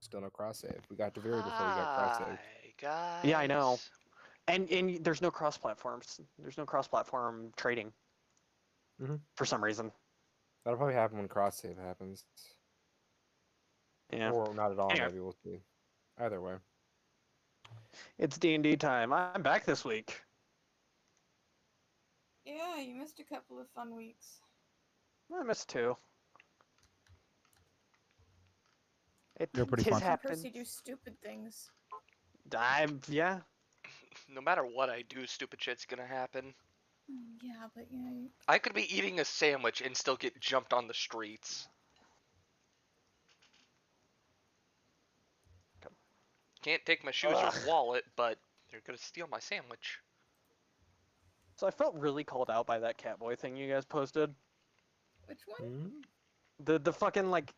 still no cross save. We got to Vera before we got cross save. Hi, guys. Yeah, I know. And there's no cross platforms. There's no cross platform trading. For some reason. That'll probably happen when cross save happens. Yeah. Or not at all. Anyway. Maybe we'll see. Either way. It's D&D time. I'm back this week. Yeah, you missed a couple of fun weeks. I missed 2. They're pretty tis fun. happened. Percy do stupid things. Yeah. No matter what I do, stupid shit's gonna happen. Yeah, but you know. I could be eating a sandwich and still get jumped on the streets. Can't take my shoes or wallet, but they're gonna steal my sandwich. So I felt really called out by that Catboy thing you guys posted. Which one? The fucking like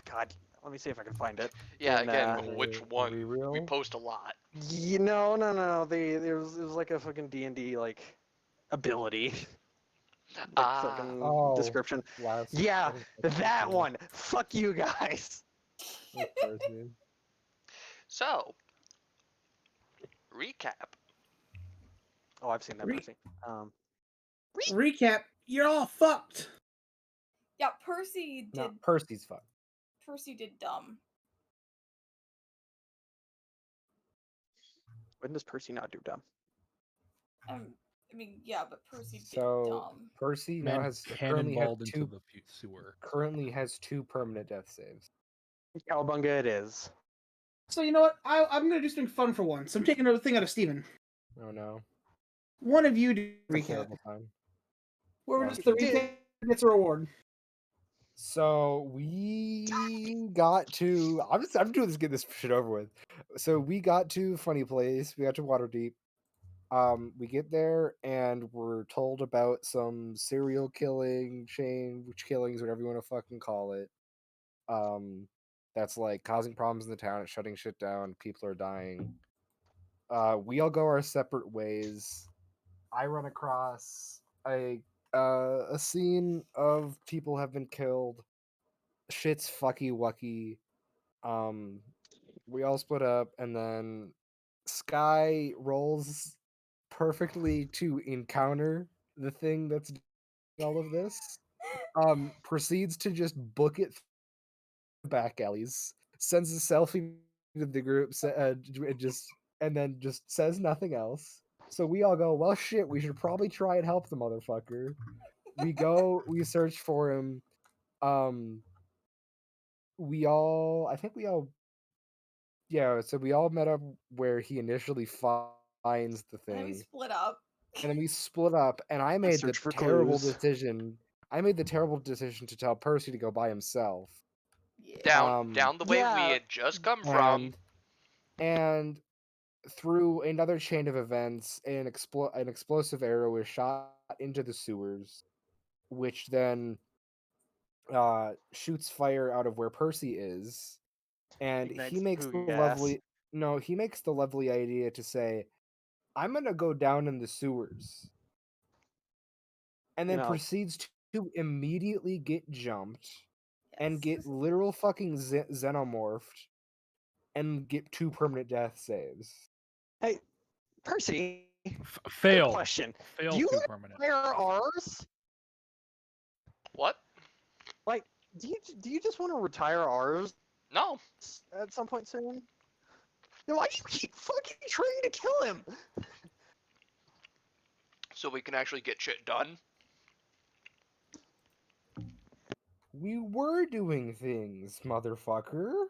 God. Let me see if I can find it. Yeah, And, again, which one? Reroll? We post a lot. No. It was like a fucking D&D like ability. Fucking description. Yeah, that one. Fuck you guys. So, recap. Oh, I've seen that Percy. Recap. You're all fucked. Yeah, Percy did. No, Percy's fucked. Percy did dumb. When does Percy not do dumb? I mean, yeah, but Percy did So dumb. Percy now Man has currently cannonballed has into two. the sewer. Currently has 2 permanent death saves. Cowabunga it is. So you know what? I'm gonna do something fun for once. I'm taking another thing out of Steven. Oh no. One of you do recap. Terrible time. Whoever does the recap gets a reward. So we got to. I'm doing this. Get this shit over with. So we got to Funny Place. We got to Waterdeep. We get there and we're told about some serial killing, killings, whatever you want to fucking call it. That's like causing problems in the town. It's shutting shit down. People are dying. We all go our separate ways. I run across a scene of people have been killed. Shit's fucky wucky. We all split up, and then Sky rolls perfectly to encounter the thing that's doing all of this. Proceeds to just book it through the back alleys. Sends a selfie to the group, and then just says nothing else. So we all go, well, shit, we should probably try and help the motherfucker. We go, we search for him. So we all met up where he initially finds the And then we thing. split up. And then we split up, and I made the Search for terrible clues. decision. I made the terrible decision to tell Percy to go by himself. Yeah. Down the way we yeah. had just come from. And through another chain of events, an explosive arrow is shot into the sewers, which then shoots fire out of where Percy is, and Ignites he makes the poo gas. lovely idea to say, "I'm gonna go down in the sewers," and then proceeds to immediately get jumped and get literal fucking xenomorphed and get 2 permanent death saves. Hey, Percy. Fail. Question. Fail Do you 2 permanent. fire ours? What? Like, do you just want to retire ours No. at some point soon? Then why do you keep fucking trying to kill him? So we can actually get shit done. We were doing things, motherfucker.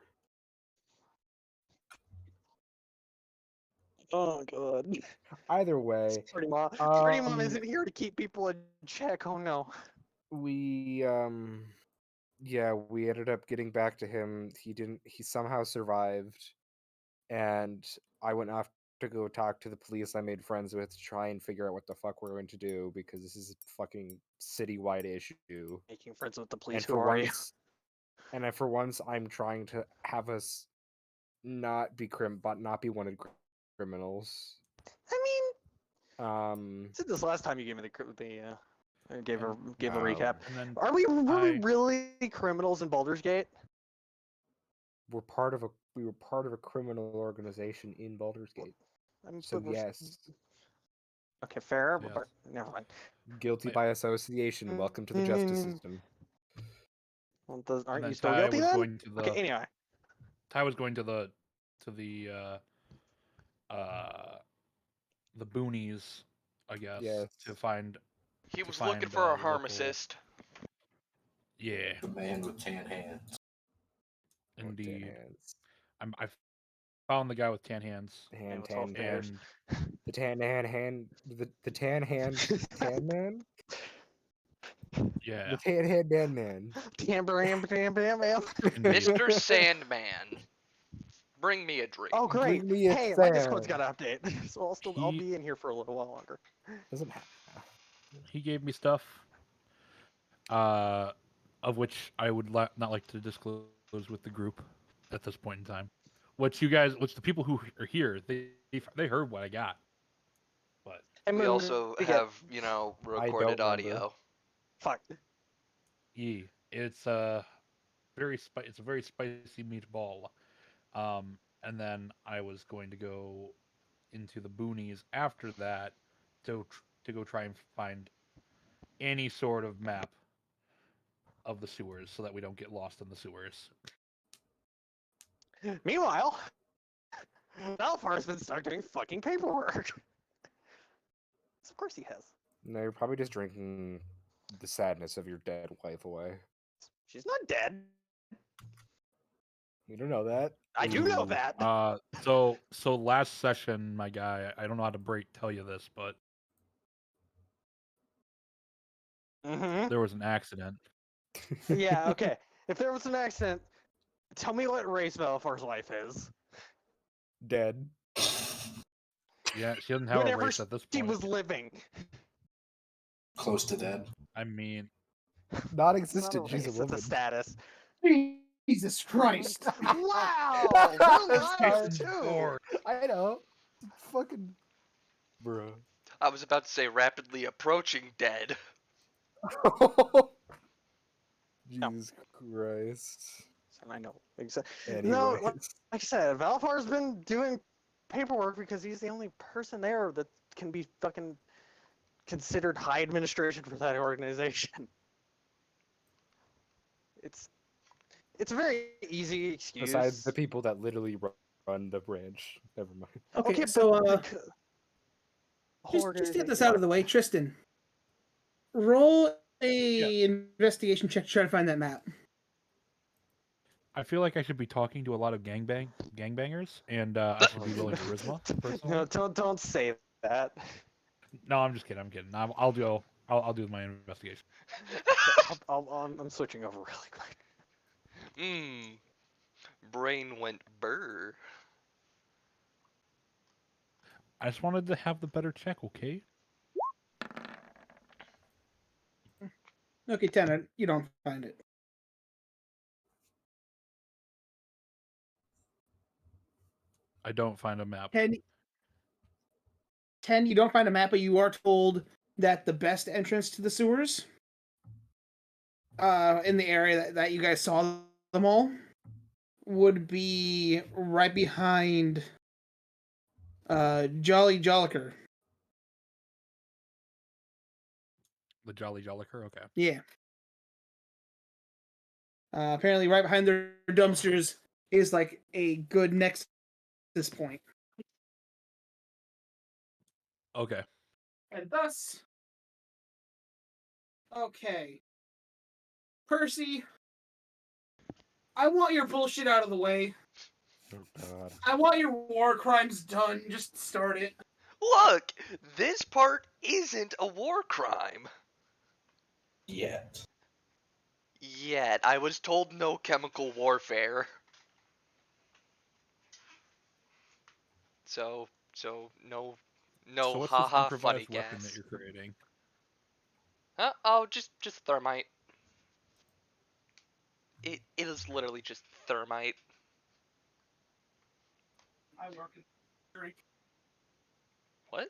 Oh god. Either way, Pretty Mom isn't here to keep people in check. Oh no. We ended up getting back to him. He somehow survived, and I went off to go talk to the police I made friends with to try and figure out what the fuck we're going to do, because this is a fucking citywide issue. Making friends with the police. And for once, I'm trying to have us not be wanted criminals. I mean, since this last time you gave me gave a recap. And then Are we really criminals in Baldur's Gate? were part of a criminal organization in Baldur's Gate. So But we're- yes, Okay, fair, Yes. but never mind. guilty Wait. by association. Welcome to the justice system. Well, And aren't then you still Ty guilty was then? going to the Okay, anyway. Ty was going to the boonies, I guess, Yes. to find He to was looking find, for a the harm local- assist. Yeah, The man with tan hands. Or tan indeed. hands. I found the guy with tan hands, Hand with 12 tan fingers. and the tan hand the tan hand tan man. yeah, The tan hand Dan man. indeed. Mr. Sandman, bring me a drink. Oh great! Bring me a Hey, my Discord's sand. got to update, so I'll He- be in here for a little while longer. Doesn't have. He gave me stuff, of which I would not like to disclose with the group at this point in time. Which the people who are here, they heard what I got, but And We also get- have, don't recorded remember. audio. fuck. it's a very spicy meatball. And then I was going to go into the boonies after that to go try and find any sort of map of the sewers so that we don't get lost in the sewers. Meanwhile, Valfar's been stuck doing fucking paperwork. So of course he has. No, you're probably just drinking the sadness of your dead wife away. She's not dead. You don't know that. I do know Ooh, that. So last session, my guy, I don't know how to tell you this, but Mm-hmm. there was an accident. Yeah. Okay. If there was an accident, tell me what race Valfar's wife is. Dead. Yeah, she doesn't have a Whenever race at this she point. was living. Close to dead. I mean, Not It's not existent. She's a race, it's a woman. status. Jesus Christ. Wow! We're live too! Lord. I know. Fucking. Bruh. I was about to say rapidly approaching dead. Jesus Christ. I know. Exactly. Anyways. No, like I said, Valfar's been doing paperwork because he's the only person there that can be fucking considered high administration for that organization. It's a very easy excuse. Besides the people that literally run the branch. Never mind. Okay, so but the whole just to get this organization- out of the way, Tristan, roll a investigation check to try to find that map. I feel like I should be talking to a lot of gangbangers, and I should be rolling charisma. Personally. No, don't say that. No, I'm just kidding. I'm kidding. I'll do my investigation. I'm switching over really quick. Brain went burr. I just wanted to have the better check, okay? Okay, 10. You don't find it. I don't find a map. 10, you don't find a map, but you are told that the best entrance to the sewers in the area that you guys saw them all would be right behind Jolly Jolliker. The Jolly Jolliker, okay. Yeah. Apparently right behind their dumpsters is like a good nexus point. Okay. And thus, okay, Percy, I want your bullshit out of the way. Oh god. I want your war crimes done. Just start it. Look, this part isn't a war crime. Yet. Yet, I was told no chemical warfare. So no So what's this haha improvised funny weapon gas. that you're creating? Huh? Oh, just thermite. It is literally just thermite. I work in drink. What?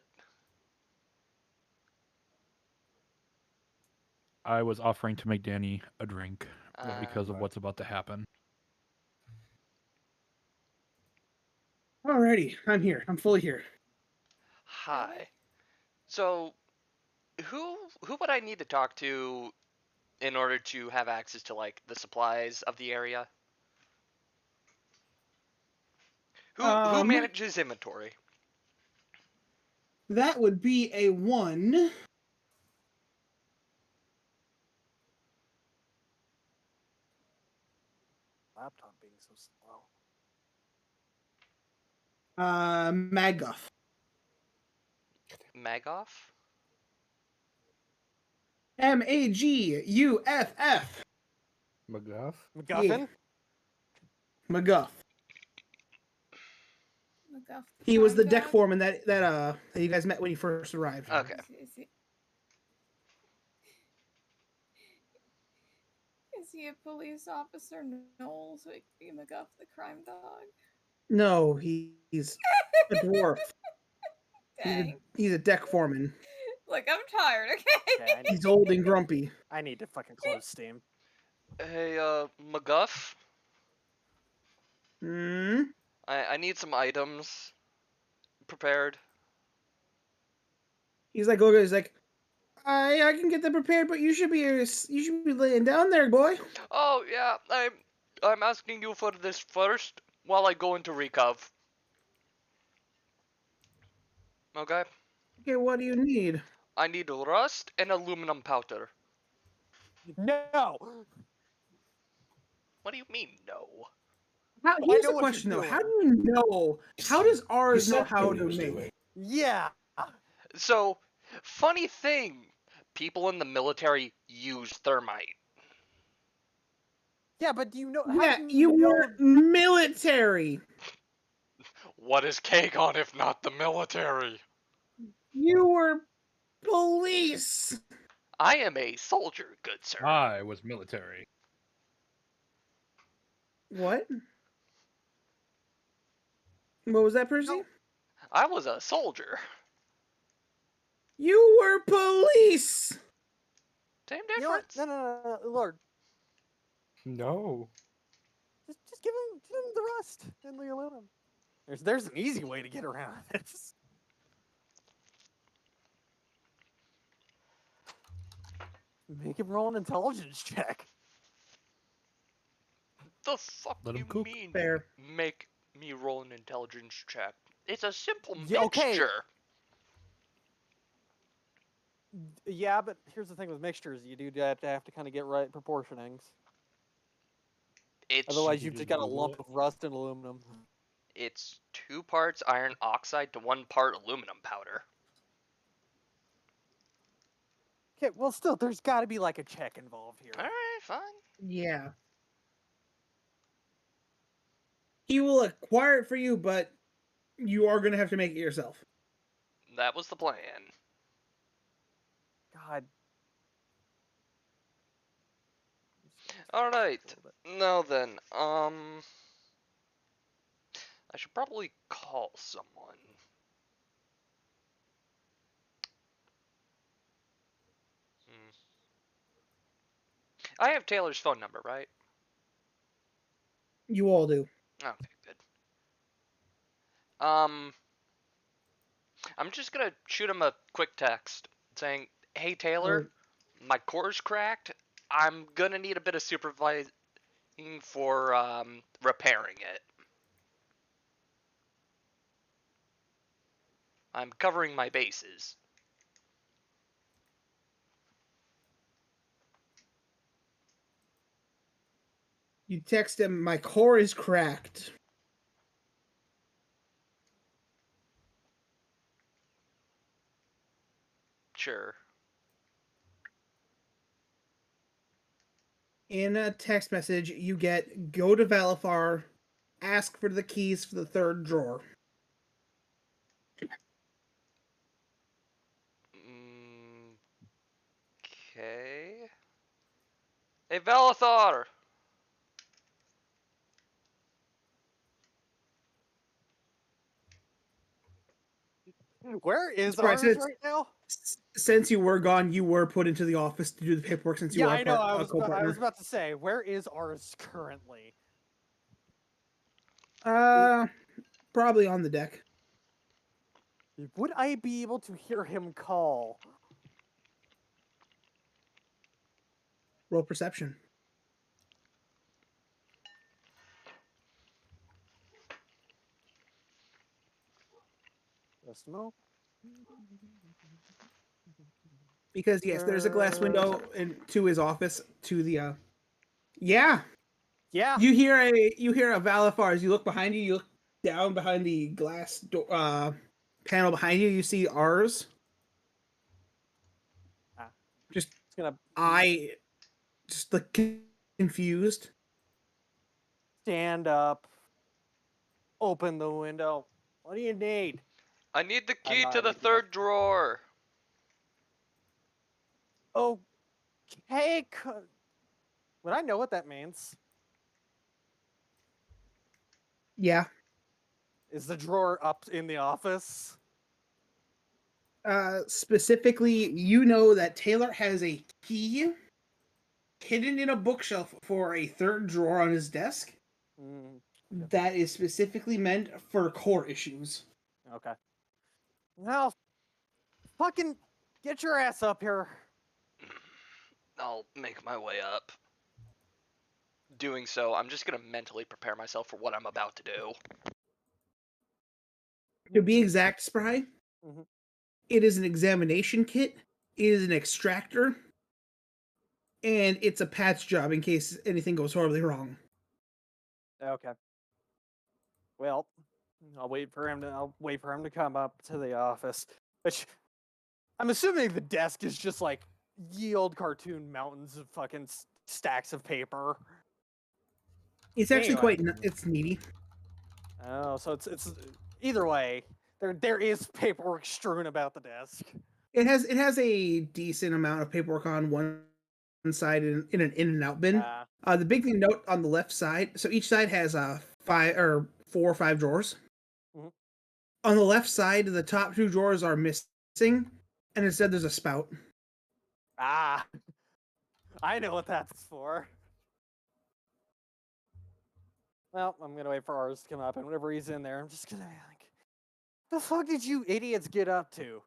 I was offering to make Danny a drink because of Um, what's about to happen. Alrighty, I'm here. I'm fully here. Hi. So, who would I need to talk to in order to have access to like the supplies of the area? Who Um, manages inventory? that would be a 1. Laptop being so slow. Maguff. Magoff? Maguff. McGuff. MacGuffin? Maguff. McGuff the He was crime the deck dog? foreman that you guys met when you first arrived. Okay. Is he a police officer? No, so he could be McGuff the crime dog. No, he's a dwarf. Dang. He's a deck foreman. Look, I'm tired, okay? Okay, He's old and grumpy. I need to fucking close Steam. Hey, McGuff. Hmm. I need some items prepared. He's like, I can get that prepared, but you should be laying down there, boy. Oh yeah, I'm asking you for this first while I go into recov. Okay. Okay, what do you need? I need rust and aluminum powder. No! What do you mean no? Here's know the what question you're though. How do doing. you know? How does He ours know said how what he to was make? doing. Yeah! So, funny thing, people in the military use thermite. Yeah, but do you know? Yeah, How do you know? weren't military. What is Kagon if not the military? You were police. I am a soldier, good sir. I was military. What? What was that, Percy? No. I was a soldier. You were police. Same You know what? difference. No, Lord. No. Just give him the rust and the aluminum. There's an easy way to get around this. Make him roll an intelligence check. The fuck Let 'em you cook. mean? Fair. Make me roll an intelligence check. It's a simple Yeah, okay. mixture. Yeah, but here's the thing with mixtures: you do have to kind of get right proportionings. It's Otherwise, You you've just just got a Google lump it. of rust and aluminum. it's 2 parts iron oxide to 1 part aluminum powder. Okay, well, still, there's got to be like a check involved here. All right, fine. Yeah. He will acquire it for you, but you are gonna have to make it yourself. That was the plan. God. All right. Now then, I should probably call someone. I have Taylor's phone number, right? You all do. Okay, good. I'm just gonna shoot him a quick text saying, "Hey Taylor, my core's cracked. I'm gonna need a bit of supervising for repairing it. I'm covering my bases." You text him, my core is cracked. Sure. In a text message, you get, go to Valifar, ask for the keys for the 3rd drawer. Okay. Hey Valathar! Where is Spry, ours right now? Since you were gone, you were put into the office to do the paperwork since you Yeah, are I know. a I was co-partner. about to say, where is ours currently? Probably on the deck. Would I be able to hear him call? Roll perception. Just a moment. Because yes, there's a glass window to his office to the Yeah. Yeah. You hear a Valafar as you look behind you, you look down behind the glass panel behind you, you see ours. Just It's gonna just like confused. stand up, open the window. What do you need? I need the I'm key not to the making third drawer. Okay. Would I know what that means? Yeah. Is the drawer up in the office? Specifically, you know that Taylor has a key hidden in a bookshelf for a third drawer on his desk that is specifically meant for core issues. Okay. Now, fucking get your ass up here. I'll make my way up. Doing so, I'm just gonna mentally prepare myself for what I'm about to do. To be exact, Spry, Mhm. it is an examination kit, it is an extractor, and it's a patch job in case anything goes horribly wrong. Okay. Well, I'll wait for him to come up to the office. Which I'm assuming the desk is just like ye old cartoon mountains of fucking stacks of paper. It's actually Anyway. it's needy. Oh, so it's either way. There is paperwork strewn about the desk. It has a decent amount of paperwork on one side in an in and out bin. The big thing to note on the left side, so each side has 4 or 5 drawers. Mhm. On the left side, the top 2 drawers are missing, and instead there's a spout. Ah, I know what that's for. Well, I'm gonna wait for ours to come up, and whenever he's in there, I'm just gonna be like, "The fuck did you idiots get up to?"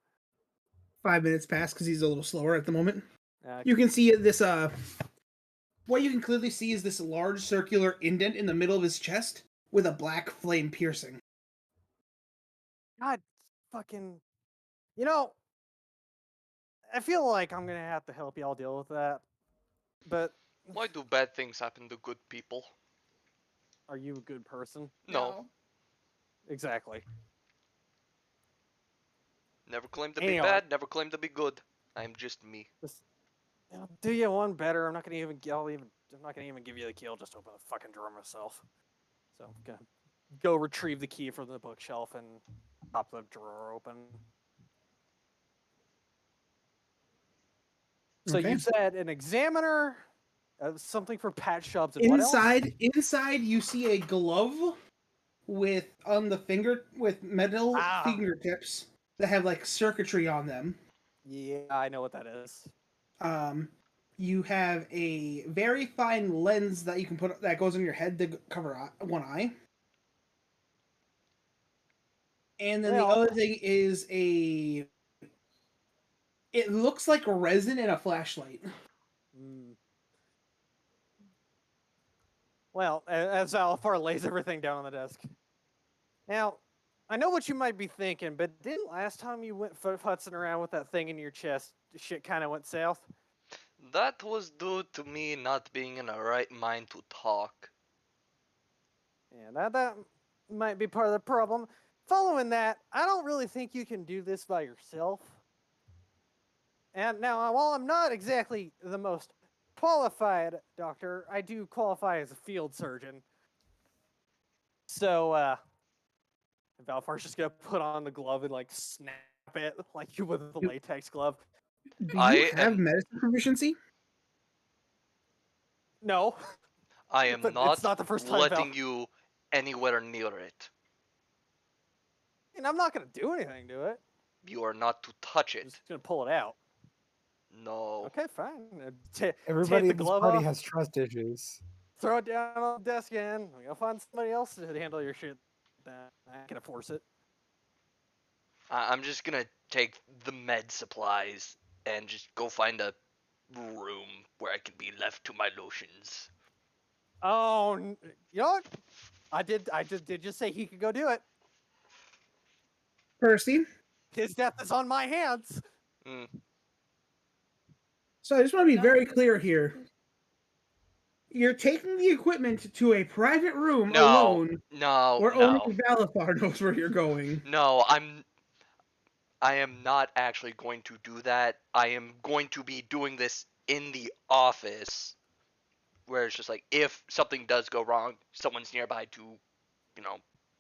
5 minutes pass because he's a little slower at the moment. Okay. You can see this. What you can clearly see is this large circular indent in the middle of his chest with a black flame piercing. God, fucking, you know, I feel like I'm gonna have to help y'all deal with that. But Why do bad things happen to good people? are you a good person? No. Exactly. Never claimed to be Anyway. bad, never claimed to be good. I'm just me. Just, do you one better. I'm not gonna even give you the key. I'll just open the fucking drawer myself. So I'm gonna go retrieve the key from the bookshelf and pop the drawer open. So Okay. you said an examiner, something for patch jobs, and Inside what else? you see a glove with metal fingertips that have like circuitry on them. Yeah, I know what that is. You have a very fine lens that you can put that goes on your head to cover one eye. And then the other thing is it looks like resin in a flashlight. Well, as Alfar lays everything down on the desk. Now, I know what you might be thinking, but didn't last time you went futzing around with that thing in your chest, shit kind of went south? That was due to me not being in a right mind to talk. Yeah, that might be part of the problem. Following that, I don't really think you can do this by yourself. And now, while I'm not exactly the most qualified doctor, I do qualify as a field surgeon. So, Valfar's just gonna put on the glove and like snap it like you would the latex glove. Do you have medicine proficiency? No. I am But not, it's not the first time letting you anywhere near it. And I'm not gonna do anything to it. You are not to touch it. I'm just gonna pull it out. No. Okay, fine. Everybody take in the this glove party off, has trust issues. throw it down on the desk again. We'll find somebody else to handle your shit. then I can force it. I'm just gonna take the med supplies and just go find a room where I can be left to my lotions. Oh, you know what? I did just say he could go do it. Percy. His death is on my hands. Mm. So I just want to be No, very this clear is- here. You're taking the equipment to a private room No, alone, no, where only no, Valithar knows where you're going. no. I am not actually going to do that. I am going to be doing this in the office, where it's just like if something does go wrong, someone's nearby to,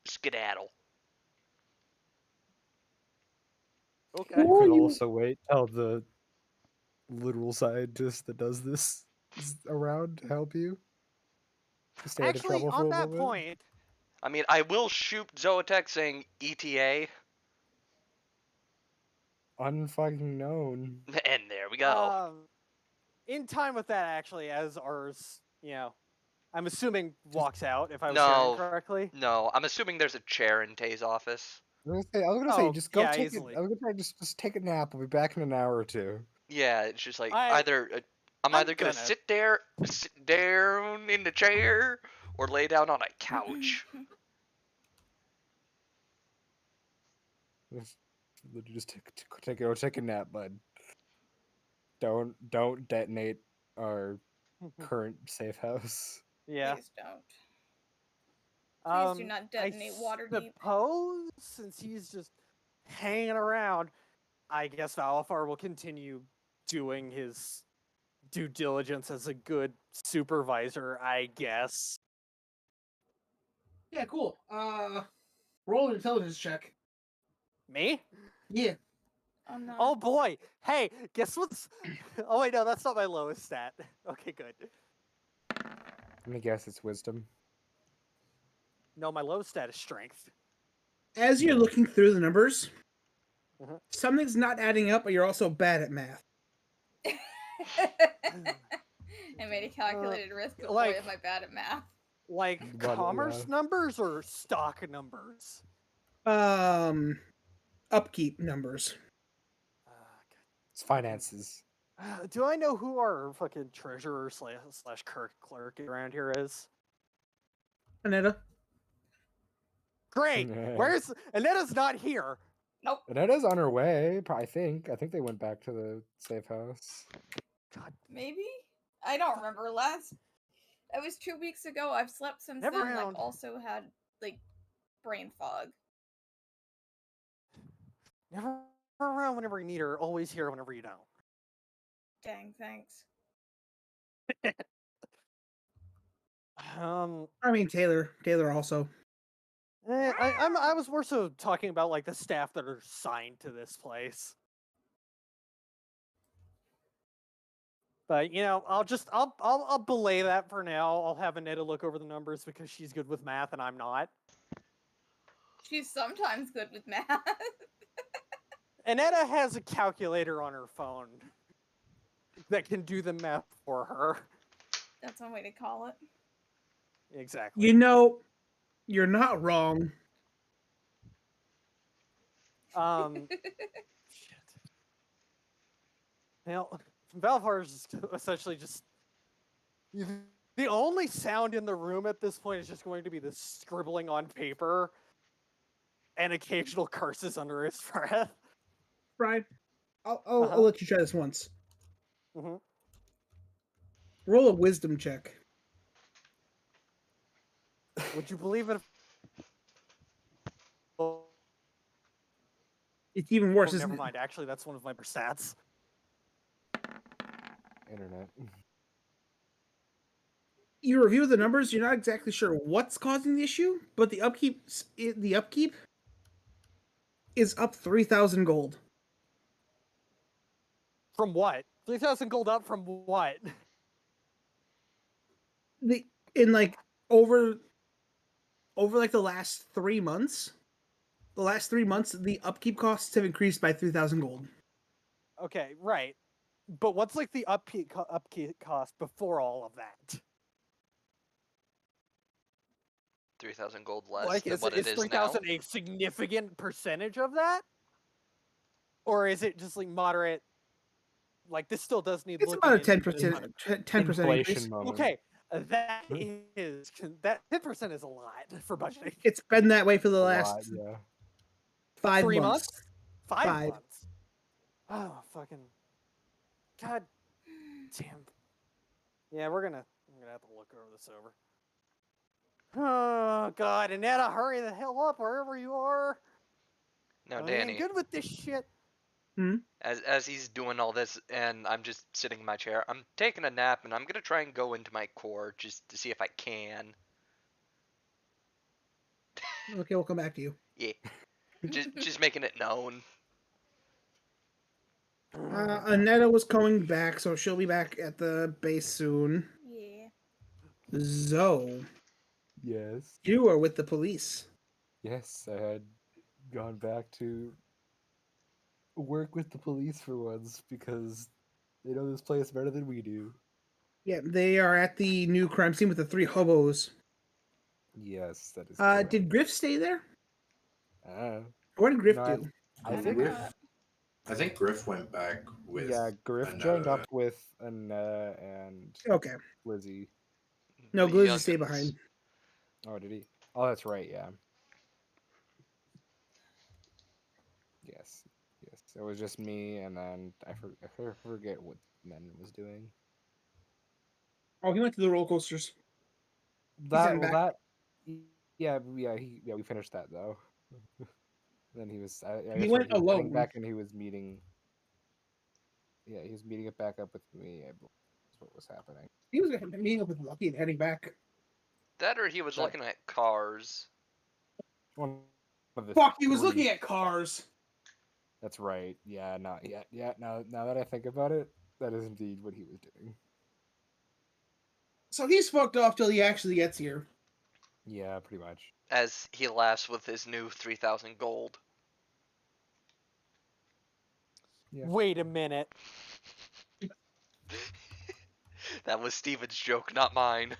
skedaddle. Okay. You Or could you also wait till the literal scientist that does this is around to help you. To stay out of Actually, trouble for on a that little bit. point, I mean, I will shoot Zoetek saying ETA, Unfucking known. and there we go. in time with that, actually, as ours, I'm assuming walks out, if I was hearing No, correctly. no. I'm assuming there's a chair in Tay's office. I was gonna say, Oh, just go yeah, take easily. it. I was gonna say, just take a nap. We'll be back in an hour or two. Yeah, it's just like I'm I'm either gonna gonna. sit down in the chair, or lay down on a couch. Just take a nap, bud. Don't detonate our current safe house. Yeah. Please don't. Please do not I detonate Waterdeep. suppose since he's just hanging around, I guess Valafar will continue doing his due diligence as a good supervisor, I guess. Yeah, cool. Roll an intelligence check. Me? Yeah. Oh no. Oh boy. Hey, guess what's Oh wait, no, that's not my lowest stat. Okay, good. Let me guess, it's wisdom. No, my lowest stat is strength. As you're looking through the numbers, Mhm. something's not adding up, but you're also bad at math. I made a calculated risk, but like- boy, am I bad at math. Like But, commerce yeah. numbers or stock numbers? Upkeep numbers. It's finances. Do I know who our fucking treasurer slash clerk around here is? Aneta. Great. Yeah. Where's Anetta's not here? Nope. Anetta's on her way. I think they went back to the safe house. God, Maybe? I don't remember. It was 2 weeks ago. I've slept since Never then. mind. Also had, brain fog. never around whenever you need her. Always here whenever you don't. Dang, thanks. I mean Taylor. Taylor also. I was more so talking about like the staff that are assigned to this place. But I'll belay that for now. I'll have Aneta look over the numbers because she's good with math and I'm not. She's sometimes good with math. Aneta has a calculator on her phone that can do the math for her. That's one way to call it. Exactly. You know, you're not wrong. Shit. Now, Valvar is essentially just the only sound in the room at this point is just going to be the scribbling on paper and occasional curses under his breath. Brian, I'll Uh-huh. let you try this once. Mhm. Roll a wisdom check. Would you believe it? Oh, It's even worse. Isn't never it? mind. Actually, that's one of my stats. Internet. You review the numbers. You're not exactly sure what's causing the issue, but the upkeep is up 3,000 gold. From what? 3,000 gold up from what? In like over like the last 3 months. The last 3 months, the upkeep costs have increased by 3,000 gold. Okay, right. But what's like the upkeep cost before all of that? 3,000 gold less Like, than is what it is is now. 3,000 a significant percentage of that, or is it just like moderate? Like, this still does need It's looking about a into. 10%, 10% increase. Inflation moment. Okay, that 10% is a lot for budgeting. It's been that way for the A last lot, yeah. 5 3 months. months? 5 5. months? Oh, fucking. God damn. Yeah, I'm gonna have to look this over. Oh, God, Annetta, hurry the hell up wherever you are. Now, I Danny, ain't good with this shit. as he's doing all this, and I'm just sitting in my chair, I'm taking a nap, and I'm gonna try and go into my core just to see if I can. Okay, we'll come back to you. Yeah, just making it known. Annetta was coming back, so she'll be back at the base soon. Yeah. Zoe, Yes. you are with the police. Yes, I had gone back to work with the police for once because they know this place better than we do. Yeah, they are at the new crime scene with the 3 hobos. Yes, that is correct. Did Griff stay there? Uh, What did Griff no, do? I I think don't know. I think Griff went back with Griff joined Annetta. up with Annette and Okay. Lizzie. No, The Glizzy stayed young'uns. behind. Oh, did he? Oh, that's right. Yeah. Yes. Yes. It was just me, and then I forget what Men was doing. Oh, he went to the roller coasters. That heading well, back. yeah, we finished that though. Then he was I He guess went he was heading alone. back, and he was meeting. Yeah, he was meeting it back up with me. I believe is what was happening. He was meeting up with Lucky and heading back. That or he was That- looking at cars. One of the Fuck, he was 3. looking at cars. That's right. Yeah, not yet. Yeah, now that I think about it, that is indeed what he was doing. So he's fucked off till he actually gets here. Yeah, pretty much. As he laughs with his new 3,000 gold. Yeah. Wait a minute. That was Steven's joke, not mine.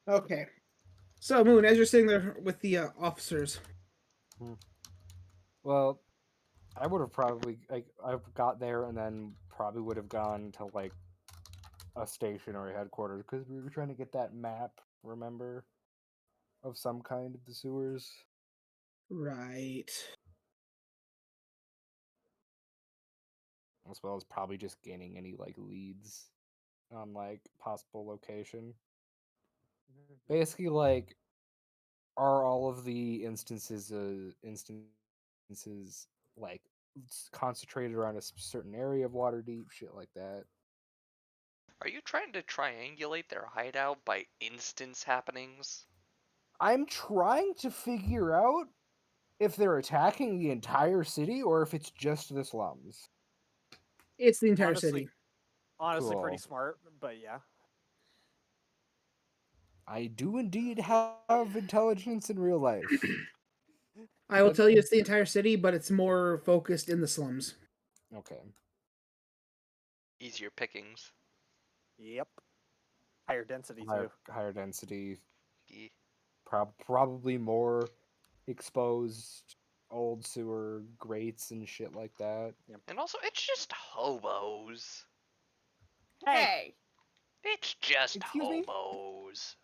Okay. So, Moon, as you're sitting there with the officers, Well, I would have probably I got there and then probably would have gone to like a station or a headquarters because we were trying to get that map. Remember, of some kind of the sewers. right? As well as probably just gaining any like leads on like possible location. Basically, like, are all of the instances like concentrated around a certain area of Waterdeep, shit like that. Are you trying to triangulate their hideout by instance happenings? I'm trying to figure out if they're attacking the entire city or if it's just the slums. It's the entire Honestly, city. honestly, pretty Cool. smart, but yeah. I do indeed have intelligence in real life. I will tell you it's the entire city, but it's more focused in the slums. Okay. Easier pickings. Yep. Higher density too. Higher density, Yeah. probably more exposed old sewer grates and shit like that. And also, it's just hobos. Hey. It's just Excuse me? hobos.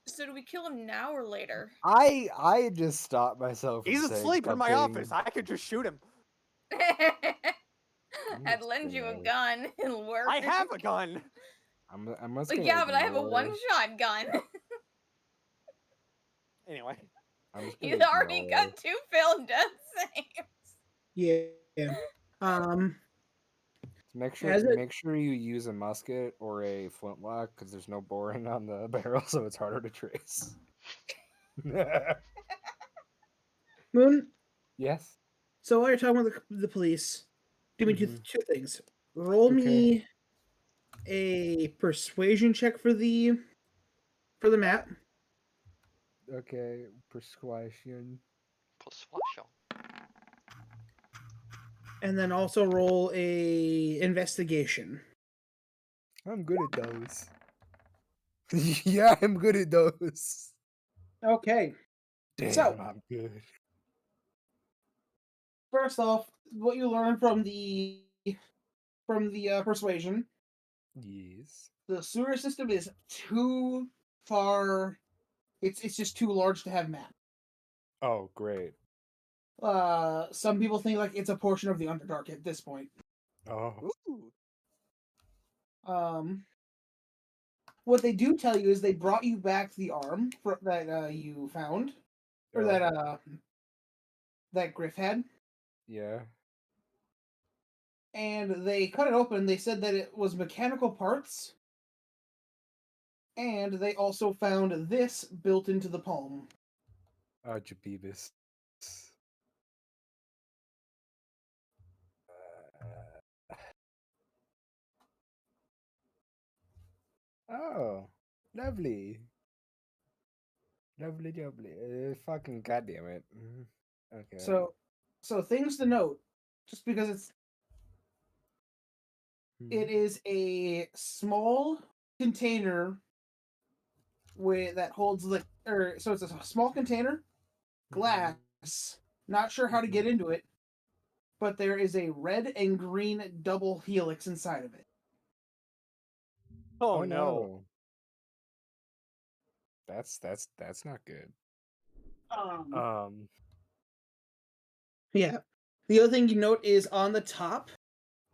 So do we kill him now or later? I just stopped myself. He's from saying asleep in my something- office. I could just shoot him. I'd lend you a bad. gun. It'll work. I have a gun. I'm just Like, gonna yeah, but I have a ignore- one-shot gun. Anyway. I'm just gonna He's already ignore. got 2 failed death saves. Yeah. Make sure Has it- make sure you use a musket or a flintlock because there's no boring on the barrel, so it's harder to trace. Moon. Yes. So while you're talking about the police, do me Mhm. two things. Roll Okay. me a persuasion check for the map, Okay. Persuasion. Persuasion. and then also roll a investigation. I'm good at those. Yeah, I'm good at those. Okay. Damn, So- I'm good. First off, what you learn from the persuasion, Yes. the sewer system is too far. It's just too large to have map. Oh, great. Some people think like it's a portion of the Underdark at this point. Oh. Ooh. What they do tell you is they brought you back the arm that you found, or Oh. that Griff had, Yeah. and they cut it open. They said that it was mechanical parts, and they also found this built into the palm. Jabibis. Oh, lovely. Lovely, lovely. Fucking goddamn it. Okay. So things to note, just because it Mhm. is a small container that holds so it's a small container, glass. Not sure how to get into it, but there is a red and green double helix inside of it. Oh, Oh no. no. That's not good. Um. Yeah. The other thing you note is on the top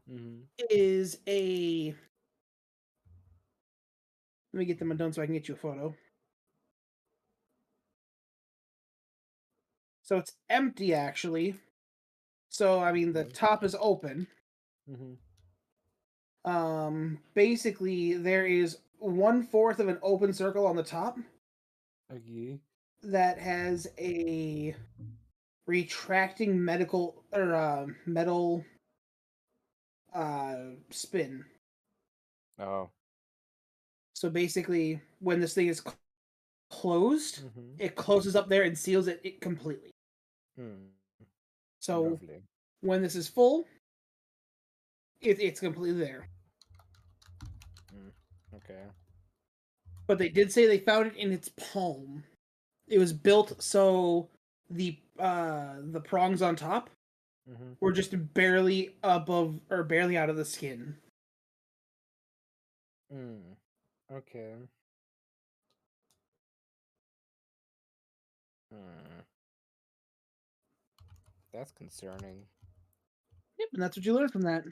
Mhm. is a. Let me get them undone so I can get you a photo. So it's empty actually. So I mean the Okay. top is open. Mhm. Basically there is 1/4 of an open circle on the top Okay. that has a retracting medical or metal spin. Oh. So basically when this thing is closed, Mhm. it closes up there and seals it completely. Hmm. So Lovely. when this is full, it's completely there. Okay. But they did say they found it in its palm. It was built so the prongs on top Mhm. were just barely above or barely out of the skin. Okay. Hmm. That's concerning. Yep, and that's what you learned from that.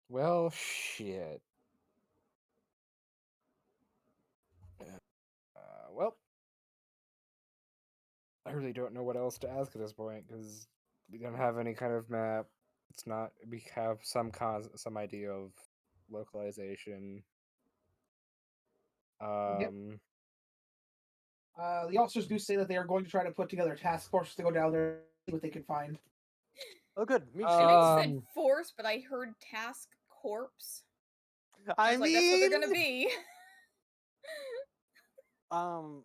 Well, shit. Well, I really don't know what else to ask at this point because we don't have any kind of map. It's not. We have some idea of localization. Yep. Um. The officers do say that they are going to try to put together a task force to go down there and see what they can find. Oh, good. Me I think too. you said force, but I heard task corpse. I was like, that's what they're mean, gonna be. um,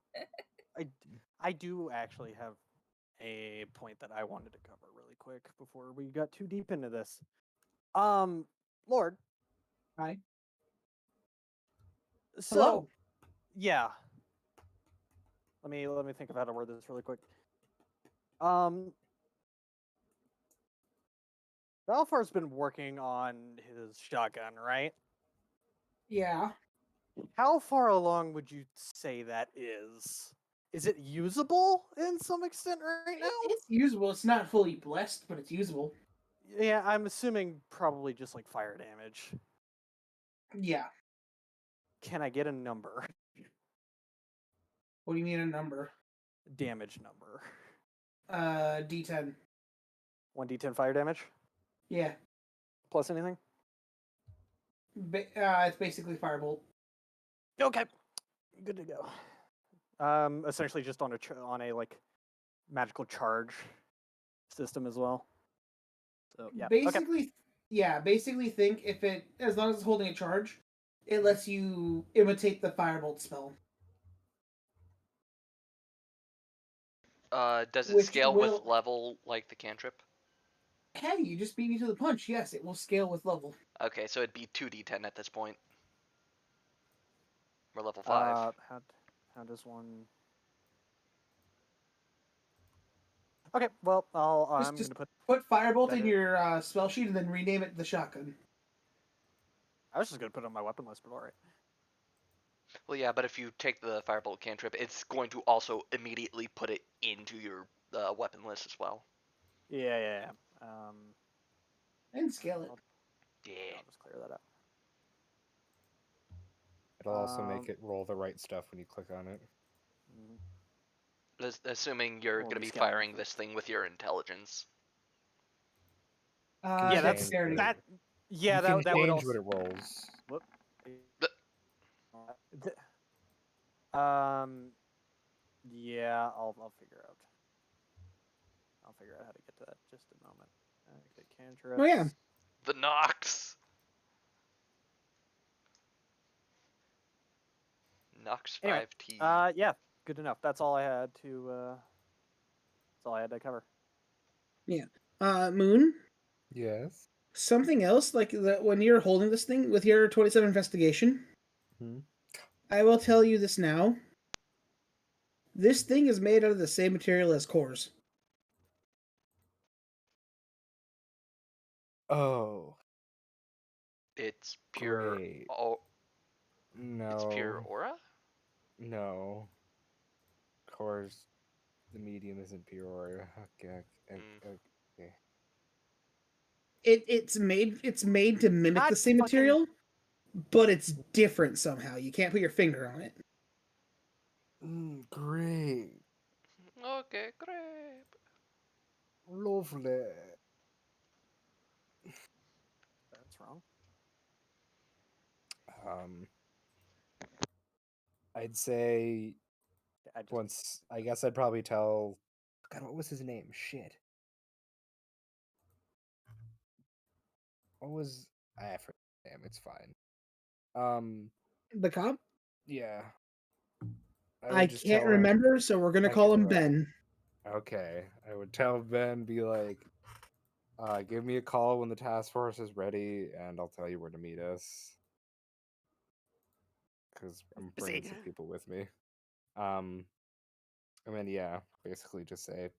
I do actually have a point that I wanted to cover really quick before we got too deep into this. Lord. Hi. So, Hello. yeah. Let me think of how to word this really quick. Um, Balfour's been working on his shotgun, right? Yeah. How far along would you say that is? Is it usable in some extent right now? It's usable. It's not fully blessed, but it's usable. Yeah, I'm assuming probably just like fire damage. Yeah. Can I get a number? What do you mean a number? Damage number. D10. 1d10 fire damage? Yeah. Plus anything? It's basically firebolt. Okay. Good to go. Essentially just on a like magical charge system as well. So yeah. Okay. Basically think if it, as long as it's holding a charge, it lets you imitate the firebolt spell. Does it Which scale with will, level like the cantrip? Hey, you just beat me to the punch. Yes, it will scale with level. Okay, so it'd be 2d10 at this point. We're level 5. How does one? Okay, well, I'm Just gonna put Firebolt that in in- your spell sheet and then rename it the shotgun. I was just gonna put it on my weapon list, but alright. Well, yeah, but if you take the Firebolt cantrip, it's going to also immediately put it into your weapon list as well. Yeah. And scale it. Yeah. I'll just clear that out. It'll also make it roll the right stuff when you click on it. Assuming you're We'll going to be be scaling firing off this thing with your intelligence. Yeah, that's change that. it. Yeah, you can that would change also. what it rolls. Whoop. The- Yeah, I'll figure out. I'll figure out how to get to that. Just a moment. Okay, cantrips. Oh yeah. The Nox. Nox Anyway, 5T. yeah, good enough. That's all I had to. That's all I had to cover. Yeah. Moon. Yes. Something else, like when you're holding this thing with your 27 investigation, I will tell you this now. This thing is made out of the same material as cores. Oh. It's pure. Great. Oh, No. it's pure aura? No. Of course, the medium isn't pure aura. Okay. Okay. It's made to mimic God the same fucking- material, but it's different somehow. You can't put your finger on it. Great. Okay, great. Lovely. That's wrong. I'd say I guess I'd probably tell. God, what was his name? Shit. What was I forget? Damn, it's fine. The cop? Yeah. I would just can't tell him- remember, so we're gonna I call can't him remember. Ben. Okay, I would tell Ben, be like, give me a call when the task force is ready, and I'll tell you where to meet us. Because I'm bringing some people with me. And then yeah, basically just say,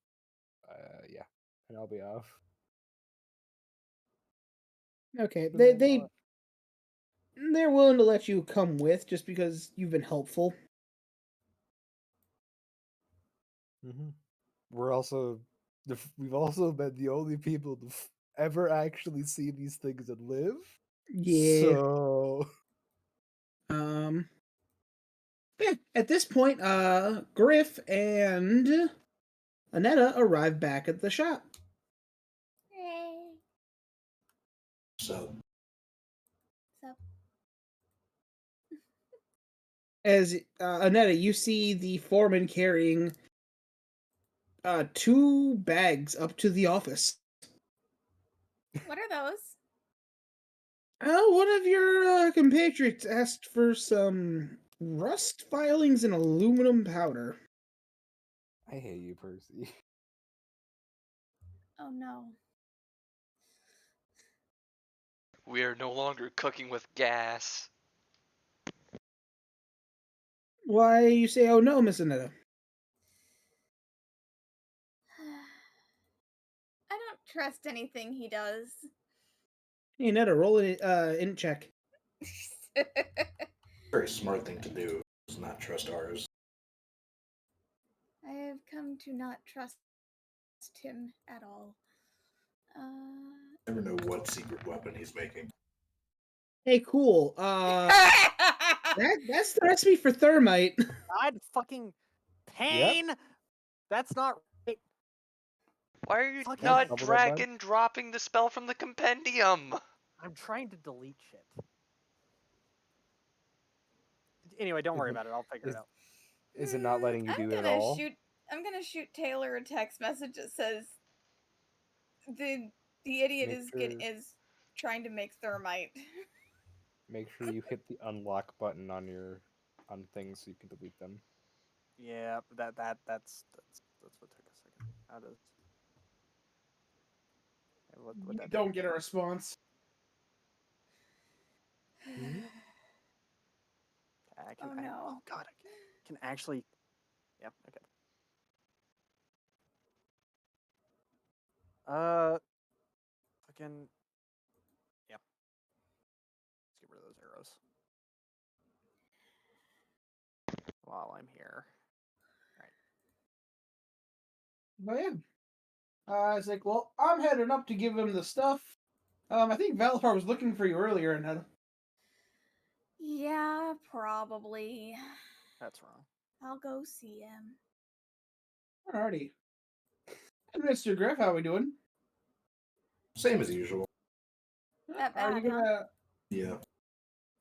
yeah, and I'll be off. Okay, they're willing to let you come with just because you've been helpful. We're also we've also been the only people to ever actually see these things and live. Yeah. So yeah, at this point, Griff and Anetta arrive back at the shop. Hey. So Sup? As Anetta, you see the foreman carrying 2 bags up to the office. What are those? One of your compatriots asked for some rust filings and aluminum powder. I hate you, Percy. Oh no. We are no longer cooking with gas. Why you say, oh no, Miss Anetta? I don't trust anything he does. Hey, Anetta, roll it in check. very smart thing to do is not trust ours. I have come to not trust him at all. Never know what secret weapon he's making. Hey, cool. That's the recipe for thermite. God fucking pain. Yep. That's not right. Why are you Fucking not double drag that, and dropping the spell from the compendium? I'm trying to delete shit. Anyway, don't worry about it. I'll figure it out. Is it not letting you do it at all? I'm gonna shoot Taylor a text message that says the idiot is trying to make thermite. Make sure you hit the unlock button on things so you can delete them. Yeah, that's what took a second. How does? What You would that don't get a response. Hmm? I can, Oh no. oh god, I can actually. Yep. Okay. Fucking. Yep. Let's get rid of those arrows. While I'm here. But yeah. It's like, well, I'm heading up to give him the stuff. I think Valapar was looking for you earlier, and Yeah, probably. That's wrong. I'll go see him. alrighty. And Mr. Griff, how we doing? Same as usual. That Are you bad, huh?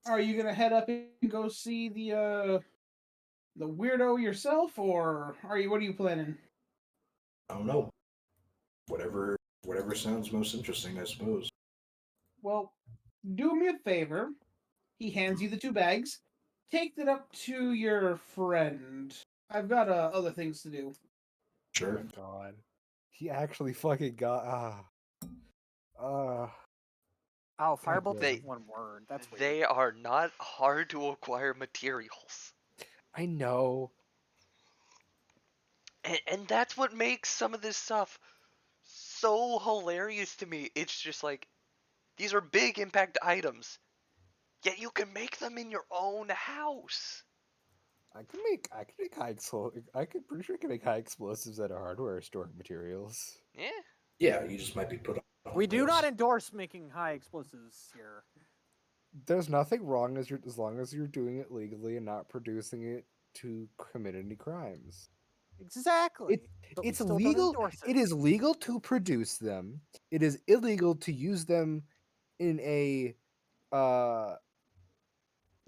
gonna Yeah. head up and go see the weirdo yourself, or what are you planning? I don't know. Whatever sounds most interesting, I suppose. Well, do me a favor. He hands you the 2 bags. Take that up to your friend. I've got other things to do. Oh Sure. my god. He actually fucking got Oh, God Firebolt damn is it. one word. That's weird. They are not hard to acquire materials. I know. And that's what makes some of this stuff so hilarious to me. It's just like, these are big impact items, yet you can make them in your own house. I can make high explosives. Pretty sure I can make high explosives out of hardware storing materials. Yeah. Yeah, you just might be put on We do this. not endorse making high explosives here. There's nothing wrong as long as you're doing it legally and not producing it to commit any crimes. Exactly. But we It's still don't legal. endorse it. It is legal to produce them. It is illegal to use them in a violent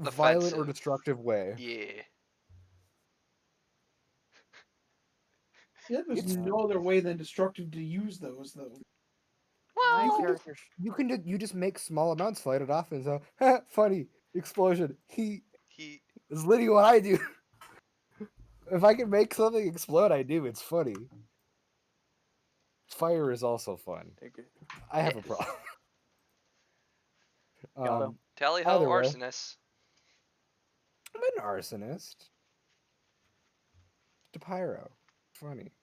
or Offensive. destructive way. Yeah. Yeah, there's It's no other way than destructive to use those, though. My you can Well, just character. you just make small amounts, fight it off, and so funny explosion. He he is literally what I do. If I can make something explode, I do. It's funny. Fire is also fun. I have a yes. problem. Got him. Tally ho, Either way, arsonist. I'm an arsonist. To pyro, funny.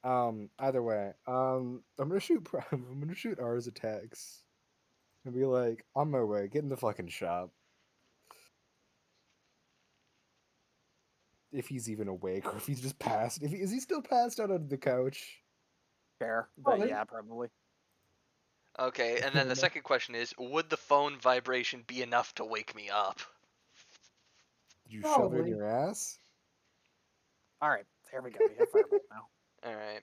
Either way, I'm gonna shoot. I'm gonna shoot R's attacks and be like, on my way, get in the fucking shop. If he's even awake, or if he's just passed. Is he still passed out on the couch? Fair. But Probably. yeah, probably. Okay, and then the second question is, would the phone vibration be enough to wake me up? Did you shove it in Probably. your ass? Alright, there we go. We have Firebolt now. Alright.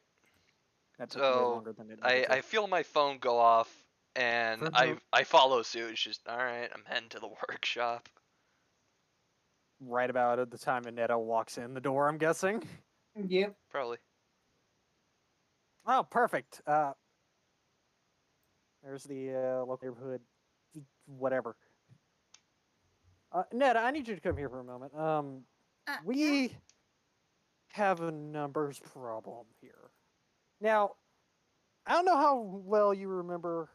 That took way So longer than it I needed to. feel my phone go off, and I follow suit. It's just, alright, I'm heading to the workshop. Right about at the time Annetta walks in the door, I'm guessing. Yep. Probably. Oh, perfect. There's the local neighborhood, whatever. Ned, I need you to come here for a moment. Yeah? We have a numbers problem here. Now, I don't know how well you remember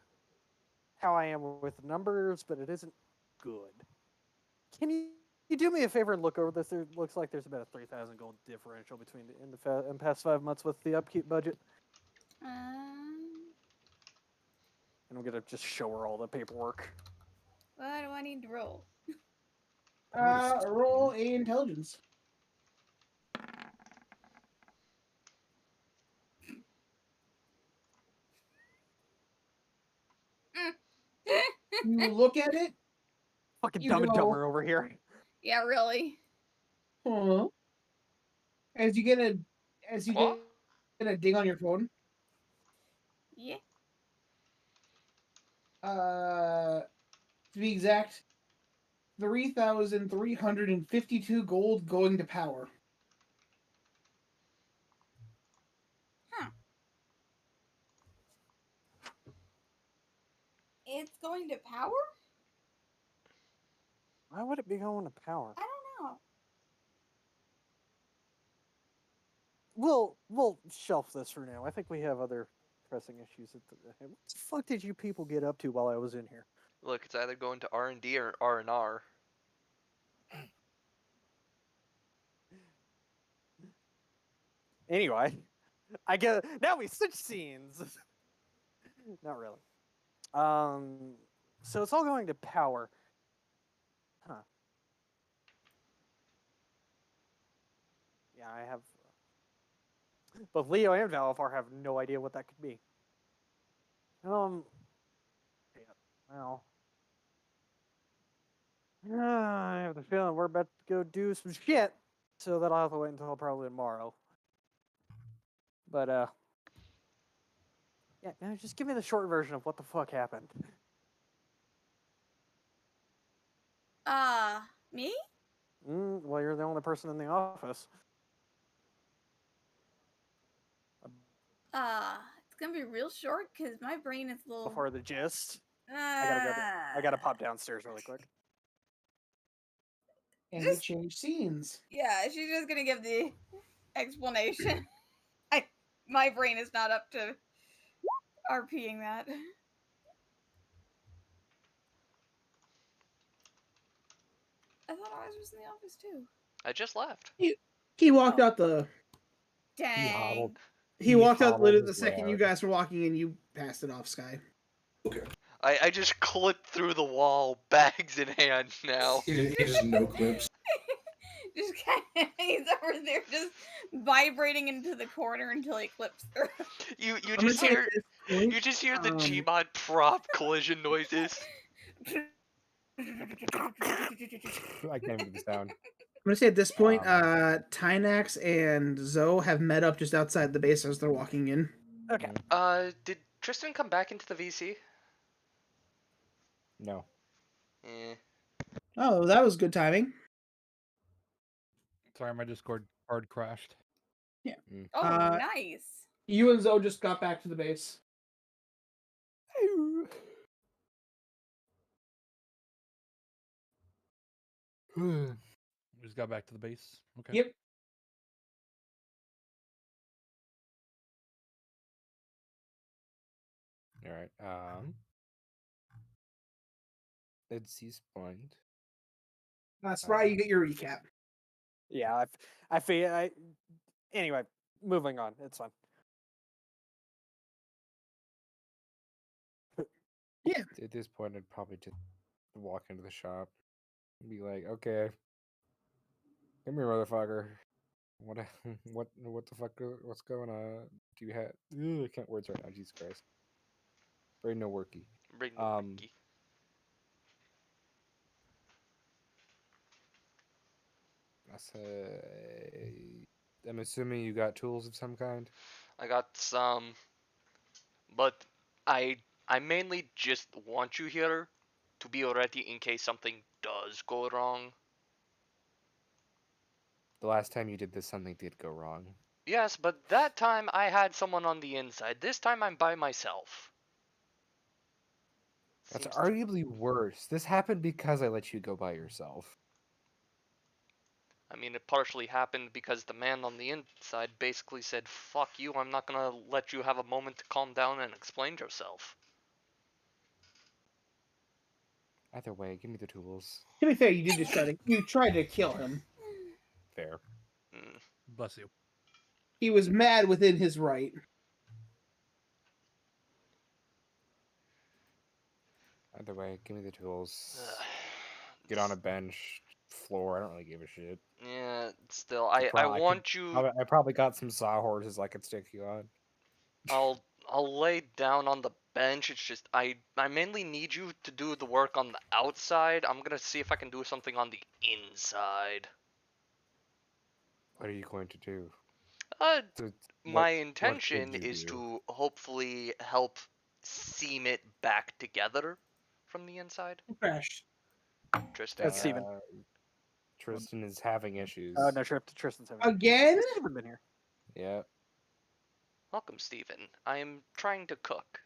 how I am with numbers, but it isn't good. Can you do me a favor and look over this? There looks like there's about a 3,000 gold differential between in the past 5 months with the upkeep budget. And I'm gonna just show her all the paperwork. What do I need to roll? Roll a intelligence. You look at it. Fucking You Dumb and go, Dumber over here. Yeah, really. huh? As you get What? a ding on your phone. Yeah. To be exact, 3,352 gold going to power. Huh. It's going to power? Why would it be going to power? I don't know. We'll shelf this for now. I think we have other pressing issues at the. What the fuck did you people get up to while I was in here? Look, it's either going to R&D or R&R. Anyway, I get now we switch scenes. Not really. So it's all going to power. Huh. Yeah, I have. Both Leo and Valifar have no idea what that could be. Yeah, well. I have the feeling we're about to go do some shit, so that I'll have to wait until probably tomorrow. But yeah, no, just give me the short version of what the fuck happened. Me? Well, you're the only person in the office. It's gonna be real short because my brain is a little. Before the gist, I gotta pop downstairs really quick. And we change scenes. Yeah, she's just gonna give the explanation. My brain is not up to RPing that. I thought ours was in the office too. I just left. He walked out the. Dang. He walked out hobbled literally the his way second you out. guys were walking in. You passed it off, Sky. Okay. I just clipped through the wall, bags in hand now. He just no clips. Just kind of, he's over there just vibrating into the corner until he clips through. You I'm gonna just say hear at this point, you just hear the Gmod prop collision noises. I can't even do the sound. I'm gonna say at this point, Tynax and Zoe have met up just outside the base as they're walking in. Okay. Did Tristan come back into the VC? No. Eh. Oh, that was good timing. Sorry, my Discord card crashed. Yeah. Oh, nice. You and Zoe just got back to the base. We just got back to the base. Okay. Yep. All right. Let's see point. Spry, you get your recap. Yeah, I feel. Anyway, moving on. It's fine. Yeah. At this point, I'd probably just walk into the shop and be like, "Okay, come here, motherfucker. What the fuck? What's going on? Do you have? Ugh, I can't words right now. Jesus Christ. Very no worky. Bring the monkey. I say, I'm assuming you got tools of some kind. I got some, but I mainly just want you here to be ready in case something does go wrong. The last time you did this, something did go wrong. Yes, but that time I had someone on the inside. This time I'm by myself. That's Seems arguably worse. This happened because I let you go by yourself. I mean, it partially happened because the man on the inside basically said, "Fuck you, I'm not gonna let you have a moment to calm down and explain yourself." Either way, give me the tools. To be fair, you did just try to kill him. Fair. Bless you. He was mad within his right. Either way, give me the tools. Get on a bench, floor. I don't really give a shit. Yeah, still, I want you. I probably got some sawhorses I could stick you on. I'll lay down on the bench. It's just I mainly need you to do the work on the outside. I'm gonna see if I can do something on the inside. What are you going to do? My intention is to hopefully help seam it back together from the inside. Crash. Tristan. That's Steven. Tristan is having issues. Oh no, Tristan's having Again? Steven been here. Yeah. Welcome, Steven. I am trying to cook.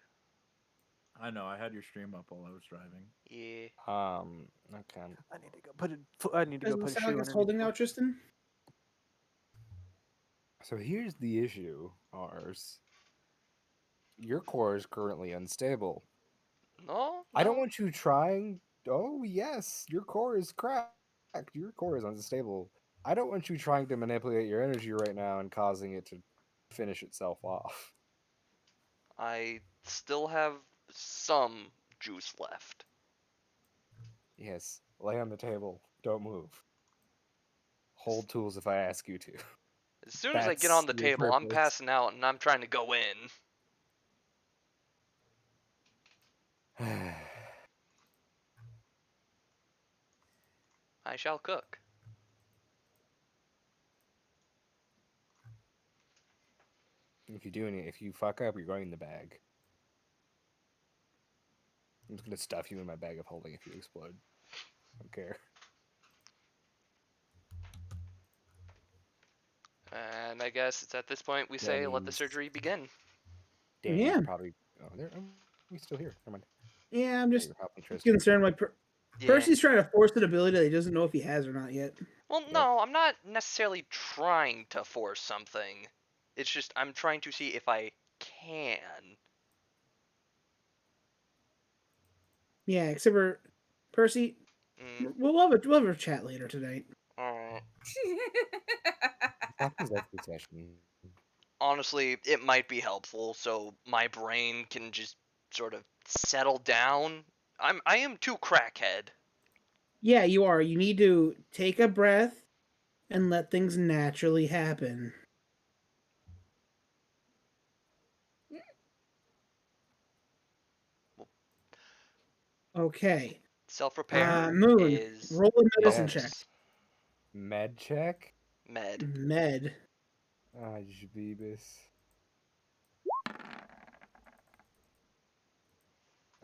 I know. I had your stream up while I was driving. Yeah. Okay. I need to go put it. I need to go Doesn't put a sound shoe like it's underneath holding the- now, Tristan. So here's the issue, ours. Your core is currently unstable. No, I don't no. want you trying. Oh, yes, your core is cracked. Your core is unstable. I don't want you trying to manipulate your energy right now and causing it to finish itself off. I still have some juice left. Yes, lay on the table. Don't move. Hold tools if I ask you to. As soon as I get That's on the your table, I'm purpose. passing out and I'm trying to go in. I shall cook. If you fuck up, you're going in the bag. I'm just gonna stuff you in my bag of holding if you explode. I don't care. And I guess it's at this point we That say let the means surgery begin. Danny's Yeah. probably. Oh, there. Oh, he's still here. Never mind. Yeah, I'm Yeah, just you're helping Tristan. concerned. Like Yeah. Percy's trying to force an ability that he doesn't know if he has or not yet. Well, Yep. no, I'm not necessarily trying to force something. It's just I'm trying to see if I can. Yeah, except for Percy. We'll have a chat later tonight. Alright. This happens every session. Honestly, it might be helpful so my brain can just sort of settle down. I am too crackhead. Yeah, you are. You need to take a breath and let things naturally happen. Okay. Self repair Moon, is roll a medicine check. bonus. Med check. Med. Med. Ah, Beebus.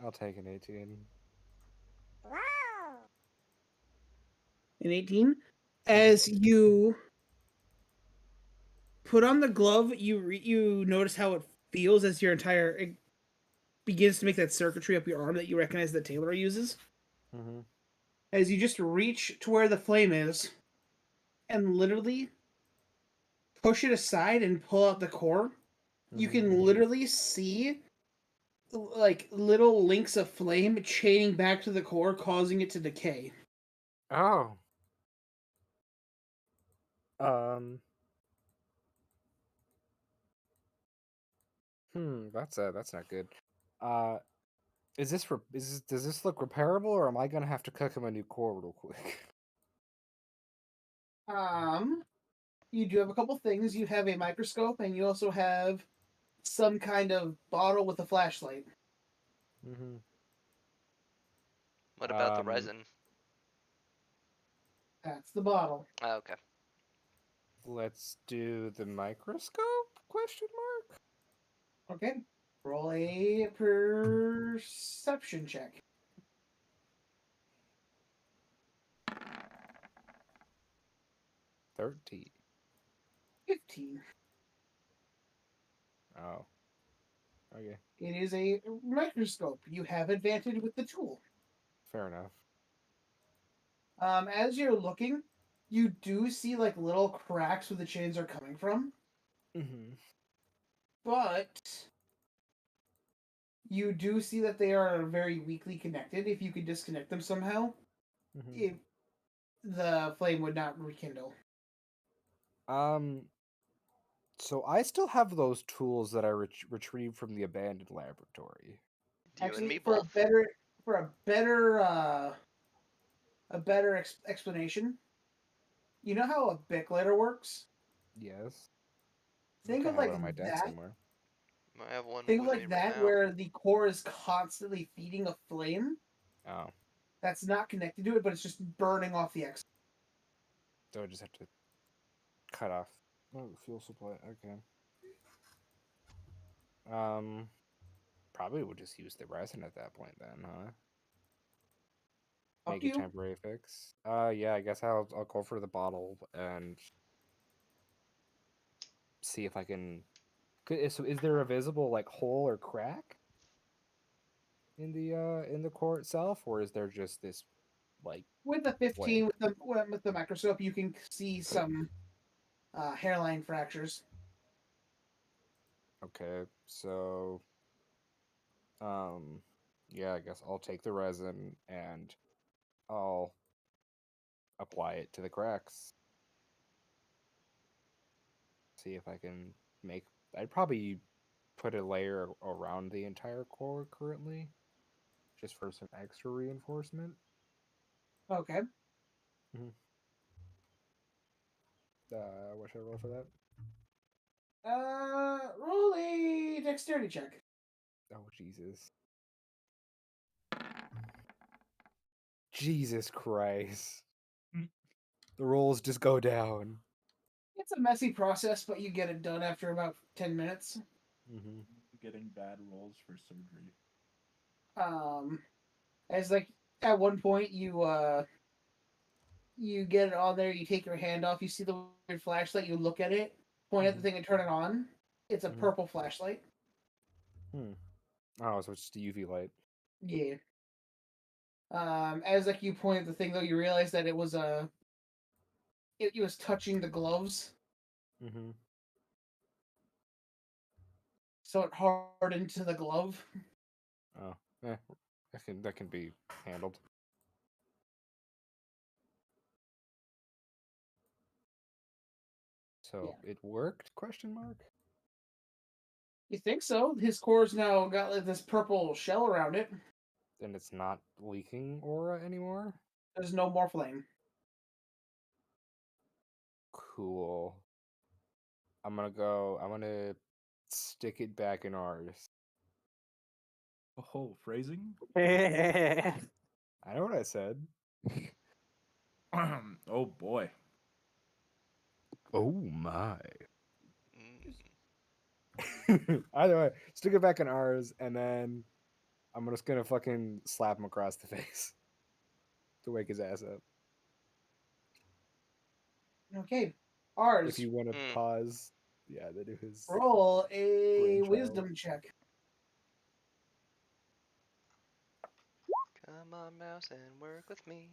I'll take an 18. An 18. As you put on the glove, you notice how it feels as it begins to make that circuitry up your arm that you recognize that Taylor uses. Mm-hmm. As you just reach to where the flame is and literally push it aside and pull out the core, you can literally see like little links of flame chaining back to the core, causing it to decay. Oh. Um. That's not good. Uh, does this look repairable, or am I gonna have to cook him a new core real quick? You do have a couple things. You have a microscope, and you also have some kind of bottle with a flashlight. Mm-hmm. What about the resin? That's the bottle. Oh, okay. Let's do the microscope? Question mark. Okay. Roll a perception check. 13. 15. Oh. Okay. It is a microscope. You have advantage with the tool. Fair enough. As you're looking, you do see like little cracks where the chains are coming from, Mm-hmm. but you do see that they are very weakly connected. If you could disconnect them somehow, Mm-hmm. the flame would not rekindle. So I still have those tools that I retrieved from the abandoned laboratory. You and me For both. a better explanation, you know how a Bic lighter works? Yes. Think I of have it like on my desk that. somewhere. I have one Think of with me like right that, now. where the core is constantly feeding a flame Oh. that's not connected to it, but it's just burning off the X. So I just have to cut off. Oh, fuel supply. Okay. Probably would just use the resin at that point then, huh? Up Make to a you. temporary fix. Yeah, I guess I'll go for the bottle and see if I can. So is there a visible like hole or crack in the core itself, or is there just this like With the flame? 15, with the microscope, you can see some hairline fractures. Okay, so Yeah, I guess I'll take the resin and I'll apply it to the cracks. See if I can make. I'd probably put a layer around the entire core currently, just for some extra reinforcement. Okay. What should I roll for that? Roll a dexterity check. Oh, Jesus. Jesus Christ. The rolls just go down. It's a messy process, but you get it done after about 10 minutes. Mm-hmm. Getting bad rolls for surgery. As like at one point you get it on there, you take your hand off, you see the weird flashlight, you look at it, point at the thing and turn it on. It's a purple flashlight. Oh, so it's just a UV light. Yeah. As like you point at the thing though, you realize that it was it was touching the gloves, Mm-hmm. so it hardened to the glove. Oh, that can be handled. So it worked? Question mark. You think so? His core's now got like this purple shell around it. Then it's not leaking aura anymore. There's no more flame. Cool. I'm gonna stick it back in ours. Oh, phrasing? I know what I said. Oh boy. Oh my. Mm. Either way, stick it back in ours, and then I'm just gonna fucking slap him across the face to wake his ass up. Okay. If Ours. you want to Mm. pause, yeah, they do his Roll a brainchild. wisdom check. Come on, mouse, and work with me.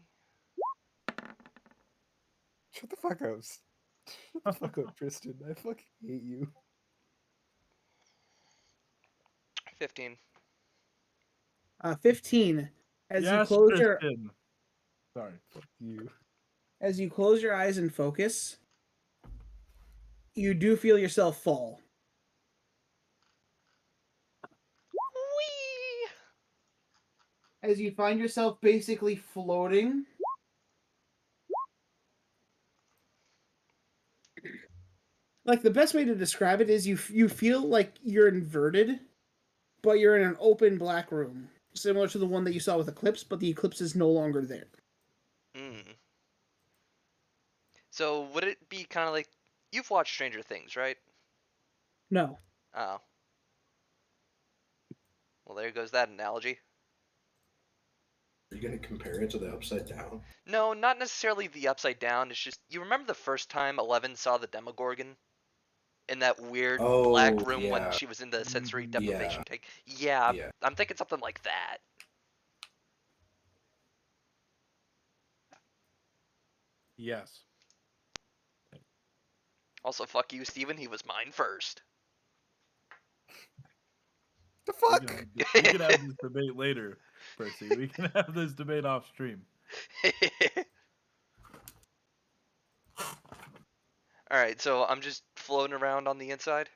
Shut the fuck up. Shut the fuck up, Tristan. I fucking hate you. 15. 15. As you Yes, close your Tristan. Sorry. Fuck you. as you close your eyes and focus, you do feel yourself fall. Whee! As you find yourself basically floating. Like the best way to describe it is you feel like you're inverted, but you're in an open black room, similar to the one that you saw with Eclipse, but the Eclipse is no longer there. Mm. So would it be kind of like you've watched Stranger Things, right? No. Oh. Well, there goes that analogy. Are you gonna compare it to the Upside Down? No, not necessarily the Upside Down. It's just you remember the first time Eleven saw the Demogorgon in that weird black Oh room when yeah, she was in the sensory Mhm. deprivation yeah, tank. Yeah, yeah. I'm thinking something like that. Yes. Also, fuck you, Steven. He was mine first. The We fuck? can have this debate later, Percy. We can have this debate off stream. All right, so I'm just floating around on the inside.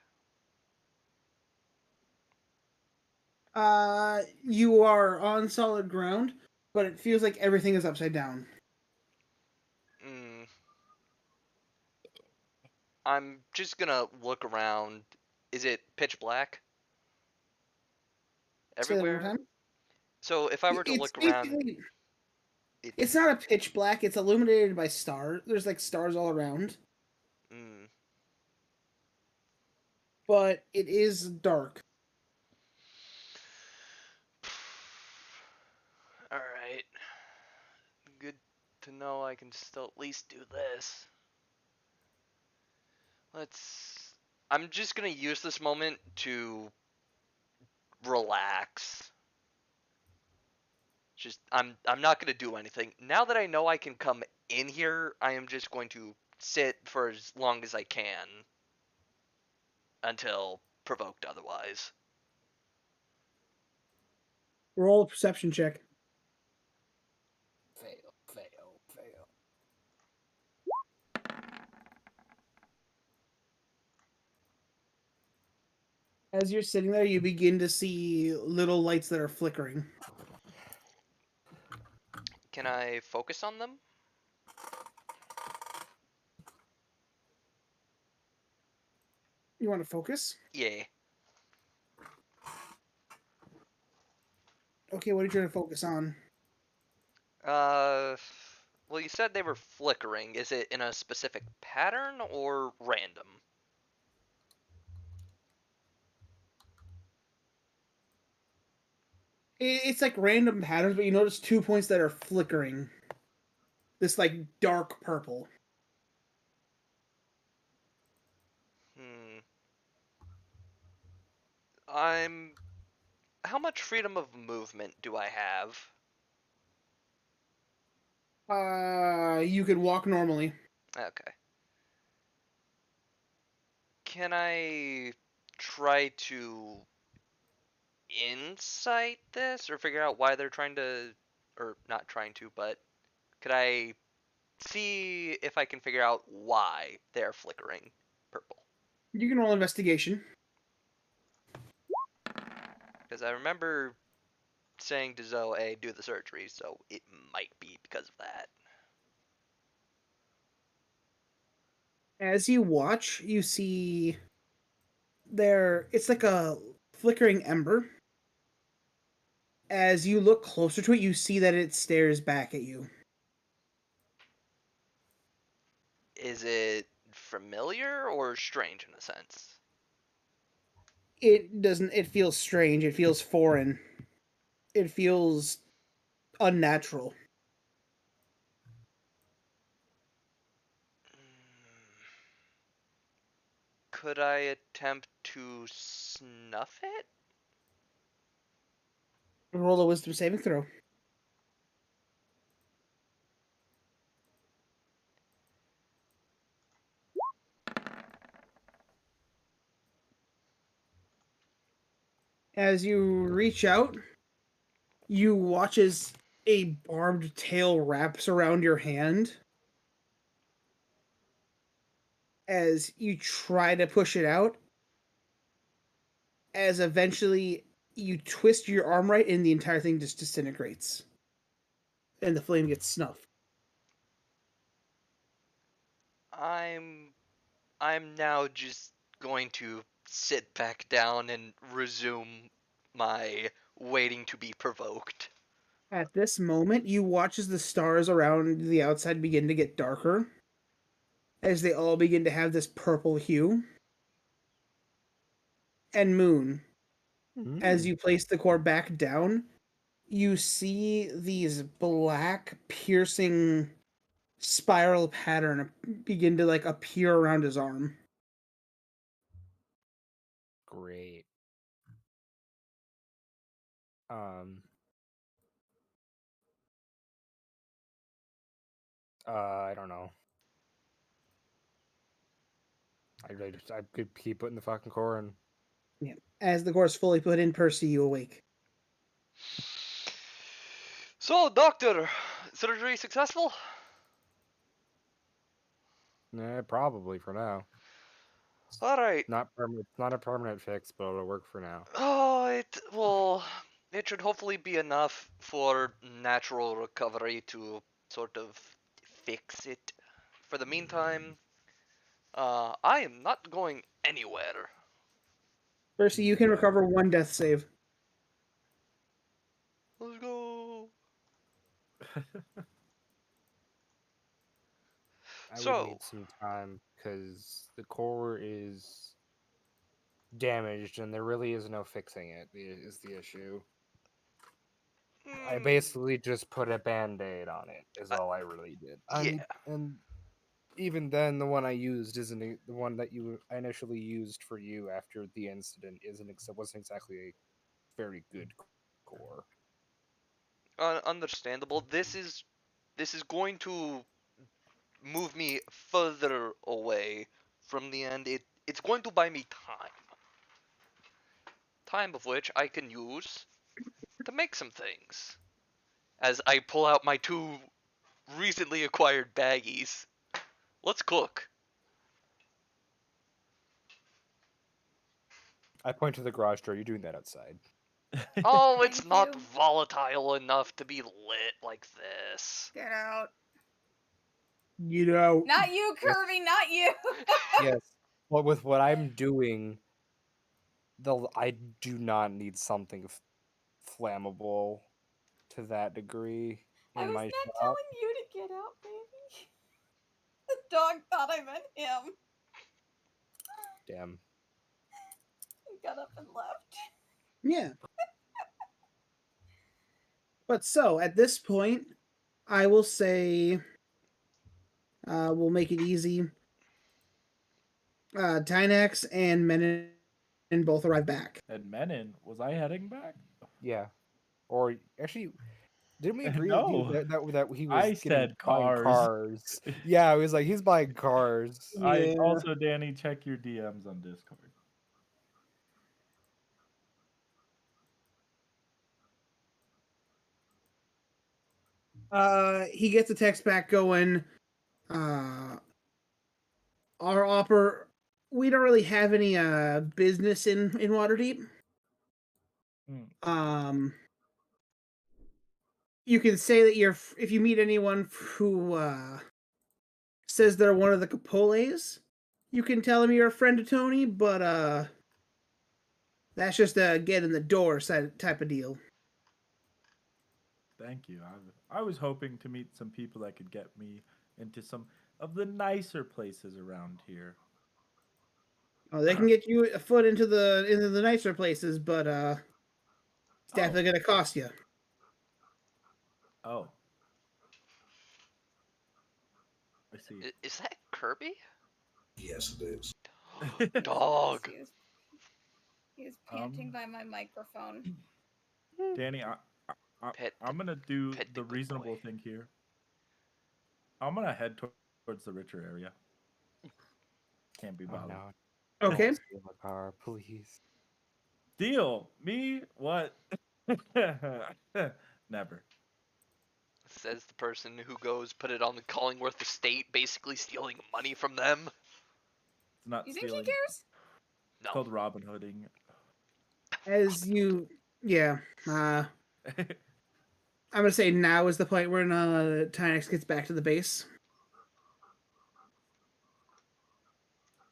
You are on solid ground, but it feels like everything is upside down. Mm. I'm just gonna look around. Is it pitch black Say that one more everywhere? time. So if I were to It's look around, basically it's it's not a pitch black. It's illuminated by stars. There's like stars all around, mm, but it is dark. all right. Good to know I can still at least do this. Let's. I'm just gonna use this moment to relax. Just I'm not gonna do anything. Now that I know I can come in here, I am just going to sit for as long as I can until provoked otherwise. Roll a perception check. Fail, fail, fail. As you're sitting there, you begin to see little lights that are flickering. Can I focus on them? You want to focus? Yeah. Okay, what are you trying to focus on? Well, you said they were flickering. Is it in a specific pattern or random? It's like random patterns, but you notice 2 points that are flickering. This like dark purple. Hmm. I'm. How much freedom of movement do I have? You could walk normally. Okay. Can I try to insight this or figure out why they're trying to, or not trying to, but could I see if I can figure out why they're flickering purple? You can roll investigation. Because I remember saying to Zoe, do the surgery, so it might be because of that. As you watch, you see there. It's like a flickering ember. As you look closer to it, you see that it stares back at you. Is it familiar or strange in a sense? It doesn't. It feels strange. It feels foreign. It feels unnatural. Could I attempt to snuff it? Roll a wisdom saving throw. As you reach out, you watch as a barbed tail wraps around your hand. As you try to push it out, as eventually you twist your arm right and the entire thing just disintegrates. And the flame gets snuffed. I'm I'm now just going to sit back down and resume my waiting to be provoked. At this moment, you watch as the stars around the outside begin to get darker, as they all begin to have this purple hue. And Moon, as you place the core back down, you see these black, piercing spiral pattern begin to like appear around his arm. Great. Um. I don't know. I could keep putting the fucking core in. Yeah. As the core is fully put in, Percy, you awake. So, doctor, surgery successful? Nah, probably for now. All right. Not permanent. Not a permanent fix, but it'll work for now. Oh, it should hopefully be enough for natural recovery to sort of fix it. For the meantime, I am not going anywhere. Percy, you can recover 1 death save. Let's go. I would So, need some time because the core is damaged and there really is no fixing it. Is the issue. I mm, basically just put a band-aid on it. Is I- all I really did. I yeah, need, and even then, the one I used isn't the one that you initially used for you after the incident. Wasn't exactly a very good core. understandable. This is going to move me further away from the end. It's going to buy me time. Time of which I can use to make some things. As I pull out my 2 recently acquired baggies. Let's cook. I point to the garage door. You're doing that outside. Oh, it's Thank not you. volatile enough to be lit like this. Get out. You know, Not you, Kirby, not you. Yes. Well, with what I'm doing, I do not need something flammable to that degree I in was my not shop. telling you to get out, baby. The dog thought I meant him. Damn. He got up and left. yeah. But so at this point, I will say, we'll make it easy. Tynex and Menon both arrive back. And Menon, was I heading back? Yeah. Or actually, didn't we agree that No. that he was I said buying cars. cars? Yeah, it was like he's buying cars. I also, Danny, check your DMs on Discord. He gets a text back going, our we don't really have any business in Waterdeep. You can say that if you meet anyone who says they're one of the Capoles, you can tell them you're a friend of Tony, but that's just a get in the door type of deal. Thank you. I was hoping to meet some people that could get me into some of the nicer places around here. Oh, they can get you a foot into the nicer places, but it's definitely gonna cost you. Oh. I see. Is that Kirby? Yes, it is. Dog. He was panting by my microphone. Danny, I'm gonna do the reasonable thing here. I'm gonna head towards the richer area. Can't be bothered. No. Okay. Don't steal my car, please. Deal? Me? What? Never. Says the person who goes put it on the Collingworth estate, basically stealing money from them. It's not You think stealing. he cares? It's called Robin Hooding. As you, yeah. I'm gonna say now is the point where Tynex gets back to the base.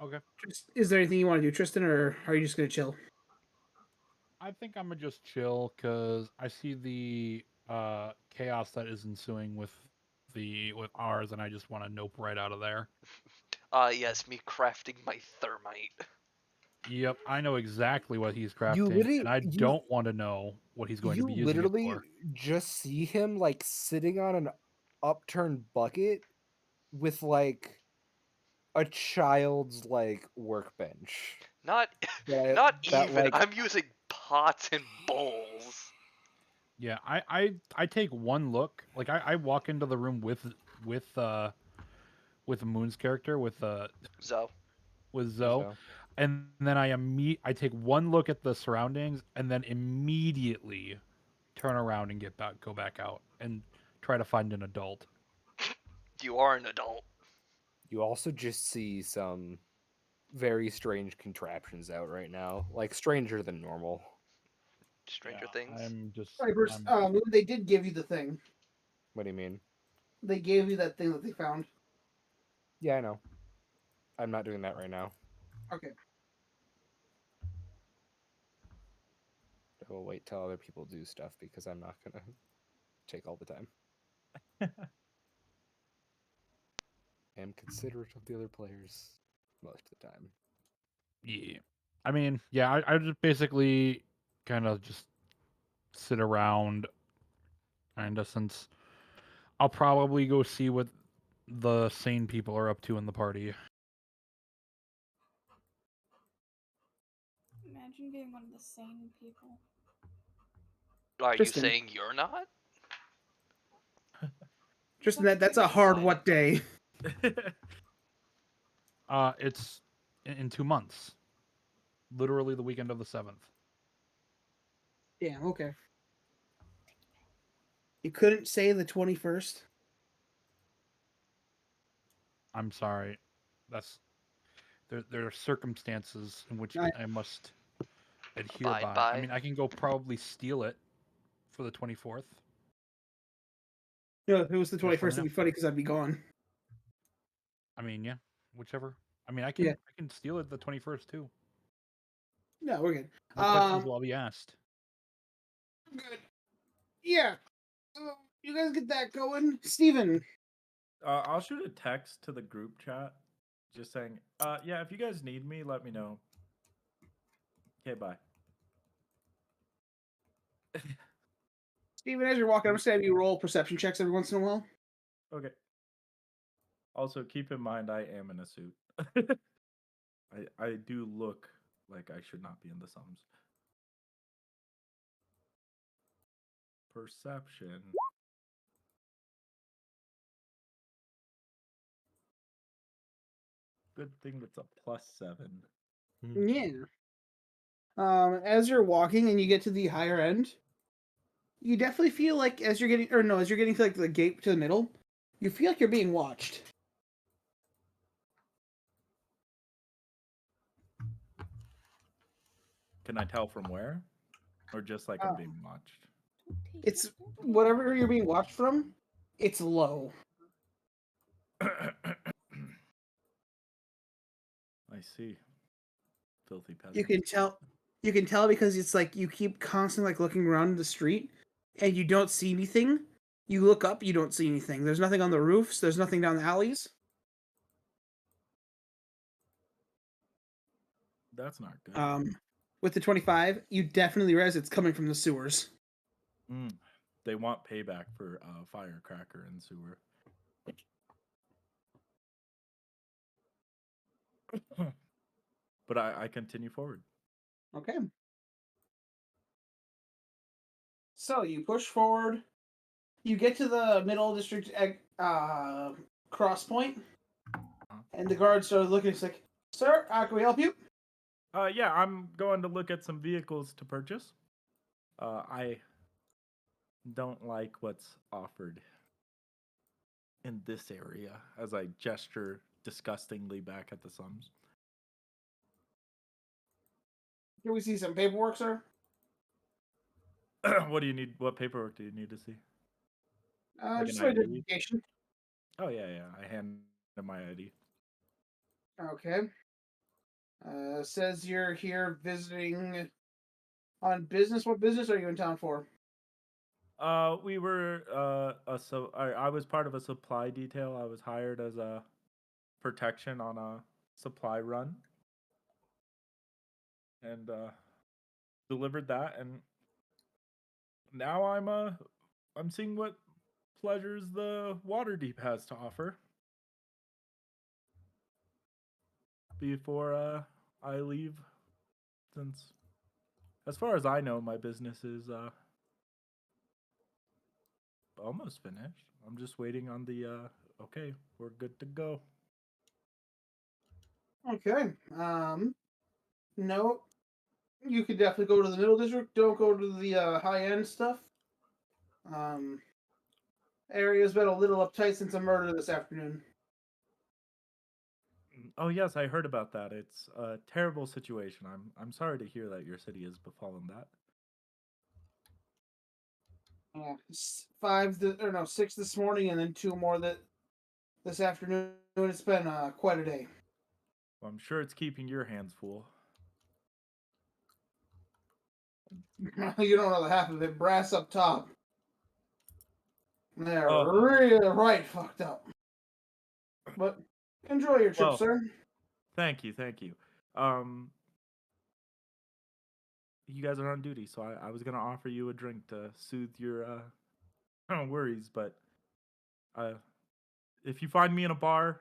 Okay. Is there anything you want to do, Tristan, or are you just gonna chill? I think I'm gonna just chill because I see the chaos that is ensuing with ours, and I just want to nope right out of there. Yes, me crafting my thermite. Yep, I know exactly what he's crafting, and I don't want to know what he's going to be using it for. Just see him like sitting on an upturned bucket with like a child's like workbench. Not even. Like, I'm using pots and bowls. Yeah, I take one look. Like I walk into the room with Moon's character with Zoe. With Zoe. And then I take one look at the surroundings and then immediately turn around and go back out and try to find an adult. You are an adult. You also just see some very strange contraptions out right now, like stranger than normal. Stranger Things. I'm just. They did give you the thing. What do you mean? They gave you that thing that they found. Yeah, I know. I'm not doing that right now. Okay. I will wait till other people do stuff because I'm not gonna take all the time. I am considerate of the other players most of the time. Yeah. I mean, yeah, I just basically kind of just sit around, kind of, since I'll probably go see what the sane people are up to in the party. Imagine being one of the sane people. Are you saying you're not? Tristan, that's a hard what day? It's in 2 months. Literally the weekend of the 7th. Yeah, okay. You couldn't say the 21st. I'm sorry. That's there are circumstances in which I must adhere Abide by. I by. mean, I can go probably steal it for the 24th. No, if it was the Just 21st, let me it'd know. be funny because I'd be gone. I mean, yeah, whichever. I mean, I Yeah. can steal it the 21st too. No, we're good. No questions will be asked. Good. Yeah. You guys get that going, Steven. I'll shoot a text to the group chat, just saying, yeah, if you guys need me, let me know. Okay, bye. Steven, as you're walking, I'm just gonna have you roll perception checks every once in a while. Okay. Also, keep in mind I am in a suit. I do look like I should not be in the sums. Perception. Good thing it's a +7. Yeah. As you're walking and you get to the higher end, you definitely feel like as you're getting to like the gate to the middle, you feel like you're being watched. Can I tell from where? Or just like I'm being watched? It's whatever you're being watched from, it's low. I see. Filthy peasants. You can tell because it's like you keep constantly like looking around the street and you don't see anything. You look up, you don't see anything. There's nothing on the roofs, there's nothing down the alleys. That's not good. With the 25, you definitely realize it's coming from the sewers. They want payback for firecracker and sewer. But I continue forward. Okay. So you push forward. You get to the middle district cross point, and the guards start looking. It's like, sir, can we help you? Yeah, I'm going to look at some vehicles to purchase. I don't like what's offered in this area, as I gesture disgustingly back at the sums. Can we see some paperwork, sir? What do you need? What paperwork do you need to see? Like Just an ID? identification. Oh yeah. I hand him my ID. Okay. Says you're here visiting on business. What business are you in town for? We were I was part of a supply detail. I was hired as a protection on a supply run, and delivered that, and now I'm seeing what pleasures the Waterdeep has to offer before I leave, since as far as I know my business is almost finished. I'm just waiting on the okay, we're good to go. Okay. No, you could definitely go to the middle district. Don't go to the high end stuff. Area's been a little uptight since a murder this afternoon. Oh yes, I heard about that. It's a terrible situation. I'm sorry to hear that your city has befallen that. Yeah, 6 this morning, and then 2 more this afternoon. It's been quite a day. Well, I'm sure it's keeping your hands full. You don't know the half of it. Brass up top. They're Oh. really right fucked up. But enjoy your trip, sir. Thank you. You guys are on duty, so I was gonna offer you a drink to soothe your worries, but if you find me in a bar,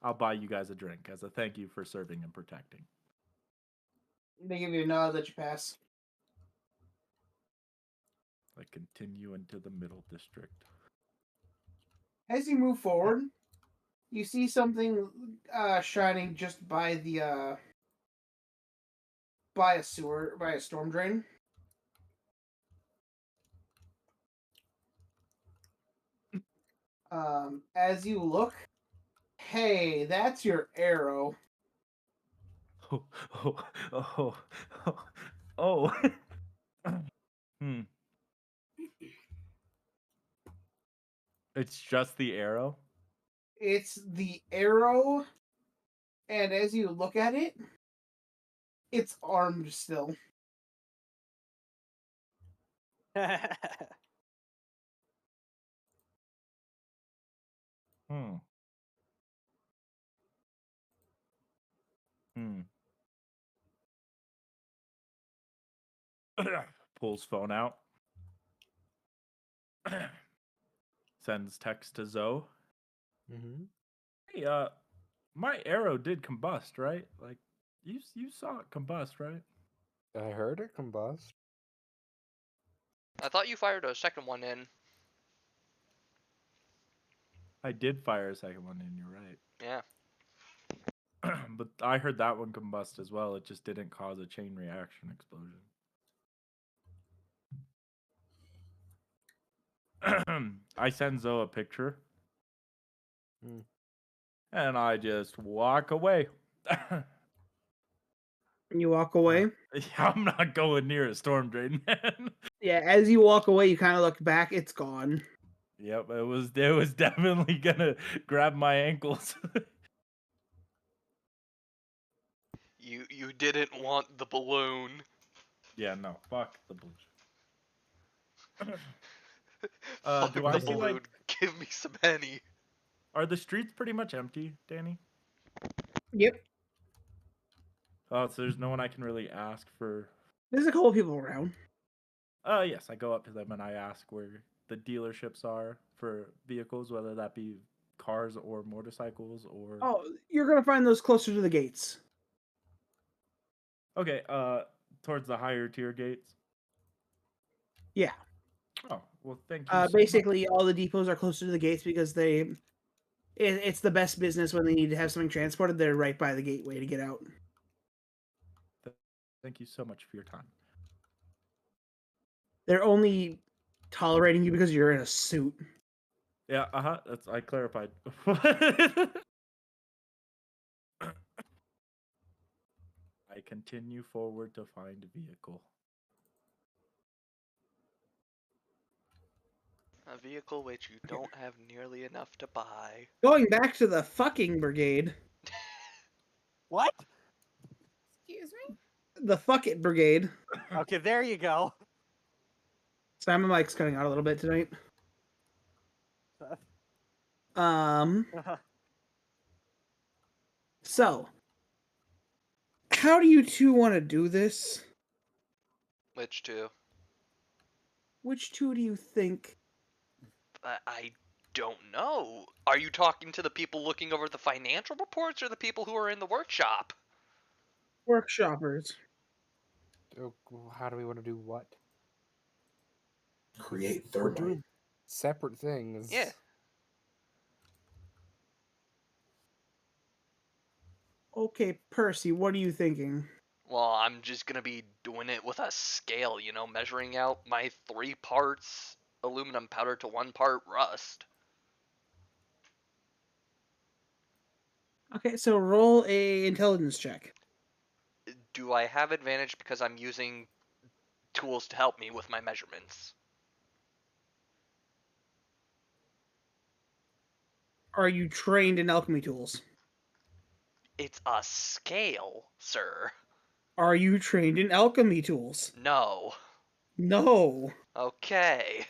I'll buy you guys a drink as a thank you for serving and protecting. They give you a nod that you pass. I continue into the middle district. As you move forward, you see something shining just by the by a storm drain. As you look, hey, that's your arrow. Oh, oh, oh, oh. Hmm. It's just the arrow? It's the arrow, and as you look at it, it's armed still. Hmm. Hmm. Pulls phone out. Sends text to Zoe. Mm-hmm. Hey, my arrow did combust, right? Like, you saw it combust, right? I heard it combust. I thought you fired a second one in. I did fire a second one in, you're right. Yeah. But I heard that one combust as well. It just didn't cause a chain reaction explosion. I send Zoe a picture. Hmm. And I just walk away. You walk away. I'm not going near a storm drain, man. Yeah, as you walk away, you kind of look back. It's gone. Yep, it was definitely gonna grab my ankles. You didn't want the balloon. Yeah, no, fuck the bullshit. Fuck Do the I see balloon. like Give me some Henny. are the streets pretty much empty, Danny? Yep. Oh, so there's no one I can really ask for. There's a couple people around. Yes, I go up to them and I ask where the dealerships are for vehicles, whether that be cars or motorcycles or. Oh, you're gonna find those closer to the gates. Okay, towards the higher tier gates. Yeah. Oh, well, thank you so much. Basically, all the depots are closer to the gates because it's the best business when they need to have something transported. They're right by the gateway to get out. Thank you so much for your time. They're only tolerating you because you're in a suit. Yeah, that's I clarified. I continue forward to find a vehicle. A vehicle which you don't have nearly enough to buy. Going back to the fucking brigade. What? Excuse me? The fuck it brigade. Okay, there you go. Sorry, my mic's cutting out a little bit tonight. Um. So, how do you two want to do this? Which two? Which two do you think? I don't know. Are you talking to the people looking over the financial reports or the people who are in the workshop? Workshoppers. Oh, how do we want to do what? Create We're thermite. doing separate things. Yeah. Okay, Percy, what are you thinking? Well, I'm just gonna be doing it with a scale, measuring out my 3 parts aluminum powder to 1 part rust. Okay, so roll a intelligence check. Do I have advantage because I'm using tools to help me with my measurements? Are you trained in alchemy tools? It's a scale, sir. Are you trained in alchemy tools? No. No. Okay.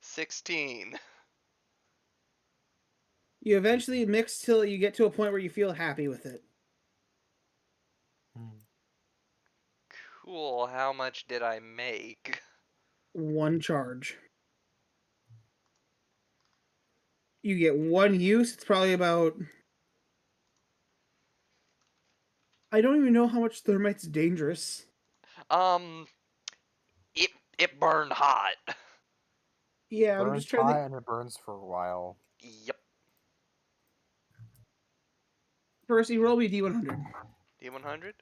$16. You eventually mix till you get to a point where you feel happy with it. Cool. How much did I make? 1 charge. You get 1 use. It's probably about. I don't even know how much thermite's dangerous. Um, it burned hot. Yeah, I'm Burns just trying to hot think. and it burns for a while. Yep. Percy, roll me D100. D100?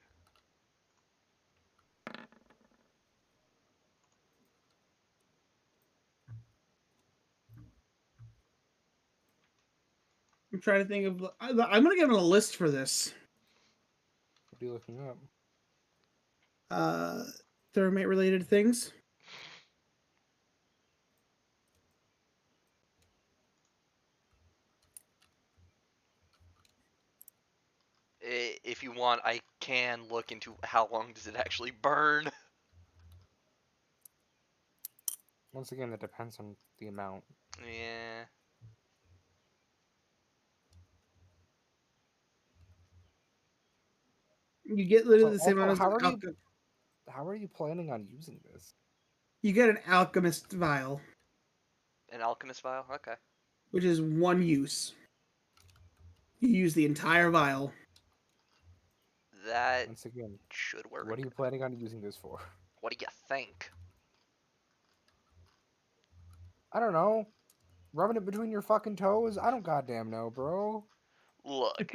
trying to think of. I'm gonna give him a list for this. What are you looking up? Thermite related things. If you want, I can look into how long does it actually burn. Once again, that depends on the amount. Yeah. You get literally So, the same also, amount how as how are you planning on using this? You get an alchemist vial, An alchemist vial? Okay. which is one use. You use the entire vial. That Once again, should work. what are you planning on using this for? What do you think? I don't know. Rubbing it between your fucking toes? I don't goddamn know, bro. Look.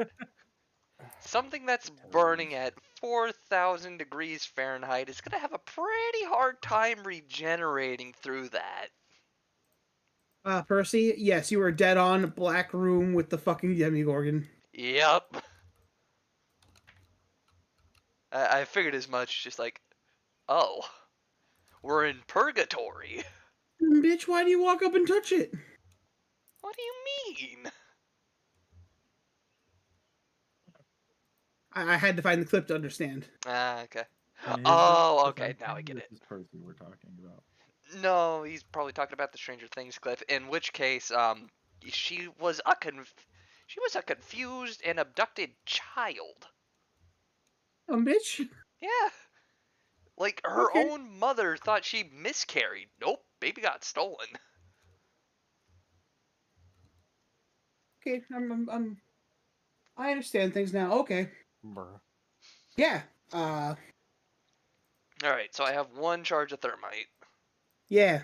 Something that's burning at 4,000 degrees Fahrenheit is going to have a pretty hard time regenerating through that. Percy, yes, you were dead on. Black room with the fucking Demigorgon. Yep. I figured as much, just like, oh, we're in purgatory. Bitch, why do you walk up and touch it? What do you mean? I had to find the clip to understand. Ah, okay. And his Oh, okay, defense, now I get this it. is Percy we're talking about. No, he's probably talking about the Stranger Things clip, in which case, she was a confused and abducted child. Bitch. Yeah. Like, her Okay. own mother thought she miscarried. Nope, baby got stolen. Okay, I understand things now. Okay. Bruh. Yeah. Alright, so I have one charge of thermite. Yeah.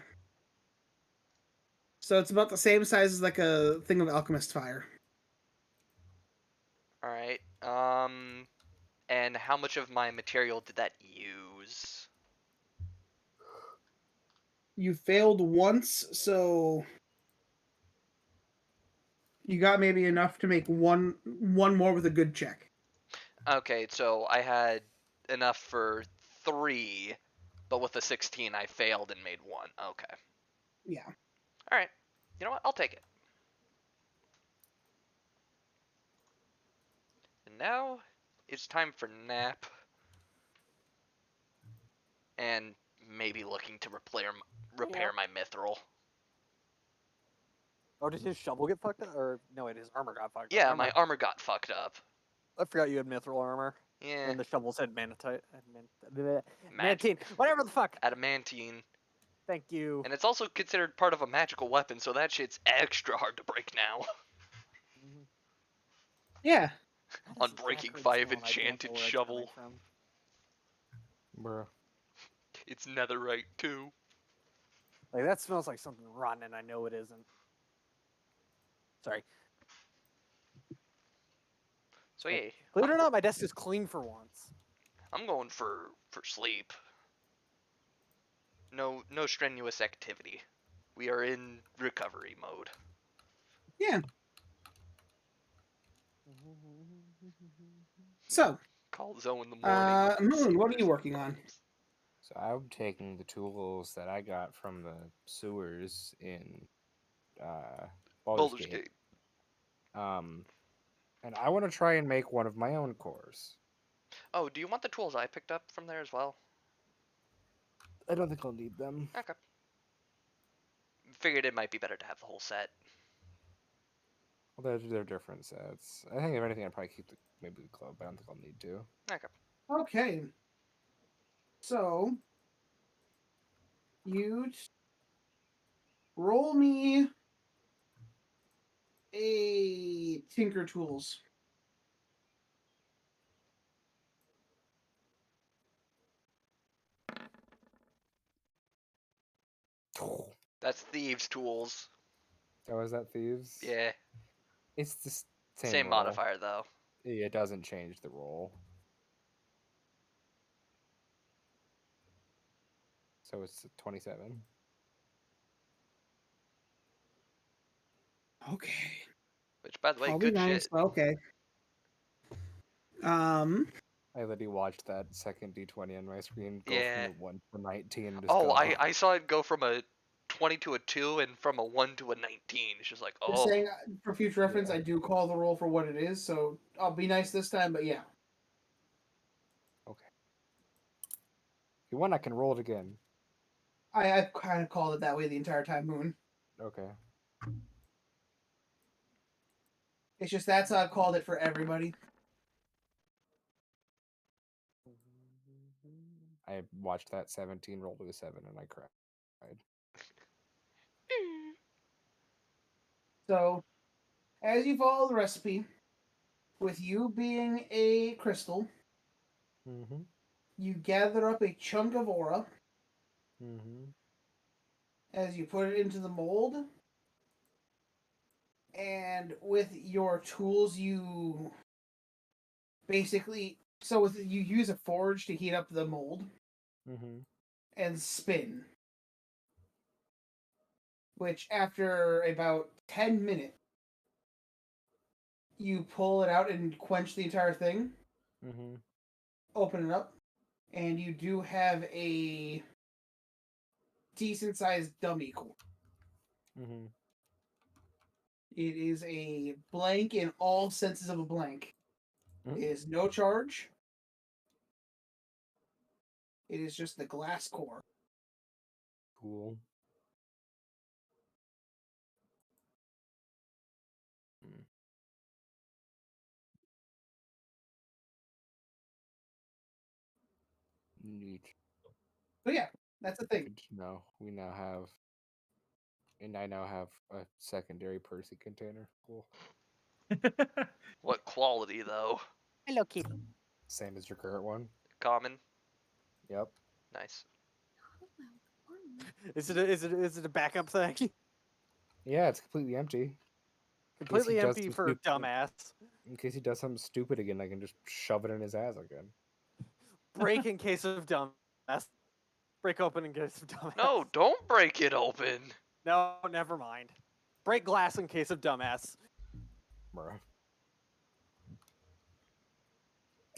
So it's about the same size as like a thing of alchemist fire. Alright, and how much of my material did that use? You failed once, so you got maybe enough to make one more with a good check. Okay, so I had enough for 3, but with a 16 I failed and made 1. Okay. Yeah. Alright, you know what? I'll take it. And now it's time for nap. And maybe looking to repair my mithril. Oh, did his shovel get fucked up? Or no, wait, his armor got fucked up. Yeah, Never my mind. armor got fucked up. I forgot you had mithril armor. Yeah. And the shovel said mantine. Whatever the fuck. Adamantine. Thank you. And it's also considered part of a magical weapon, so that shit's extra hard to break now. Yeah. Unbreaking 5 enchanted shovel. Bruh. It's netherite too. Like, that smells like something rotten, and I know it isn't. Sorry. So yeah. Believe it or not, my desk is clean for once. I'm going for sleep. No strenuous activity. We are in recovery mode. Yeah. So, Call Zoe in the morning. Moon, what are you working on? So I'm taking the tools that I got from the sewers in Baldur's Gate. And I want to try and make one of my own cores. Oh, do you want the tools I picked up from there as well? I don't think I'll need them. Okay. Figured it might be better to have the whole set. Well, they're different sets. I think if anything, I'd probably keep maybe the club, but I don't think I'll need to. Okay. Okay. So, you roll me a Tinker Tools. That's thieves' tools. Oh, is that thieves? Yeah. It's the Same roll. modifier though. Yeah, it doesn't change the roll. So it's 27. Okay. Which By the way, I'll be good nice. shit. Okay. I literally watched that second D20 on my screen go Yeah. from a 1 to 19. Just Oh, go. I saw it go from a 20 to a 2 and from a 1 to a 19. It's just like, Just oh. saying, for future reference, Yeah. I do call the roll for what it is, so I'll be nice this time, but yeah. Okay. If you want, I can roll it again. I've kind of called it that way the entire time, Moon. Okay. It's just that's how I've called it for everybody. I watched that 17 roll to a 7 and I cried. So, as you follow the recipe, with you being a crystal, Mm-hmm. you gather up a chunk of aura Mm-hmm. as you put it into the mold, and with your tools, you basically you use a forge to heat up the mold Mm-hmm. and spin. Which after about 10 minutes, you pull it out and quench the entire thing. Mm-hmm. Open it up, and you do have a decent sized dummy core. Mm-hmm. It is a blank in all senses of a blank. Mhm. It is no charge. It is just the glass core. Cool. Mm. Neat. So yeah, that's the thing. Good to know. I now have a secondary Percy container. Cool. What quality, though? Hello, Kitty. Same as your current one. Common? Yep. Nice. Is it a backup thing? Yeah, it's completely empty. Completely empty for dumbass. In case he does something stupid again, I can just shove it in his ass again. Break in case of dumbass. Break open in case of dumbass. No, don't break it open. No, never mind. Break glass in case of dumbass. Bruh.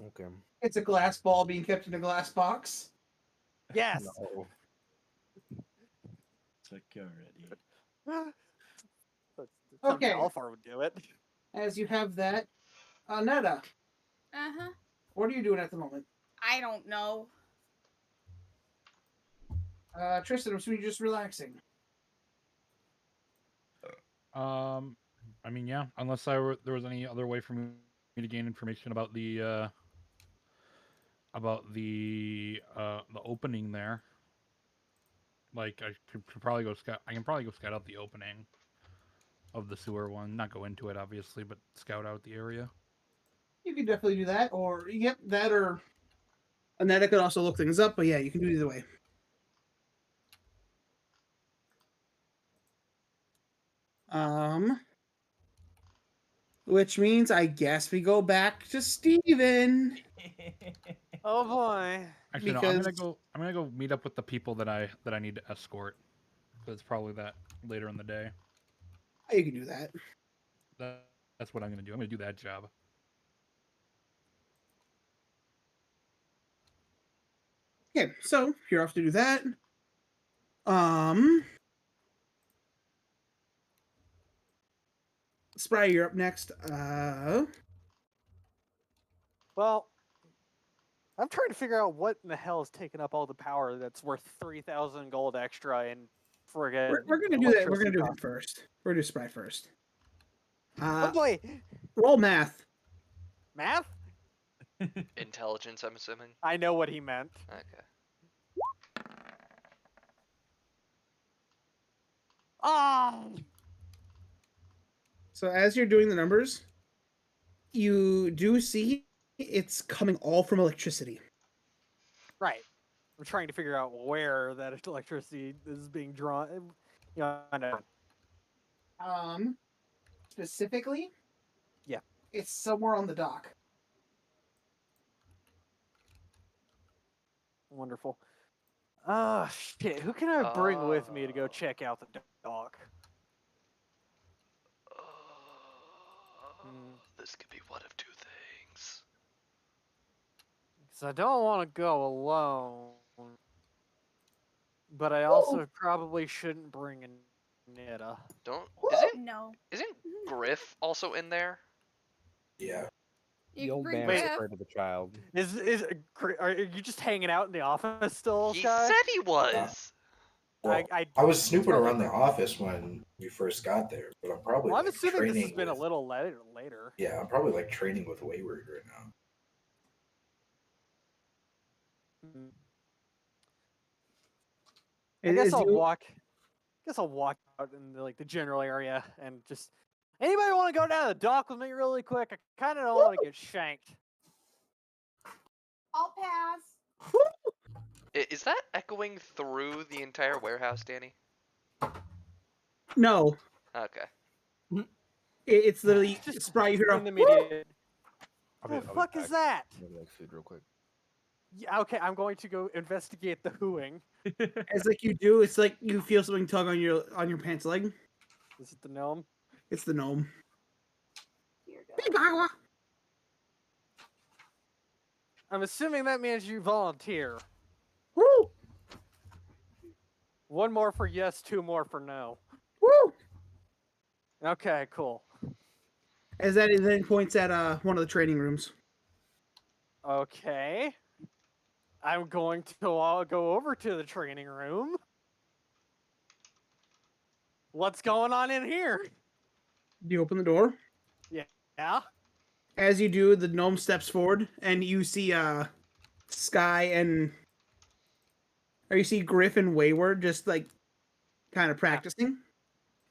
Okay. It's a glass ball being kept in a glass box. Yes. No. Security. That's how Okay. Dalfar would do it. As you have that, Netta, Uh-huh. what are you doing at the moment? I don't know. Tristan, I'm assuming you're just relaxing. I mean, yeah, unless there was any other way for me to gain information about the opening there. Like I could probably go scout. I can probably go scout out the opening of the sewer one. Not go into it, obviously, but scout out the area. You can definitely do that, or yep, that or Netta could also look things up. But yeah, you can do it either way. Which means I guess we go back to Steven. Oh boy. Actually, no. Because I'm gonna go meet up with the people that I need to escort. So it's probably that later in the day. you can do that. That's what I'm gonna do. I'm gonna do that job. Okay, so you're off to do that. Spry, you're up next. Well, I'm trying to figure out what in the hell is taking up all the power that's worth 3,000 gold extra and friggin' we're gonna do that. We're gonna do him first. We're gonna do Spry first. Oh boy! Roll math. Math? Intelligence, I'm assuming. I know what he meant. Okay. Ah! So as you're doing the numbers, you do see it's coming all from electricity. Right. I'm trying to figure out where that electricity is being drawn. You know, I know. Specifically, Yeah. it's somewhere on the dock. Wonderful. Ah, shit. Who can I bring with me to go check out the dock? this could be one of two things. Because I don't want to go alone. But I also probably shouldn't bring Nita. Don't No. isn't Griff also in there? Yeah. You The can old bring man Wait. is Griff. afraid of the child. Are you just hanging out in the office still, He Sky? said he was. Well, I I was snooping totally around the agree. office when we first got there, but I'm probably Well, I'm like assuming this has training been with. a little later. Yeah, I'm probably like training with Wayward right now. Mm. I Is guess I'll you walk. Guess I'll walk out in the general area and just. Anybody want to go down to the dock with me really quick? I kind of don't want to get shanked. I'll pass. Is that echoing through the entire warehouse, Danny? no? Okay. It's literally Just Spry. You hear in a the "Woo!" media. I'll The be fuck is back. that? I'm gonna make food real quick. Yeah, okay, I'm going to go investigate the hooing. As like you do. It's like you feel something tug on your pants leg. Is it the gnome? It's the gnome. Dear Beep, God. ah, I'm assuming that means you volunteer. woo, One more for yes, two more for no. woo. Okay, cool. As that then points at one of the training rooms. Okay. I'm going to go over to the training room. What's going on in here? You open the door. Yeah. As you do, the gnome steps forward, and you see Sky and or you see Griff and Wayward just like kind of practicing.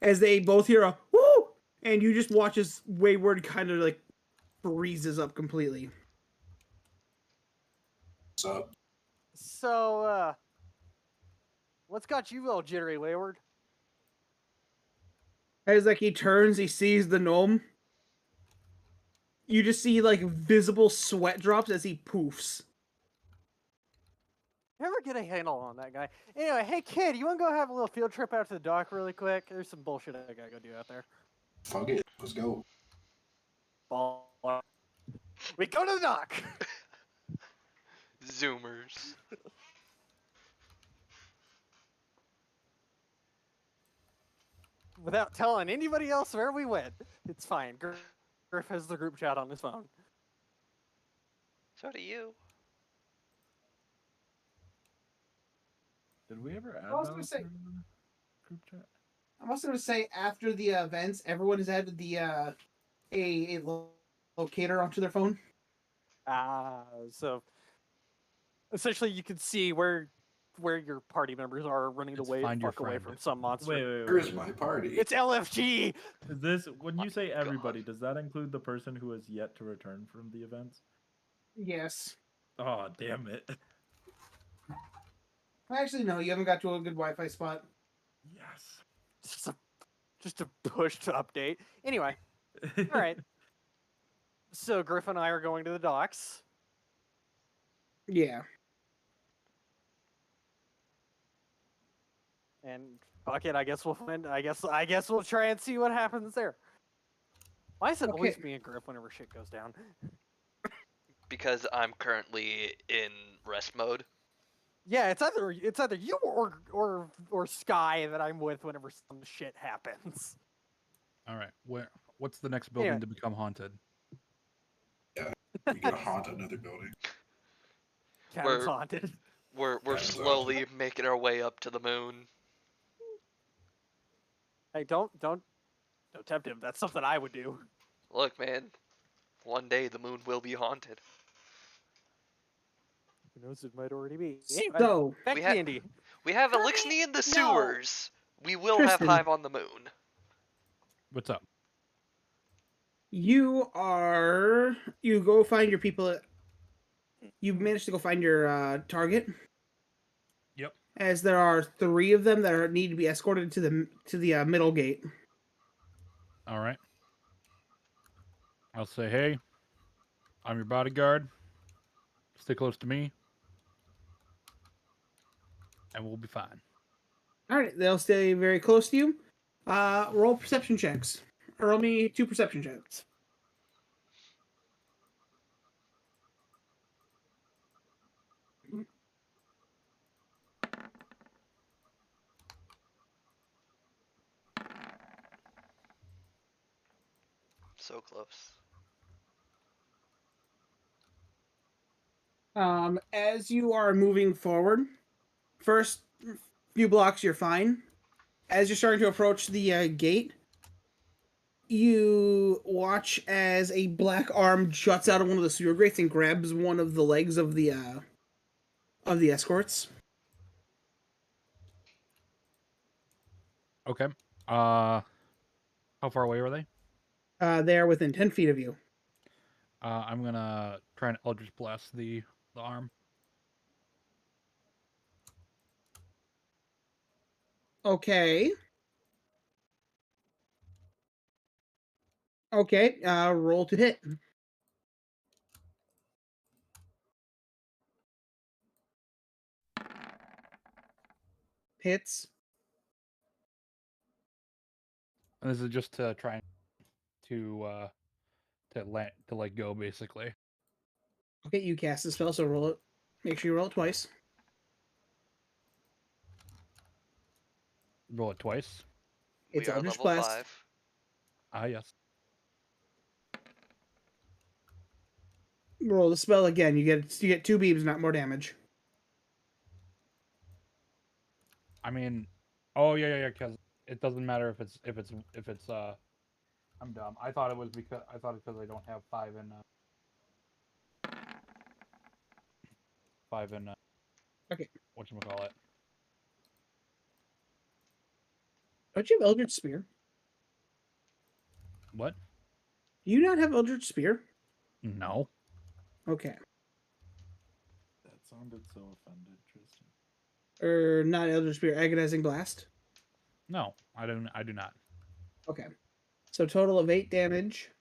As they both hear a woo, and you just watch as Wayward kind of like freezes up completely. What's up? So, what's got you all jittery, Wayward? As like he turns, he sees the gnome. You just see like visible sweat drops as he poofs. You ever get a handle on that guy? Anyway, hey kid, you want to go have a little field trip out to the dock really quick? There's some bullshit I gotta go do out there. Fuck it. Let's go. Ball. We go to the dock. Zoomers. Without telling anybody else where we went. It's fine. Griff has the group chat on his phone. So do you. Did we ever add I was that gonna say- in the group chat? I'm also going to say after the events, everyone has added the a locator onto their phone. So essentially you can see where your party members are running It's away find your away friend. from some monster. Wait. Where's my party? It's LFG. Is this when you say God. everybody? Does that include the person who has yet to return from the events? Yes. Oh, damn it! Actually, no. You haven't got to a good Wi-Fi spot. Yes. Just a push to update. Anyway, all right. So Griff and I are going to the docks. Yeah. And fuck it, I guess we'll find. I guess we'll try and see what happens there. Why is it always Okay. me and Griff whenever shit goes down? Because I'm currently in rest mode. Yeah, it's either you or Sky that I'm with whenever some shit happens. All right. What's the next building Anyway. to become haunted? We gotta haunt another building. Cabin's We're- haunted. We're Cabin's slowly making our way up to the moon. Hey, don't tempt him. That's something I would do. Look, man. One day the moon will be haunted. Who knows? It might already be. Anyway, So, back we to ha- D&D. We have Kirby, Elixir in the no. sewers. We will have Tristan. Hive on the moon. What's up? you go find your people. You managed to go find your target. Yep. As there are 3 of them that need to be escorted to the middle gate. All right. I'll say, hey, I'm your bodyguard. Stay close to me, and we'll be fine. All right, they'll stay very close to you. Roll perception checks. Or roll me 2 perception checks. So close. As you are moving forward, first few blocks you're fine. As you're starting to approach the gate, you watch as a black arm juts out of one of the sewer grates and grabs one of the legs of the escorts. Okay. How far away are they? They are within 10 feet of you. I'm gonna try and Eldritch Blast the arm. Okay. Okay. Roll to hit. Hits. And this is just to try to let go, basically. Okay, you cast the spell, so roll it. Make sure you roll it twice. Roll it twice. It's We are Eldritch level Blast. 5. Ah, yes. Roll the spell again. You get 2 beams, not more damage. I mean, oh yeah. Because it doesn't matter if it's. I'm dumb. I thought it's because I don't have 5 in Okay. whatchamacallit. Don't you have Eldritch Spear? What? Do you not have Eldritch Spear? No. Okay. That sounded so offended, Tristan. Or not Eldritch Spear, Agonizing Blast. No, I don't. I do not. Okay. So total of 8 damage.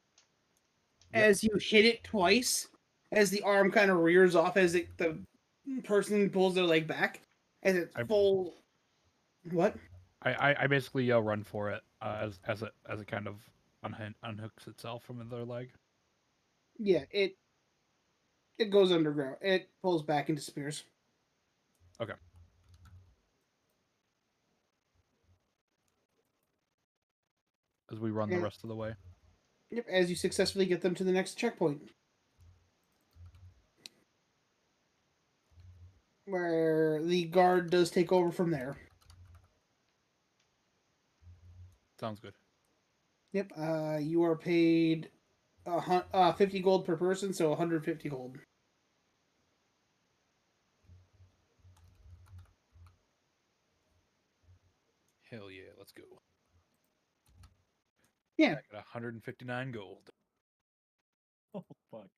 Yep. As you hit it twice, as the arm kind of rears off as the person pulls their leg back, as it's full. What? I basically run for it as it kind of unhooks itself from their leg. Yeah, it goes underground. It pulls back into spears. Okay. As we run the And, rest of the way. yep, as you successfully get them to the next checkpoint. Where the guard does take over from there. Sounds good. Yep, you are paid 50 gold per person, so 150 gold. Hell yeah, let's go. Yeah. I got 159 gold. Oh fuck.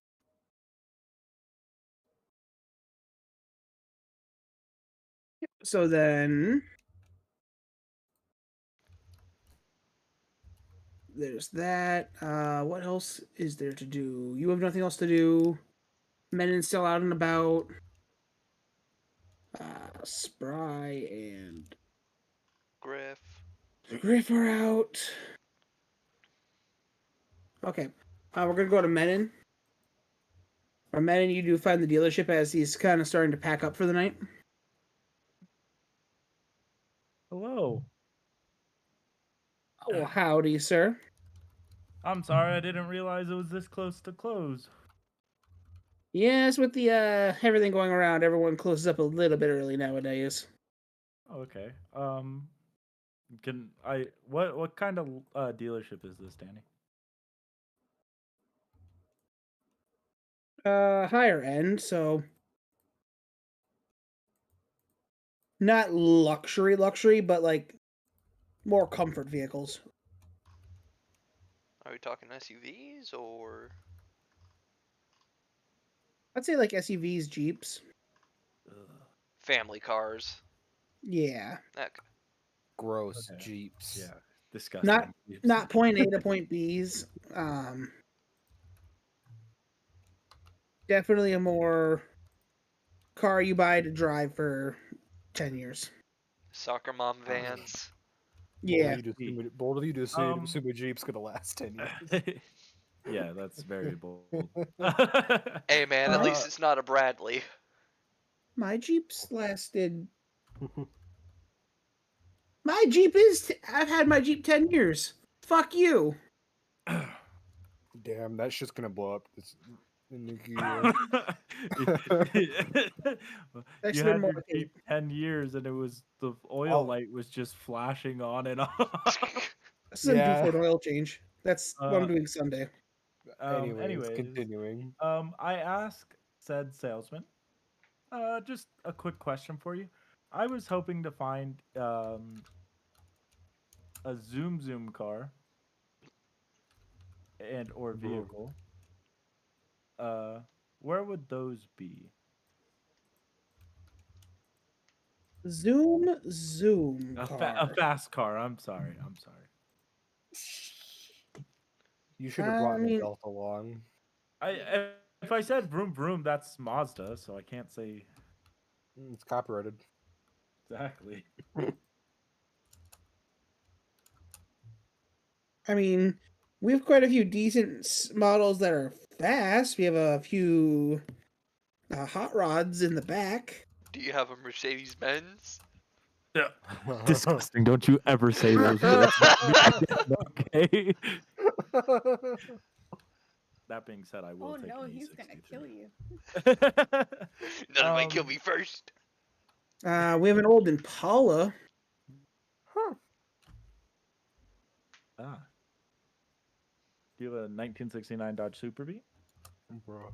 So then there's that. What else is there to do? You have nothing else to do. Menon's still out and about. Spry and Griff. Griff are out. Okay. We're gonna go to Menon. Or Menon, you do find the dealership as he's kind of starting to pack up for the night. Hello. Oh, howdy, sir. I'm sorry, I didn't realize it was this close to close. Yes, with the everything going around, everyone closes up a little bit early nowadays. Okay. Can I what kind of dealership is this, Danny? Higher end, so not luxury, but like more comfort vehicles. Are we talking SUVs or I'd say like SUVs, Jeeps. family cars? Yeah. Okay. Gross Okay. Jeeps. Yeah, disgusting. Not point A to point B's. Definitely a more car you buy to drive for 10 years. Soccer mom vans. Yeah. Bold of you to assume Um, a Jeep's gonna last 10 years. Yeah, that's very bold. Hey man, at My, least it's not a Bradley. my Jeeps lasted. My Jeep is. I've had my Jeep 10 years. Fuck you. Damn, that shit's gonna blow up this in the year. You Especially had more your Jeep 10 years and it was the oil Oh. light was just flashing on and off. This is due Yeah. for an oil change. That's what I'm doing Sunday. Anyways, continuing. I asked said salesman, just a quick question for you. I was hoping to find a Zoom car and or vehicle. Where would those be? Zoom A car. fast car. I'm sorry. You should have brought I an mean, adult along. If I said vroom vroom, that's Mazda, so I can't say It's copyrighted. exactly. I mean, we have quite a few decent models that are fast. We have a few hot rods in the back. Do you have a Mercedes Benz? Yeah. Disgusting. Don't you ever say those words. Okay. That being said, I will Oh take no, an he's gonna E63. kill you. None might kill me first. We have an old Impala. Ah. Do you have a 1969 Dodge Super Bee? Bro.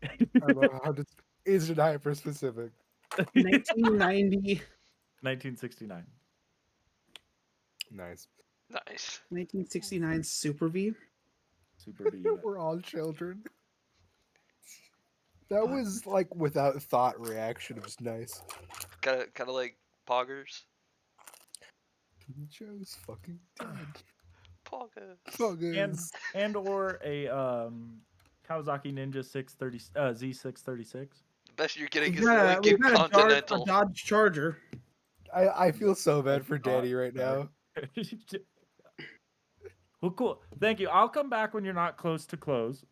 I love how this is it hyper specific. 1990. 1969. Nice. Nice. 1969 Super V. Super Bee. We're all children. That was like without thought reaction. It was nice. Kind of like poggers. Joe's fucking dead. Poggers. Poggers. And or a Kawasaki Ninja 630 Z636. The best you're getting We've is the got, Lincoln a Continental. Dodge Charger. I feel so bad for Danny right now. Well, cool. Thank you. I'll come back when you're not close to close.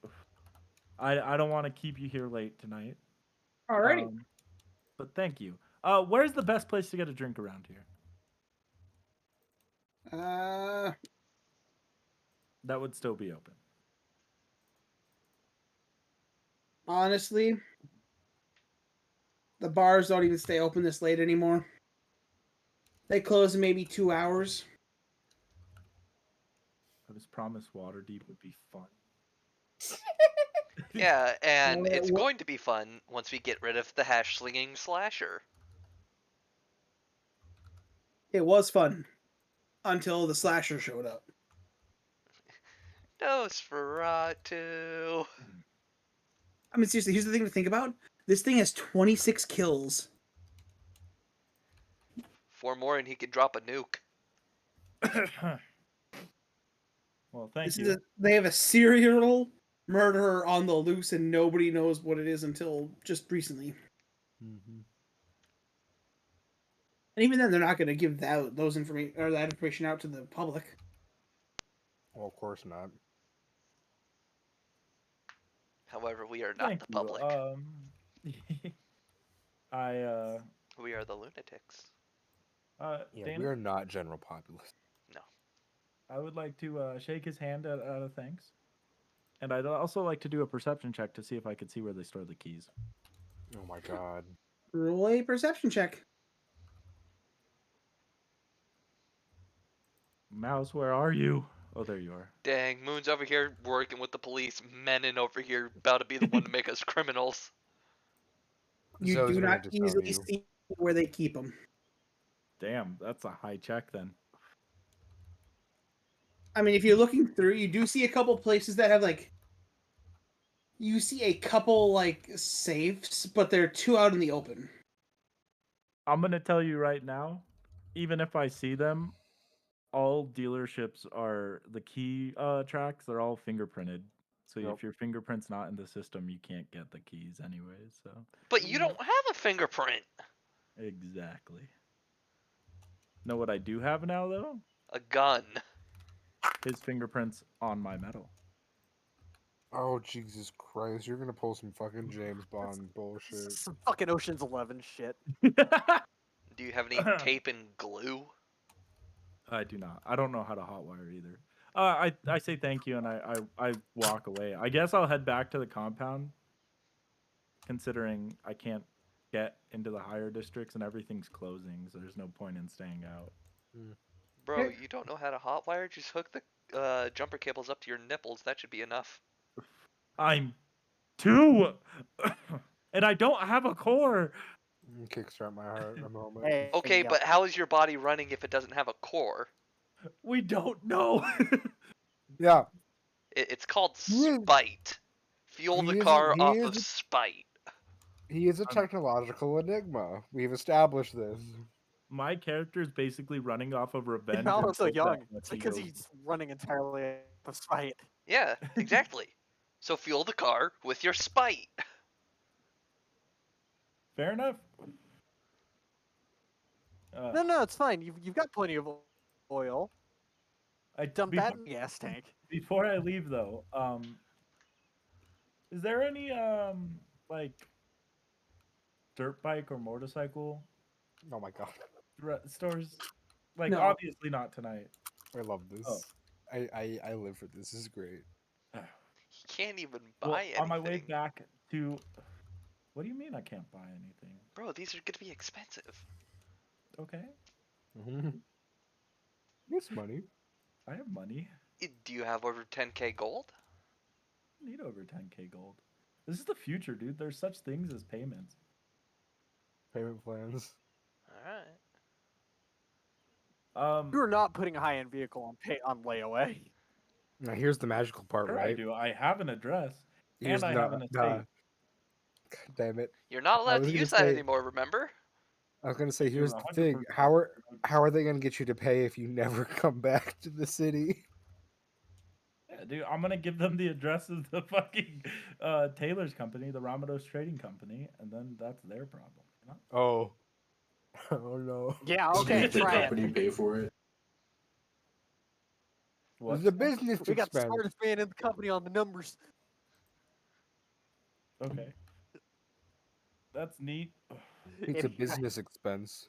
I don't want to keep you here late tonight. Alrighty. But thank you. Where's the best place to get a drink around here? That would still be open. Honestly, the bars don't even stay open this late anymore. They close in maybe 2 hours. I was promised Waterdeep would be fun. Yeah, and it's What- going to be fun once we get rid of the hash slinging slasher. It was fun until the slasher showed up. Nosferatu. I mean, seriously, here's the thing to think about. This thing has 26 kills. 4 more and he could drop a nuke. Well, thank you. They have a serial murderer on the loose, and nobody knows what it is until just recently. Mm-hmm. And even then, they're not going to give that information out to the public. Well, of course not. However, we are not Thank the you. public. We are the lunatics. Yeah, Dana, we are not general populace. No. I would like to shake his hand out of thanks. And I'd also like to do a perception check to see if I could see where they store the keys. Oh my god. Roll a perception check. Mouse, where are you? Oh, there you are. Dang, Moon's over here working with the police. Menon over here about to be the one to make us criminals. You Zoe's do gonna not disown easily you. see where they keep them. Damn, that's a high check then. I mean, if you're looking through, you do see a couple places that have you see a couple safes, but they're too out in the open. I'm gonna tell you right now, even if I see them, all dealerships are the key tracks. They're all fingerprinted. So Yep. if your fingerprint's not in the system, you can't get the keys anyways. So But you don't have a fingerprint. exactly. Know what I do have now though? A gun. His fingerprints on my metal. Oh Jesus Christ! You're gonna pull some fucking James Bond bullshit. Some fucking Ocean's 11 shit. Do you have any tape and glue? I do not. I don't know how to hotwire either. I say thank you and I walk away. I guess I'll head back to the compound, considering I can't get into the higher districts and everything's closing, so there's no point in staying out. Bro, you don't know how to hotwire? Just hook the jumper cables up to your nipples. That should be enough. I'm 2, and I don't have a core. Kickstart my heart a moment. Hey, Okay, yeah. but how is your body running if it doesn't have a core? We don't know. Yeah, It's called he is. spite. Fuel the car off of spite. He is a technological enigma. We've established this. My character is basically running off of revenge. He's and also hope that young. when It's he because goes- he's running entirely out of spite. Yeah, exactly. So fuel the car with your spite. Fair enough. No, it's fine. You've got plenty of oil. I Dump that in the gas tank. Before I leave, though, is there any like dirt bike or motorcycle Oh my god, stores? Like, No. obviously not tonight. I love this. Oh. I live for this. This is great. He can't even Well, buy anything. on my way back to, what do you mean I can't buy anything? Bro, these are gonna be expensive. Okay, It's money. I have money. Do you have over 10k gold? I need over 10k gold. This is the future, dude. There's such things as payments. Payment plans. Alright. You're not putting a high-end vehicle on layaway. Now here's the magical part, Sure I right? do. I have an address, Here's and I have an estate. God damn it. You're not I allowed was to gonna use that say- anymore, remember? I was gonna say, You're here's the thing. 100% How are they gonna get you to pay if you never come back to the city? Yeah, dude, I'm gonna give them the address of the fucking Taylor's company, the Ramados Trading Company, and then that's their problem. You know? Oh. Oh no. Yeah, Just okay, make the try it. company pay for it. What's It's a that? business We got the expense. smartest man in the company on the numbers. Okay. That's neat. It's a Anyway. business expense.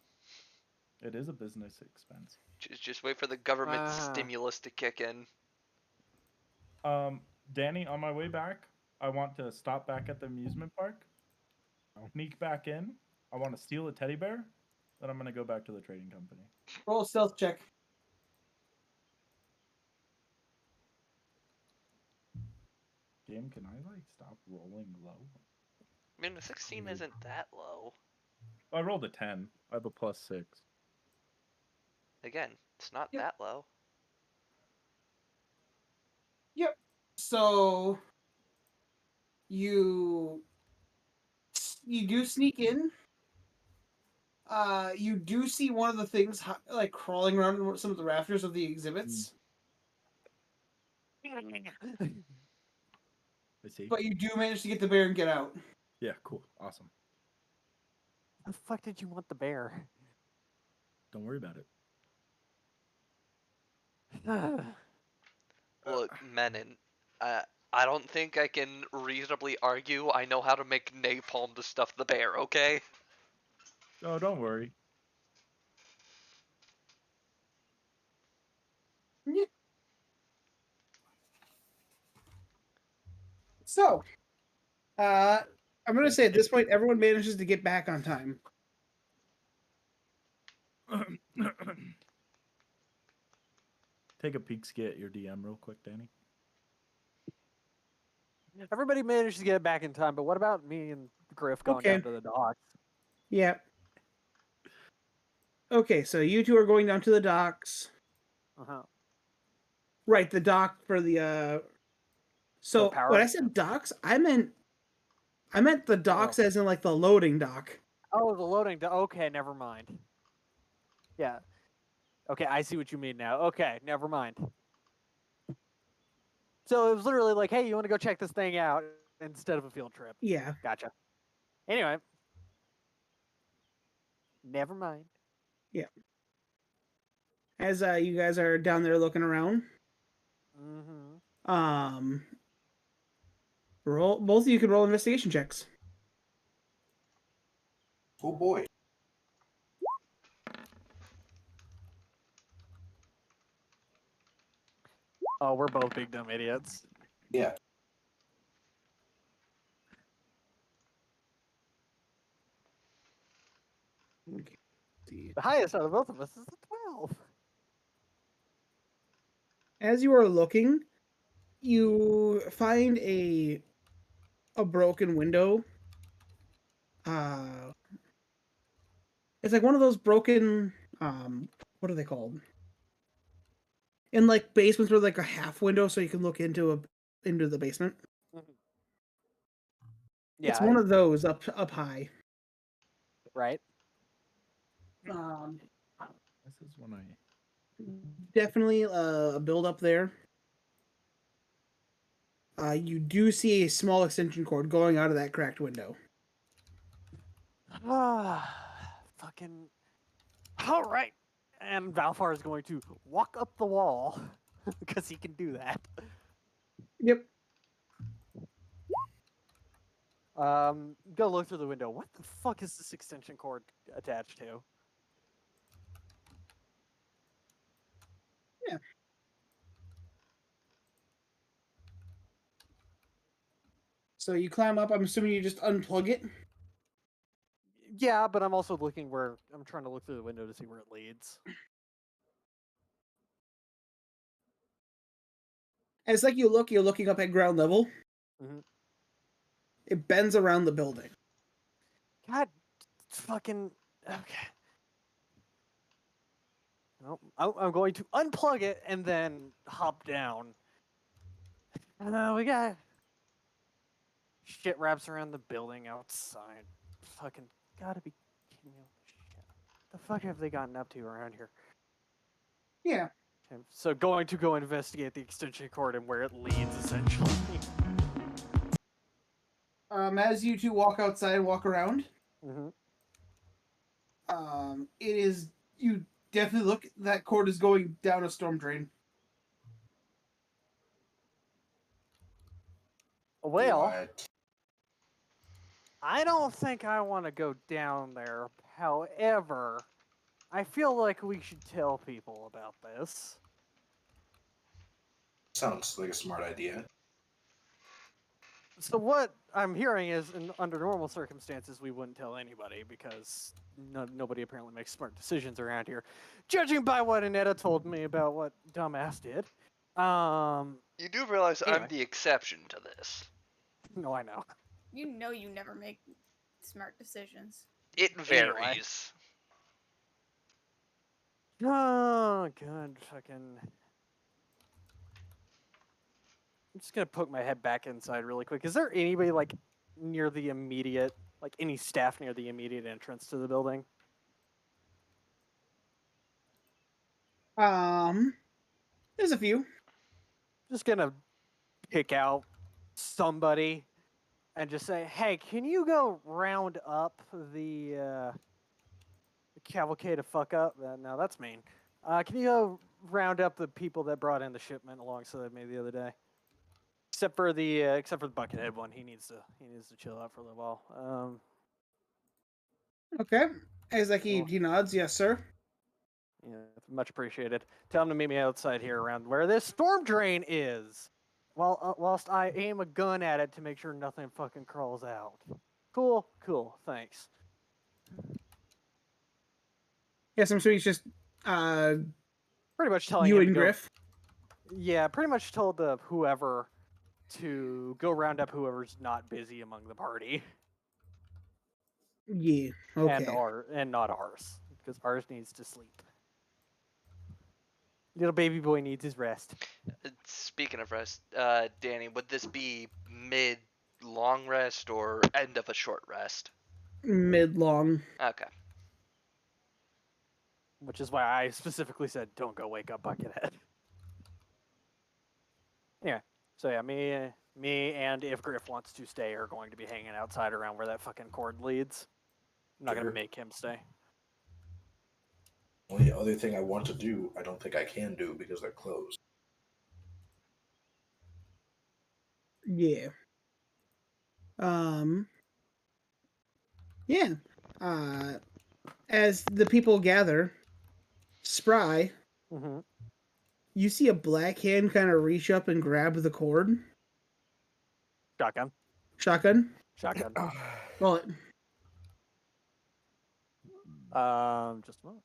It is a business expense. Just wait for the government Ah. stimulus to kick in. Danny, on my way back, I want to stop back at the amusement park, sneak back in. I want to steal a teddy bear. Then I'm gonna go back to the trading company. Roll a stealth check. Game, can I like stop rolling low? I mean, a 16 isn't that low. I rolled a 10. I have a +6. Again, it's not Yep. that low. Yep. So you do sneak in. You do see one of the things like crawling around in some of the rafters of the exhibits, I see. but you do manage to get the bear and get out. Yeah, cool, awesome. The fuck did you want the bear? Don't worry about it. Look, Menon, I don't think I can reasonably argue I know how to make napalm to stuff the bear, okay? Oh, don't worry. Yeah. So, I'm gonna say at this point, everyone manages to get back on time. Take a peek at your DM real quick, Danny. Everybody managed to get back in time, but what about me and Griff going Okay. down to the docks? Yeah. Okay, so you two are going down to the docks. Uh-huh. Right, the dock for the So power- when I said docks, I meant the docks as in like the loading dock. Oh, the loading dock. Okay, never mind. Yeah. Okay, I see what you mean now. Okay, never mind. So it was literally like, hey, you want to go check this thing out instead of a field trip. Yeah. Gotcha. Anyway. Never mind. Yeah. As you guys are down there looking around, Mm-hmm. roll both of you can roll investigation checks. Oh boy. Oh, we're both big dumb idiots. Yeah. Okay. See. The highest out of both of us is a 12. As you are looking, you find a broken window. Uh, it's like one of those broken. What are they called? In like basements with like a half window, so you can look into the basement. Yeah, It's one of those up high. right. Um, This is when I. definitely a build up there. You do see a small extension cord going out of that cracked window. Fucking. All right. And Valfar is going to walk up the wall because he can do that. Yep. Go look through the window. What the fuck is this extension cord attached to? Yeah. So you climb up. I'm assuming you just unplug it. Yeah, but I'm also looking where I'm trying to look through the window to see where it leads. And it's like you're looking up at ground level. Mm-hmm. It bends around the building. God, fucking okay. Well, I'm going to unplug it and then hop down. We got shit wraps around the building outside. Fucking gotta be kidding me with this shit. The fuck have they gotten up to around here? Yeah. Okay, so going to go investigate the extension cord and where it leads, essentially. As you two walk outside, walk around. Mm-hmm. It is you definitely look. That cord is going down a storm drain. Well, What? I don't think I want to go down there. However, I feel like we should tell people about this. Sounds like a smart idea. So what I'm hearing is, under normal circumstances, we wouldn't tell anybody because nobody apparently makes smart decisions around here. Judging by what Anetta told me about what Dumbass did. You do realize I'm Anyway. the exception to this. No, I know. You know you never make smart decisions. It Anyway. varies. Oh, good fucking. I'm just gonna poke my head back inside really quick. Is there anybody like near the immediate, like any staff near the immediate entrance to the building? There's a few. Just gonna pick out somebody and just say, "Hey, can you go round up the cavalcade of fuck up?" No, that's mean. Can you go round up the people that brought in the shipment alongside me the other day? Except for the Buckethead one, he needs to chill out for a little while. Okay. As like Cool. he nods, yes, sir. Yeah, much appreciated. Tell him to meet me outside here around where this storm drain is. Whilst I aim a gun at it to make sure nothing fucking crawls out. Cool, thanks. Yes, I'm sure he's just Pretty much telling you him and to go. Griff. Yeah, pretty much told whoever to go round up whoever's not busy among the party. Yeah. Okay. And not ours, because ours needs to sleep. Little baby boy needs his rest. Speaking of rest, Danny, would this be mid long rest or end of a short rest? Mid long. Okay. Which is why I specifically said, "Don't go wake up Buckethead." Yeah. So yeah, me, and if Griff wants to stay, are going to be hanging outside around where that fucking cord leads. I'm not Sure. gonna make him stay. Only other thing I want to do, I don't think I can do because they're closed. Yeah. Yeah. As the people gather, Spry, Mm-hmm. You see a black hand kind of reach up and grab the cord. Shotgun. Shotgun. Shotgun. Roll it. Just a moment.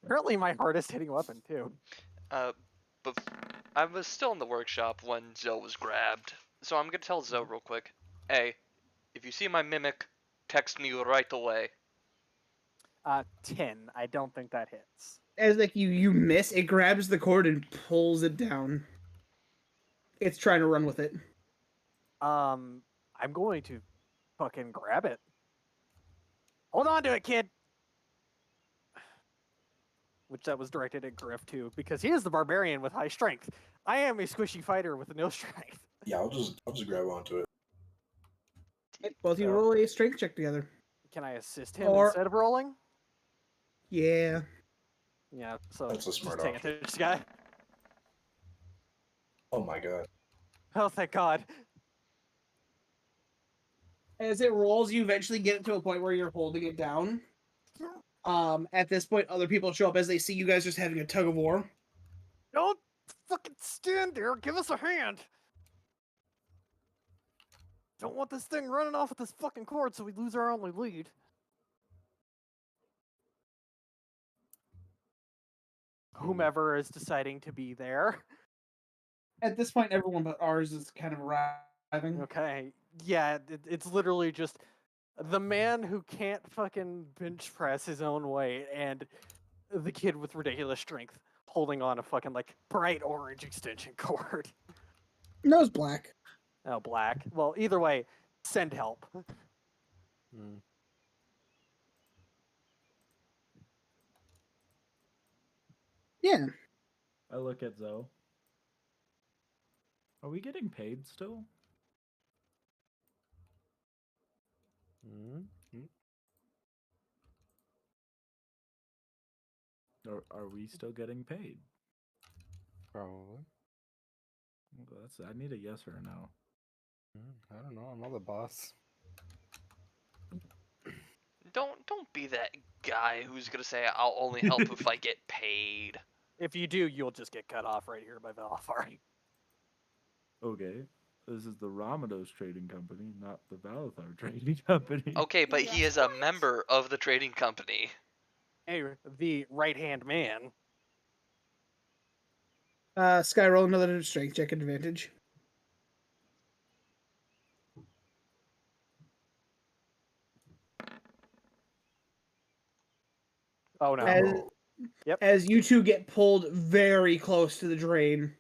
Apparently my hardest hitting weapon too. But I was still in the workshop when Zoe was grabbed, so I'm gonna tell Zoe real quick. Hey, if you see my mimic, text me right away. 10. I don't think that hits. As like you miss, it grabs the cord and pulls it down. It's trying to run with it. I'm going to fucking grab it. Hold on to it, kid. Which that was directed at Griff too, because he is the barbarian with high strength. I am a squishy fighter with no strength. Yeah, I'll just grab onto it. Both of you So- roll a strength check together. Can I assist him Or- instead of rolling? Yeah. Yeah, so That's a smart just take option. it to this guy. Oh my god. Oh, thank God. As it rolls, you eventually get it to a point where you're holding it down. At this point, other people show up as they see you guys just having a tug of war. Don't fucking stand there. Give us a hand. Don't want this thing running off with this fucking cord so we lose our only lead. Whomever is deciding to be there. At this point, everyone but ours is kind of arriving. Okay. Yeah, it's literally just the man who can't fucking bench press his own weight and the kid with ridiculous strength holding on a fucking like bright orange extension cord. No, it's black. Oh, black. Well, either way, send help. Yeah. I look at Zoe. Are we getting paid still? Or are we still getting paid? Probably. Well, I need a yes or a no. I don't know. I'm not the boss. Don't be that guy who's gonna say I'll only help if I get paid. If you do, you'll just get cut off right here by Valafar. Okay. This is the Ramados Trading Company, not the Valathar Trading Company. Okay, but he is a member of the trading company. Hey, the right-hand man. Sky, roll another strength check advantage. Oh no. As, Oh, as you two get pulled very close to the drain.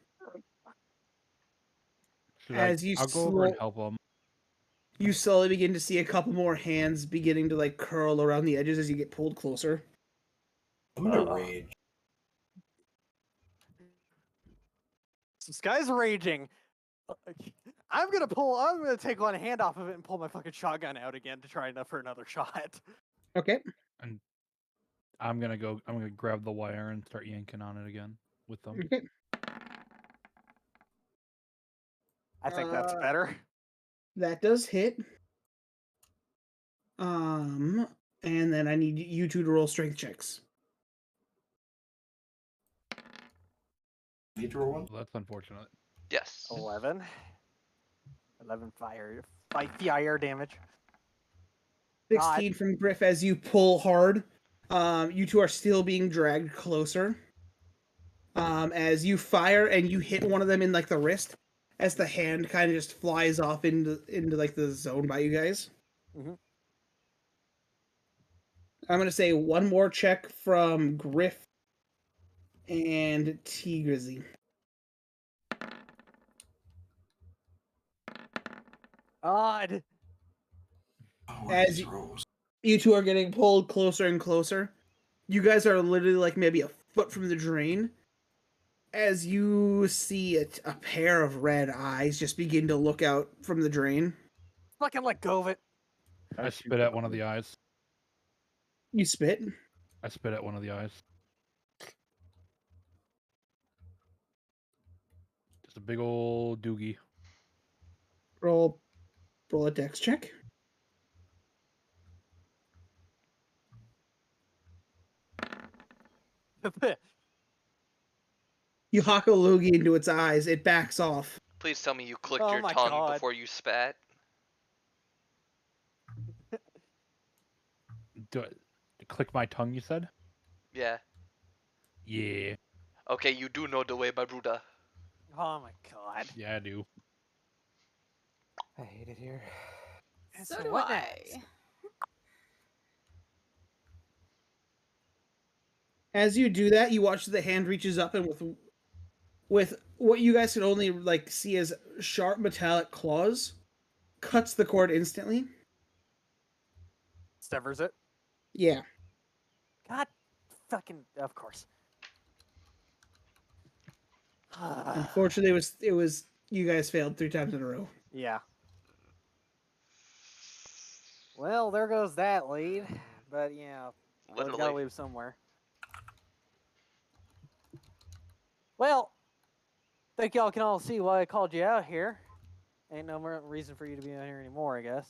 As you I'll go over and help him. You slowly begin to see a couple more hands beginning to like curl around the edges as you get pulled closer. I'm gonna rage. This guy's raging. I'm gonna take one hand off of it and pull my fucking shotgun out again to try for another shot. Okay. And I'm gonna grab the wire and start yanking on it again with them. Okay. I think that's better. That does hit. And then I need you two to roll strength checks. Need to roll one? Well, that's unfortunate. Yes. 11. 11 fire damage. 16 from Griff as you pull hard. You two are still being dragged closer. As you fire and you hit one of them in like the wrist, as the hand kind of just flies off into like the zone by you guys. Mhm. I'm gonna say one more check from Griff and T Grizzy. Odd. Oh, what are As these you, rolls? you two are getting pulled closer and closer. You guys are literally like maybe a foot from the drain. As you see a pair of red eyes just begin to look out from the drain. Fucking let go of it. I spit at one of the eyes. You spit. I spit at one of the eyes. Just a big old doogie. Roll a dex check. You huck a loogie into its eyes. It backs off. Please tell me you clicked Oh your my tongue God. before you spat. Do I click my tongue? You said. Yeah. Yeah. Okay, you do know the way, my Buddha. Oh my God. Yeah, I do. I hate it here. And So so do what I. next? As you do that, you watch the hand reaches up and with what you guys can only like see as sharp metallic claws, cuts the cord instantly. Severs it. Yeah. God fucking of course. Unfortunately, it was you guys failed 3 times in a row. Yeah. Well, there goes that lead. But yeah, always gotta Literally. leave somewhere. Well, think y'all can all see why I called you out here. Ain't no more reason for you to be out here anymore, I guess.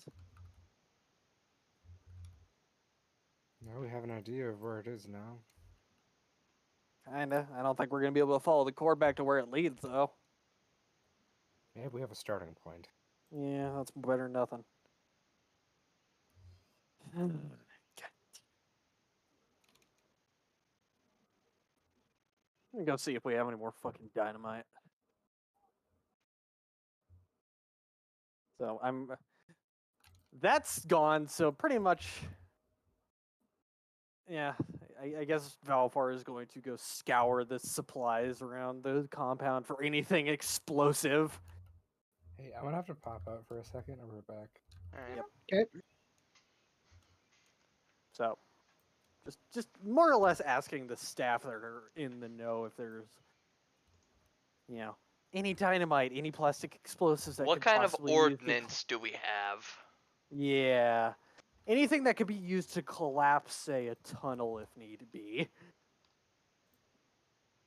Now we have an idea of where it is now. Kinda. I don't think we're gonna be able to follow the cord back to where it leads, though. Yeah, we have a starting point. Yeah, that's better than nothing. Let me go see if we have any more fucking dynamite. So that's gone. So pretty much, yeah. I guess Valfar is going to go scour the supplies around the compound for anything explosive. Hey, I'm gonna have to pop out for a second. I'll be right back. Alright. Yep. Okay. So, just more or less asking the staff that are in the know if there's, any dynamite, any plastic explosives that What could kind of possibly be used to ordnance do we have? yeah. Anything that could be used to collapse, say, a tunnel if need be.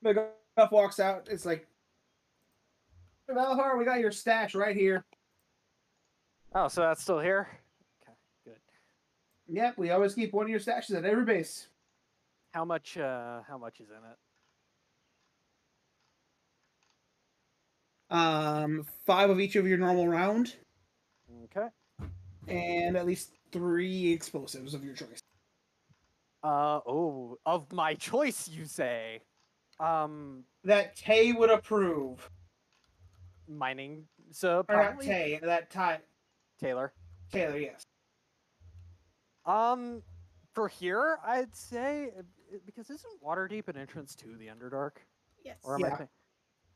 McGuff walks out. It's like, Valahar, we got your stash right here. Oh, so that's still here? Okay, good. Yep, we always keep one of your stashes at every base. How much is in it? 5 of each of your normal round, Okay. and at least 3 explosives of your choice. Of my choice, you say. That Tay would approve. Mining. So Or not probably Tay, that Taylor. Taylor, yes. For here, I'd say because isn't Waterdeep an entrance to the Underdark? Yes. Or am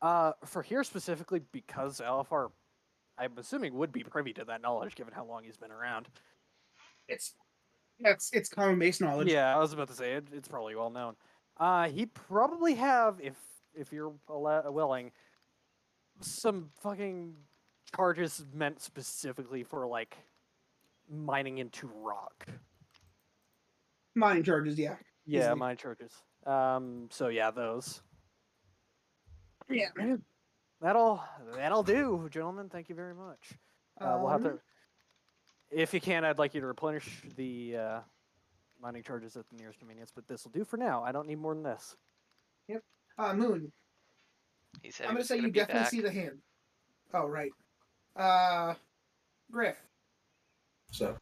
Yeah. for here specifically because Alfar, I'm assuming would be privy to that knowledge given how long he's been around. It's common base knowledge. Yeah, I was about to say it's probably well known. He'd probably have, if you're willing, some fucking charges meant specifically for like mining into rock. Mining charges, yeah. Yeah, Easily. mine charges. So yeah, those. Yeah. That'll do, gentlemen. Thank you very much. We'll have to, if you can, I'd like you to replenish the mining charges at the nearest convenience, but this will do for now. I don't need more than this. Yep. Moon. He said I'm he gonna was say gonna you be definitely back. see the hand. Oh right. Griff, So,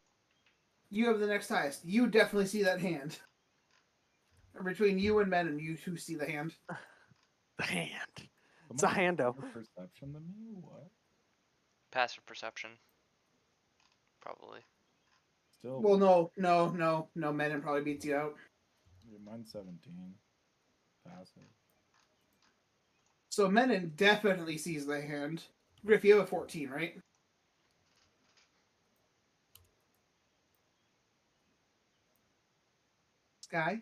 you have the next highest. You definitely see that hand. Between you and Men, and you who see the hand. The hand. It's a hando. More perception than me? What? Passive perception. Probably. Still, Well, no. Men probably beats you out. yeah, mine's 17. Passive. So Menon definitely sees the hand. Griff, you have a 14, right? Sky?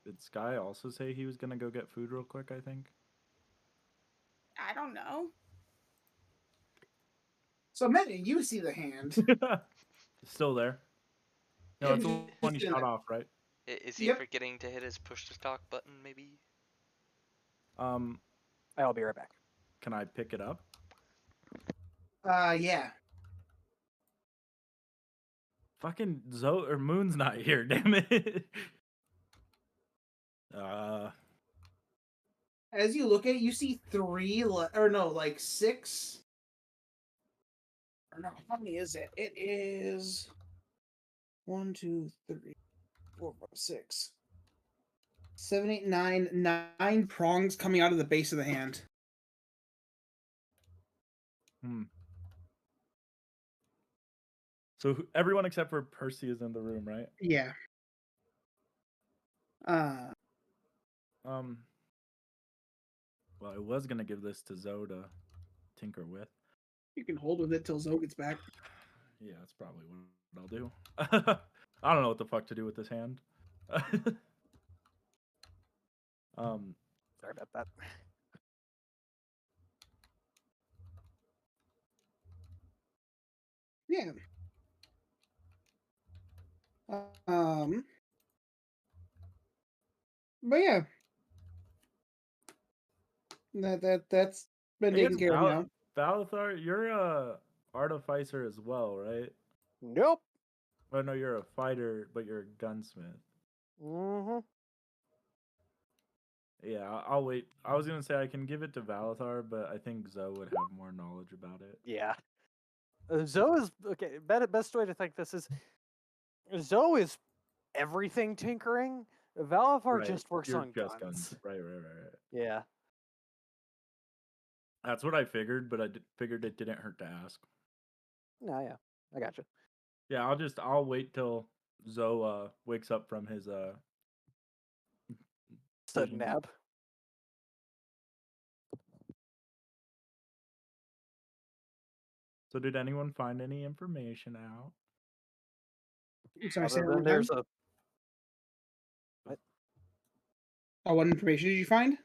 Did Sky also say he was gonna go get food real quick, I think? I don't know. So Menon, you see the hand. Still there. No, Yeah, it's the just one you in shot it. off, right? Is he Yep. forgetting to hit his push to talk button, maybe? I'll be right back. Can I pick it up? Yeah. Fucking Moon's not here, damn it. As you look at it, you see like 6. Or no, how many is it? It is 1, 2, 3, 4, 5, 6, 7, 8, 9 prongs coming out of the base of the hand. So everyone except for Percy is in the room, right? Yeah. Well, I was gonna give this to Zoe to tinker with. You can hold with it till Zoe gets back. Yeah, that's probably what I'll do. I don't know what the fuck to do with this hand. Sorry about that. Yeah. But yeah. That's been I guess taken care of now. Balthar, you're a artificer as well, right? Nope. Oh no, you're a fighter, but you're a gunsmith. Mm-hmm. Yeah, I'll wait. I was gonna say I can give it to Valathar, but I think Zoe would have more knowledge about it. Yeah. Zoe is okay. Best way to think this is Zoe is everything tinkering. Valafar Right, just works you're on just guns. Right. Yeah. That's what I figured, but I figured it didn't hurt to ask. No, yeah. I gotcha. Yeah, I'll wait till Zoe wakes up from his Sudden visions. nap. So did anyone find any information out? I'm sorry, say Other that one than more time. there's a what? Oh, what information did you find?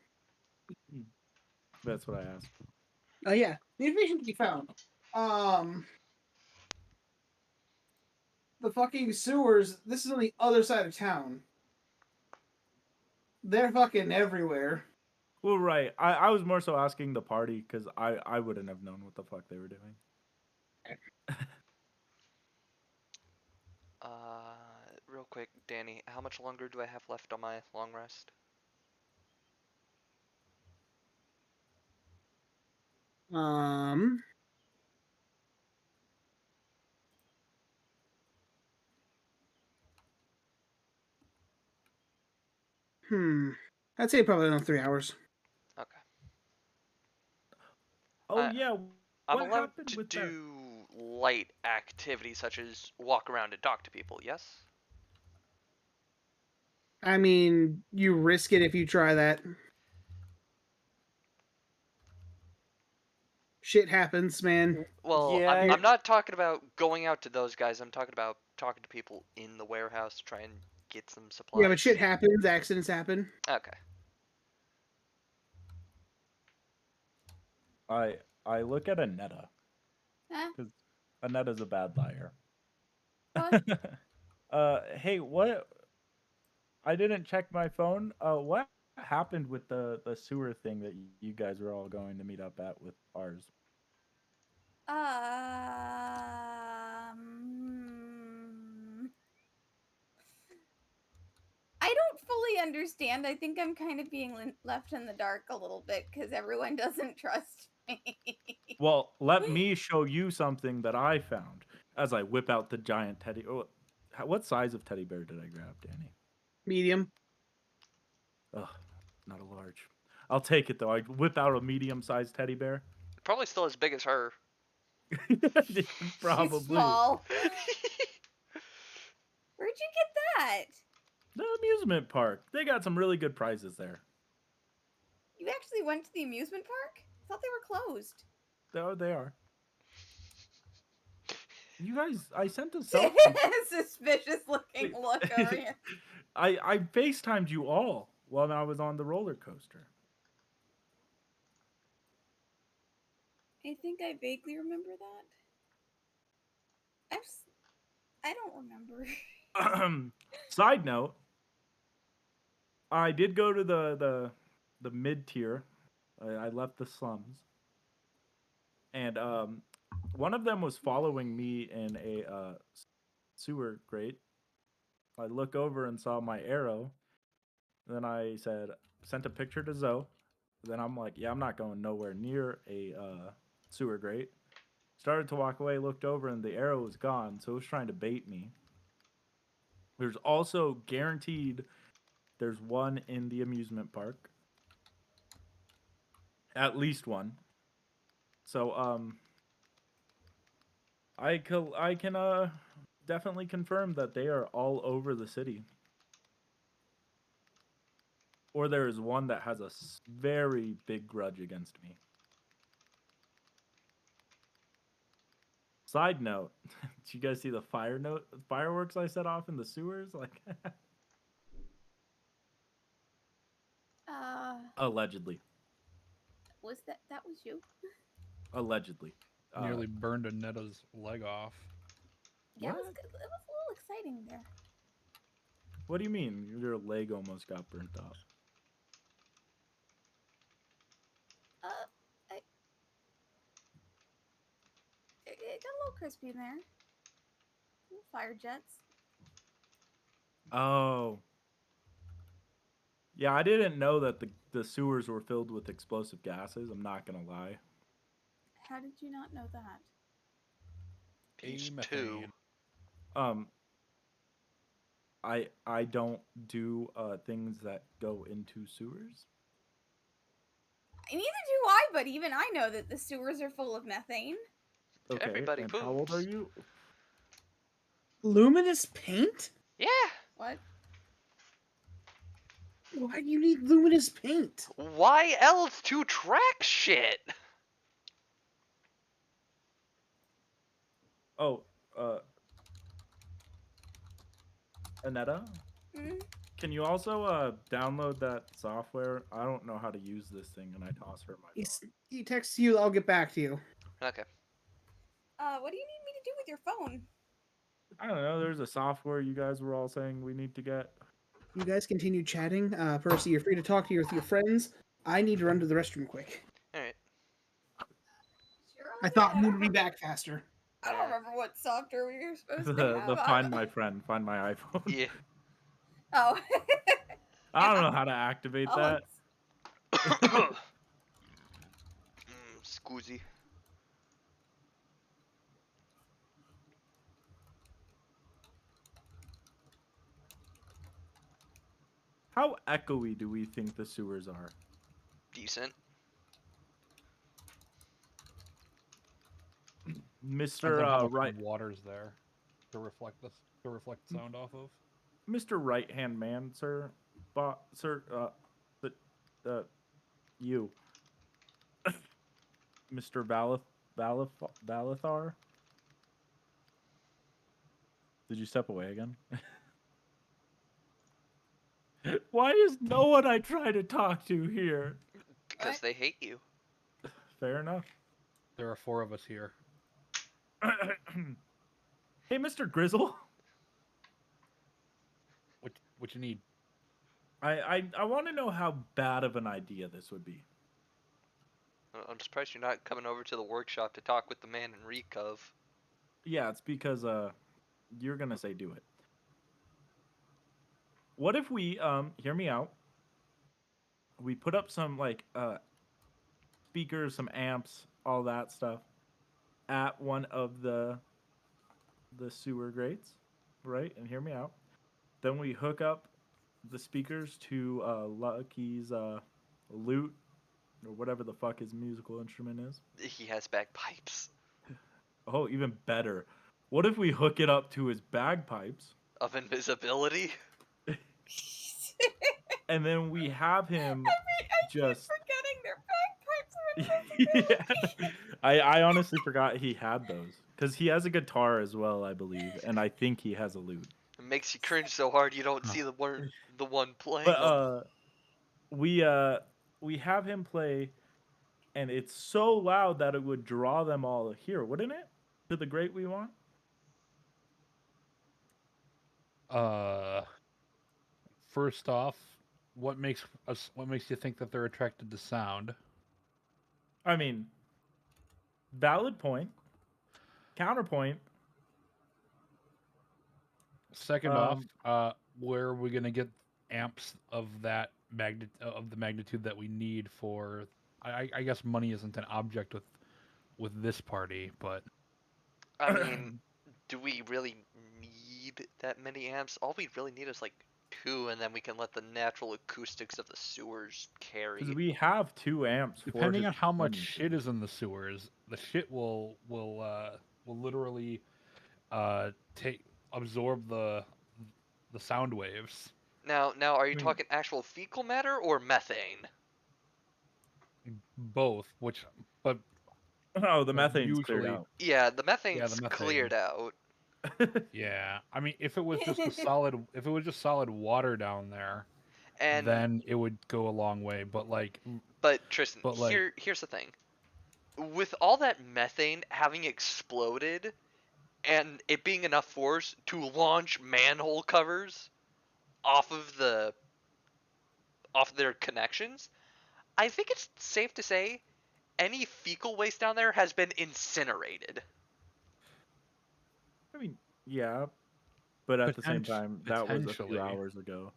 That's what I asked. Oh yeah, the information that you found. The fucking sewers. This is on the other side of town. They're fucking everywhere. Well, right. I was more so asking the party because I wouldn't have known what the fuck they were doing. Real quick, Danny, how much longer do I have left on my long rest? Um. I'd say probably around 3 hours. Okay. Oh yeah, I'm what allowed happened to with that? do light activities such as walk around and talk to people, yes? I mean, you risk it if you try that. Shit happens, man. Well, Yeah. I'm not talking about going out to those guys. I'm talking about talking to people in the warehouse to try and get some supplies. Yeah, but shit happens. Accidents happen. Okay. I look at Anetta Huh? because Anetta's a bad liar. What? Hey, what? I didn't check my phone. What happened with the sewer thing that you guys were all going to meet up at with ours? I don't fully understand. I think I'm kind of being left in the dark a little bit because everyone doesn't trust me. Well, let me show you something that I found as I whip out the giant teddy. Oh, what size of teddy bear did I grab, Danny? Medium. Ugh, not a large. I'll take it though. I whip out a medium-sized teddy bear. Probably still as big as her. Probably. She's small. Where'd you get that? The amusement park. They got some really good prizes there. You actually went to the amusement park? I thought they were closed. They are. You guys, I sent a selfie. Suspicious looking look over here. I FaceTimed you all while I was on the roller coaster. I think I vaguely remember that. I don't remember. Side note, I did go to the mid tier. I left the slums, and one of them was following me in a sewer grate. I look over and saw my arrow. Then I sent a picture to Zoe. Then I'm like, yeah, I'm not going nowhere near a sewer grate. Started to walk away, looked over, and the arrow was gone. So it was trying to bait me. There's also guaranteed there's one in the amusement park. At least one. So I can definitely confirm that they are all over the city. Or there is one that has a very big grudge against me. Side note, did you guys see the fireworks I set off in the sewers? Like allegedly. Was that was you? Allegedly. Nearly burned Anetta's leg off. Yeah, What? it was good. It was a little exciting there. What do you mean? Your leg almost got burnt off. I, it got a little crispy in there. Little fire jets. Oh. Yeah, I didn't know that the sewers were filled with explosive gases. I'm not gonna lie. How did you not know that? Piece Methane. 2. I don't do things that go into sewers. Neither do I, but even I know that the sewers are full of methane. Okay, Everybody and how old are poops. you? Luminous paint? Yeah. What? Why do you need luminous paint? Why else to track shit? Oh, Anetta? Mm? Can you also download that software? I don't know how to use this thing, and I toss her my phone. He texts you, I'll get back to you. Okay. What do you need me to do with your phone? I don't know. There's a software you guys were all saying we need to get. You guys continue chatting. Percy, you're free to talk to your friends. I need to run to the restroom quick. Alright. Sure, I thought you would be back faster. I don't remember what software we were supposed to The have. Find My Friend, Find My iPhone. Yeah. Oh. I don't know how to activate that. Scoozy. How echoey do we think the sewers are? Decent. Mr. Depends on how much Right, water's there to reflect sound off of. Mr. Right Hand Man, sir, sir, you, Mr. Valathar. Did you step away again? Why is no one I try to talk to here? Because they hate you. Fair enough. There are 4 of us here. Hey, Mr. Grizzle. What you need? I want to know how bad of an idea this would be. I'm surprised you're not coming over to the workshop to talk with the man in Recov. Yeah, it's because you're gonna say do it. What if we hear me out? We put up some like speakers, some amps, all that stuff at one of the sewer grates, right? And hear me out. Then we hook up the speakers to Lucky's lute or whatever the fuck his musical instrument is. He has bagpipes. Oh, even better. What if we hook it up to his bagpipes? Of invisibility? And then we have him I just keep forgetting their bagpipes are invisibility. yeah. I honestly forgot he had those because he has a guitar as well, I believe, and I think he has a lute. It makes you cringe so hard you don't see the one playing But them. we have him play, and it's so loud that it would draw them all here, wouldn't it? To the grate we want. First off, what makes you think that they're attracted to sound? I mean, valid point. Counterpoint. Second off, where are we gonna get amps of that of the magnitude that we need for. I guess money isn't an object with this party, but I mean, do we really need that many amps? All we really need is like 2, and then we can let the natural acoustics of the sewers Because carry. we have 2 amps for depending his on how much money. shit is in the sewers, the shit will literally take absorb the sound waves. Now, are you I mean, talking actual fecal matter or methane? Both, which but oh, the but methane's cleared usually out. Yeah, the yeah, the methane's methane. cleared out. Yeah, I mean, if it was just solid water down there, And then it would go a long way. but Tristan, But like, here's the thing. With all that methane having exploded and it being enough force to launch manhole covers off of their connections, I think it's safe to say any fecal waste down there has been incinerated. I mean, yeah, but at the same time, that was a few potentially, hours ago.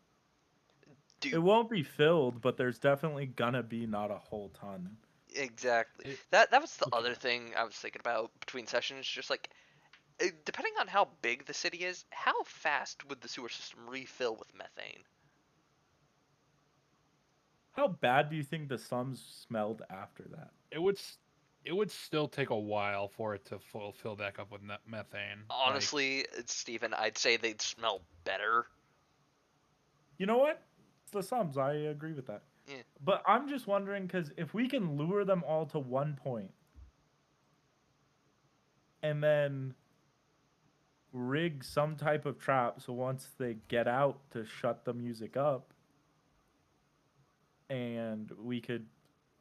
It Dude, won't be filled, but there's definitely gonna be not a whole ton. exactly. it, That was the okay. other thing I was thinking about between sessions. Just like, depending on how big the city is, how fast would the sewer system refill with methane? How bad do you think the slums smelled after that? It would it would still take a while for it to fill back up with methane. Like, Honestly, Steven, I'd say they'd smell better. You know what? It's the slums. I agree with that. Yeah. But I'm just wondering because if we can lure them all to one point and then rig some type of trap so once they get out to shut the music up and we could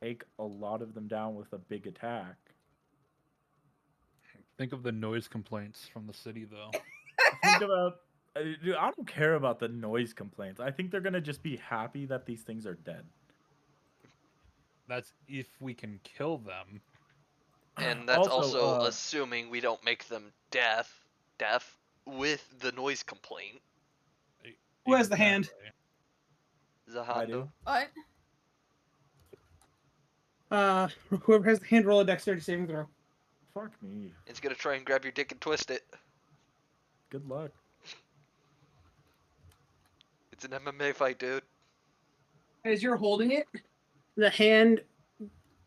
take a lot of them down with a big attack. think of the noise complaints from the city, though. Think about dude, I don't care about the noise complaints. I think they're going to just be happy that these things are dead. That's if we can kill them. And that's Also, also assuming we don't make them deaf with the noise complaint. Who has the hand? I do. Zahando? What? Whoever has the hand, roll a dexterity saving throw. Fuck me. It's gonna try and grab your dick and twist it. Good luck. It's an MMA fight, dude. As you're holding it, the hand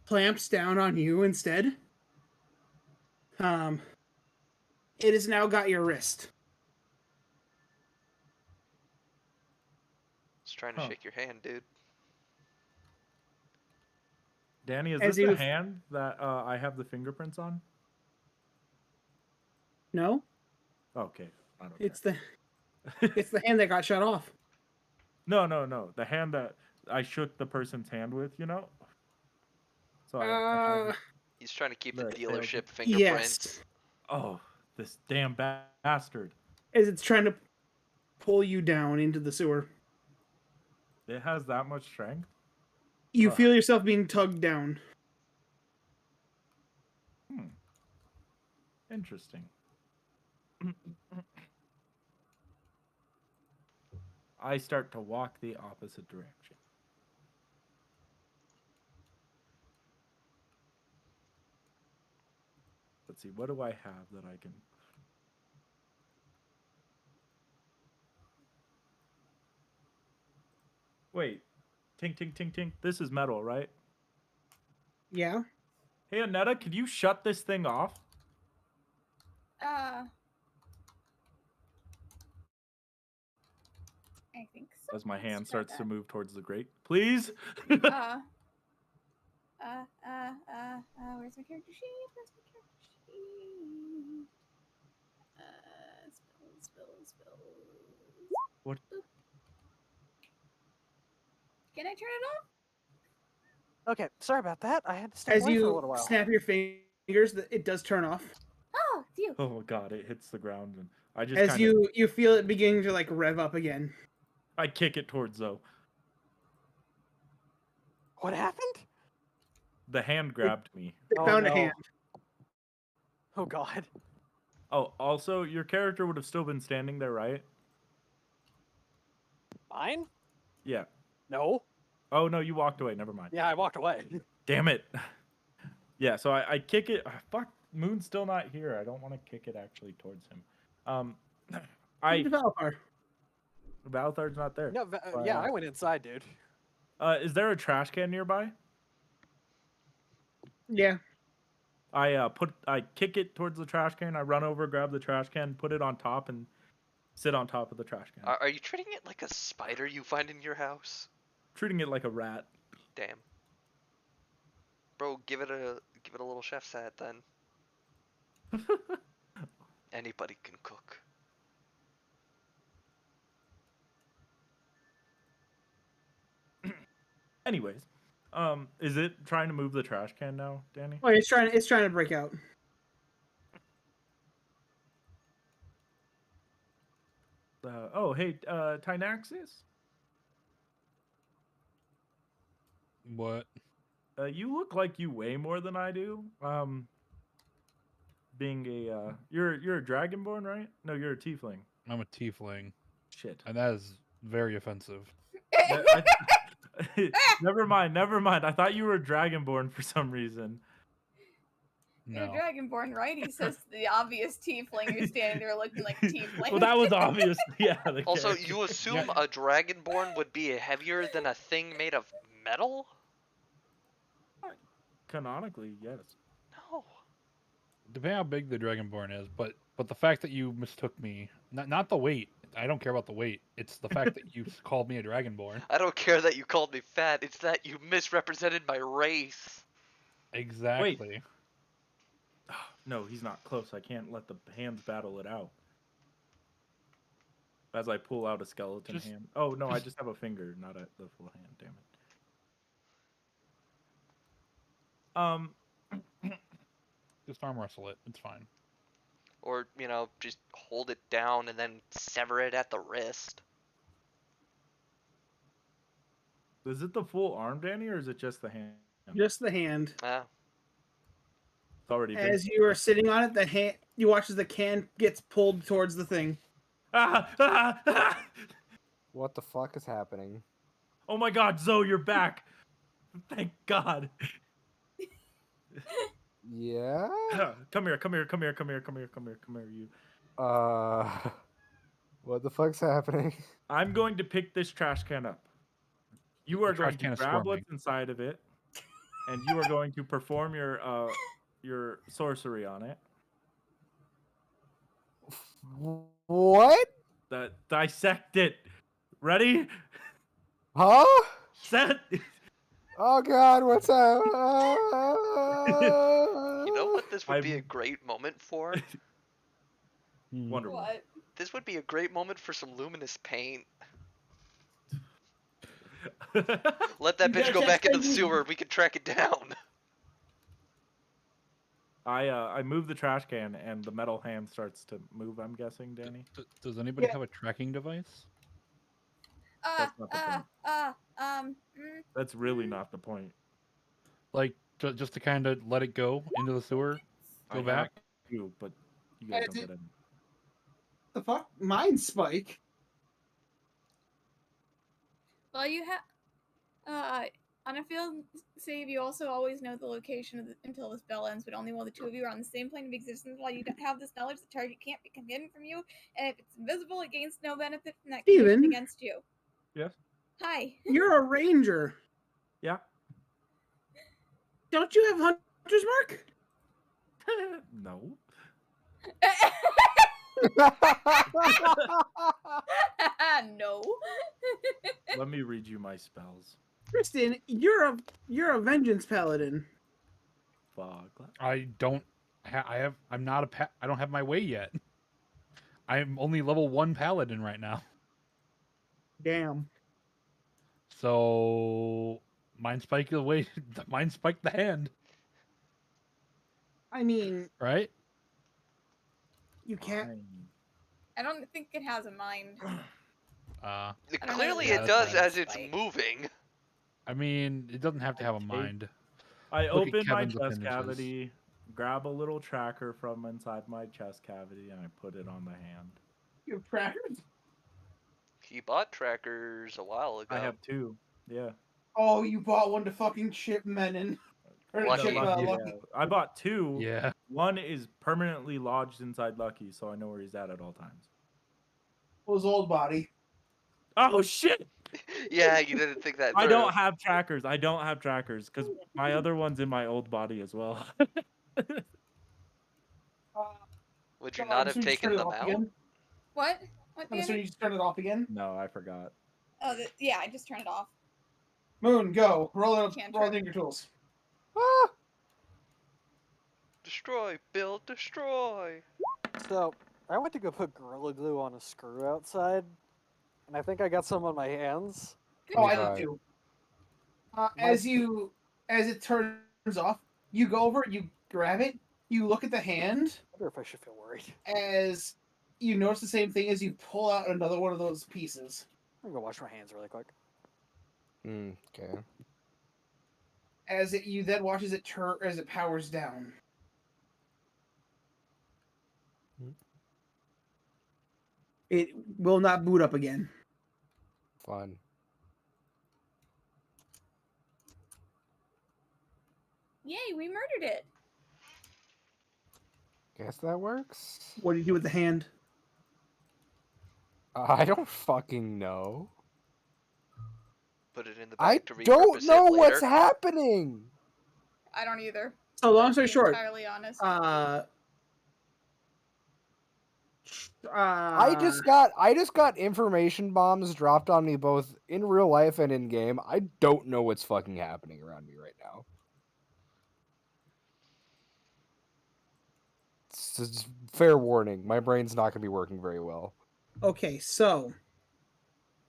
clamps down on you instead. It has now got your wrist. It's trying to shake your hand, dude. Danny, is As this the you- hand that I have the fingerprints on? No, Okay. I don't it's care. it's the hand that got shut off. No. The hand that I shook the person's hand with, you know? So I have He's trying to keep the the dealership tails. fingerprints. Yes, Oh, this damn bastard. as it's trying to pull you down into the sewer. It has that much strength? You Ugh. feel yourself being tugged down. Interesting. I start to walk the opposite direction. Let's see, what do I have that I can... Wait. Tink, tink, tink, tink. This is metal, right? Yeah. Hey, Anetta, could you shut this thing off? I think so. As my Let's hand try starts to that. move towards the grate. Please? Where's my character sheet? Where's my character sheet? Spills. What? Boop. Can I turn it off? Okay, sorry about that. I had to step As away for a you little while. snap your fingers, it does turn off. Oh, phew. Oh god, it hits the ground and I just As kind of you feel it beginning to like rev up again. I kick it towards Zoe. What happened? The hand grabbed me. It Oh, found a no. hand. Oh god. Oh, also your character would have still been standing there, right? Mine? Yeah. No. Oh no, you walked away. Never mind. Yeah, I walked away. Damn it. Yeah, so I kick it. Fuck, Moon's still not here. I don't want to kick it actually towards him. I Developer. Valthar's not there. No, So yeah, I went inside, dude. Is there a trash can nearby? Yeah. I kick it towards the trash can. I run over, grab the trash can, put it on top, and sit on top of the trash can. Are you treating it like a spider you find in your house? Treating it like a rat. Damn. Bro, give it a little chef's hat then. Anybody can cook. Anyways, is it trying to move the trash can now, Danny? Oh, it's trying to break out. Oh, hey, Tynaxis? What? You look like you weigh more than I do. Being a you're a dragonborn, right? No, you're a tiefling. I'm a tiefling, Shit. and that is very offensive. Never mind. I thought you were dragonborn for some reason. You're No. Dragonborn, right? He says to the obvious tiefling who's standing there looking like a tiefling. Well, that was obvious. Yeah. Also, you assume a dragonborn would be heavier than a thing made of metal? Canonically, yes. No. Depending how big the dragonborn is, but the fact that you mistook me, not the weight. I don't care about the weight. It's the fact that you called me a dragonborn. I don't care that you called me fat. It's that you misrepresented my race. Exactly. Wait. No, he's not close. I can't let the hands battle it out. As I pull out a skeleton hand. Oh no, I just have a finger, not the full hand. Damn it. Just arm wrestle it. It's fine. Or, just hold it down and then sever it at the wrist. Is it the full arm, Danny, or is it just the hand? Just the hand. Ah. It's already been. As you are sitting on it, the hand you watch as the can gets pulled towards the thing. What the fuck is happening? Oh my God, Zoe, you're back! Thank God. Yeah. Come here, you. What the fuck's happening? I'm going to pick this trash can up. You are going to grab what's inside of it, and you are going to perform your sorcery on it. What? Dissect it. Ready? Huh? Set. Oh God, what's up? You know what this would be a great moment for? Wonder Woman. What? This would be a great moment for some luminous paint. Let that bitch go back into the sewer. We can track it down. I move the trash can and the metal hand starts to move. I'm guessing, Danny. Does anybody have a tracking device? That's not the point. That's really not the point. Like just to kind of let it go into the sewer, go back. You, but you guys don't get it. The fuck? Mine's Spike. Well, you have. On a field save, you also always know the location until the spell ends, but only while the two of you are on the same plane of existence. While you have this knowledge, the target can't be hidden from you, and if it's invisible, it gains no benefit from that condition against you. Yes. Hi. You're a ranger. Yeah. Don't you have hunter's mark? No. No. Let me read you my spells. Tristan, you're a vengeance paladin. Fuck. I don't. I'm not a. I don't have my way yet. I'm only level 1 paladin right now. Damn. So mine spike the way. Mine spike the hand. I mean, right? You can't. I don't think it has a mind. Clearly it does as it's moving. I mean, it doesn't have to have a mind. I open my chest cavity, grab a little tracker from inside my chest cavity, and I put it on the hand. You have trackers? He bought trackers a while ago. I have 2. Yeah. Oh, you bought one to fucking chip Menon. Or to Lucky. chip Lucky, Lucky. yeah. I bought 2. Yeah. One is permanently lodged inside Lucky, so I know where he's at all times. Was old body. Oh shit! Yeah, you didn't think that I through. don't have trackers. I don't have trackers because my other one's in my old body as well. Would you So not I'm have assuming you just turn taken it them off out? again. What? What, I'm Danny? assuming you just turn it off again. No, I forgot. Oh, yeah, I just turned it off. Moon, go. Roll it. Can't Roll trip. in your tools. Ah! Destroy, build, destroy. So I went to go put Gorilla Glue on a screw outside, and I think I got some on my hands. Good Oh, I job. did too. My- As it turns off, you go over, you grab it, you look at the hand, I wonder if I should feel worried. as you notice the same thing as you pull out another one of those pieces. I'm gonna wash my hands really quick. Okay. You then watch as it powers down. It will not boot up again. Fun. Yay, we murdered it. Guess that works. What do you do with the hand? I don't fucking know. Put it in the I bag to repurpose don't know it what's later. happening. I don't either. So long To story be short, entirely honest. I just got information bombs dropped on me both in real life and in game. I don't know what's fucking happening around me right now. It's just fair warning. My brain's not going to be working very well. Okay, so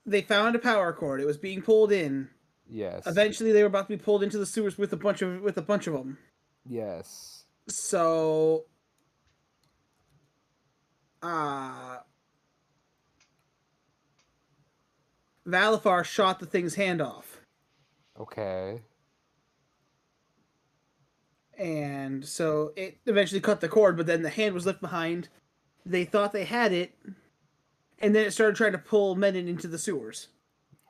they found a power cord. It was being pulled in. Yes. Eventually, they were about to be pulled into the sewers with a bunch of them. Yes. So, Valifar shot the thing's hand off, Okay. and so it eventually cut the cord. But then the hand was left behind. They thought they had it, and then it started trying to pull Menon into the sewers.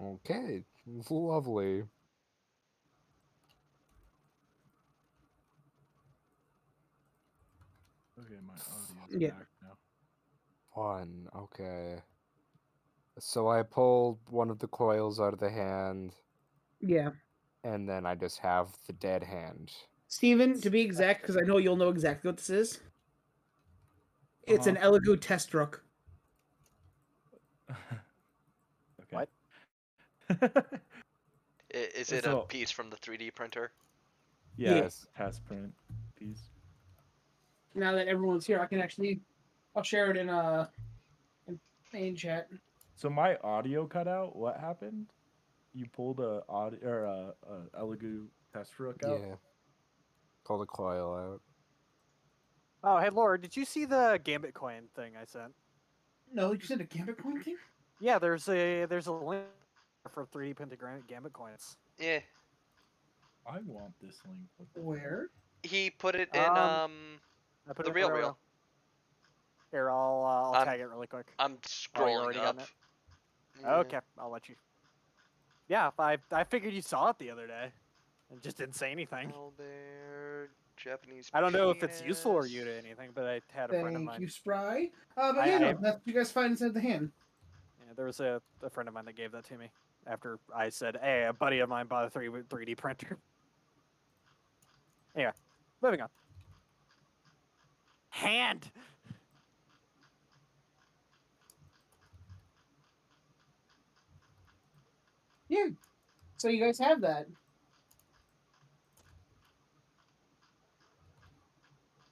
Okay. Lovely. Okay, my audio's Yeah. back now. Fun. Okay. So I pulled one of the coils out of the hand, Yeah. and then I just have the dead hand. Steven, to be exact, because I know you'll know exactly what this is. It's an Elegoo test rook. Okay. What? Is it a So- piece from the 3D printer? Yeah, Yeah. it's a test print piece. Now that everyone's here, I'll share it in main chat. So my audio cut out. What happened? You pulled a Elegoo test rook out. Yeah. Pull the coil out. Oh, hey, Laura, did you see the Gambit coin thing I sent? No, you said a Gambit coin thing? Yeah, there's a link for 3D printed Gambit coins. Yeah. I want this link. What the Where? He put it in I put the it in real the reel. Here, I'll I'm- tag it really quick. I'm Oh, you scrolling already up. gotten it? Yeah. Okay, I'll let you. Yeah, I figured you saw it the other day, and just didn't say anything. Owlbear, Japanese. I don't know if it's useful or you to penis. anything, but I had a friend of Thank mine. you, Spry. But I- yeah, no, I- that's what you guys find inside the hand. Yeah, there was a friend of mine that gave that to me after I said, "Hey, a buddy of mine bought a 3D printer." Anyway, moving on. Hand. Yeah. So you guys have that.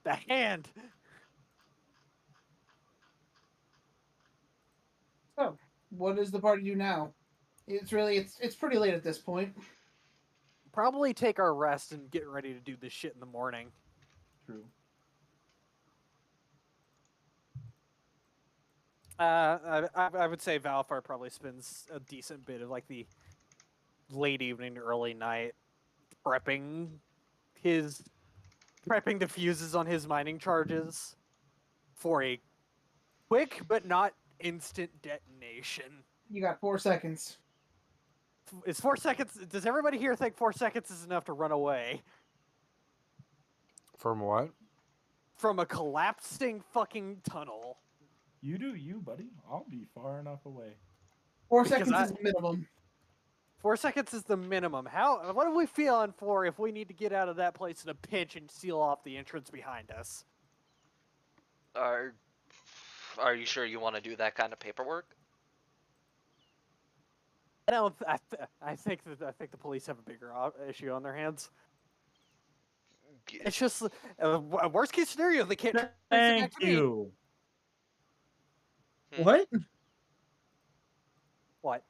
The hand. So, what does the party do now? It's pretty late at this point. Probably take our rest and get ready to do this shit in the morning. True. I would say Valfar probably spends a decent bit of like the late evening to early night prepping the fuses on his mining charges for a quick but not instant detonation. You got 4 seconds. Is 4 seconds? Does everybody here think 4 seconds is enough to run away From what? from a collapsing fucking tunnel? You do you, buddy. I'll be far enough away. 4 Because seconds I- is minimum. 4 seconds is the minimum. What are we feeling for if we need to get out of that place in a pinch and seal off the entrance behind us? Are you sure you want to do that kind of paperwork? I don't. I think the police have a bigger issue on their hands. It's just worst case scenario. They can't trace it back Thank to me. you. What? What?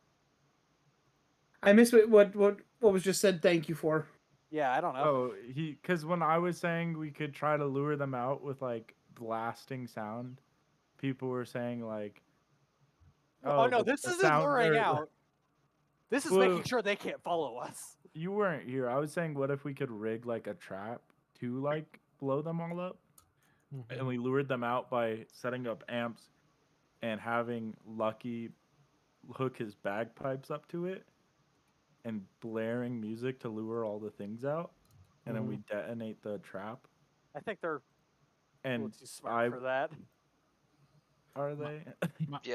I missed what was just said. Thank you for. Yeah, I don't know. Oh, because when I was saying we could try to lure them out with like blasting sound, people were saying like, Oh, no, the this isn't sound luring or- out. This is Well- making sure they can't follow us. You weren't here. I was saying, what if we could rig like a trap to like blow them all up, and we lured them out by setting up amps and having Lucky hook his bagpipes up to it and blaring music to lure all the things out, and then we detonate the trap. I think they're a little And too smart for that. are they?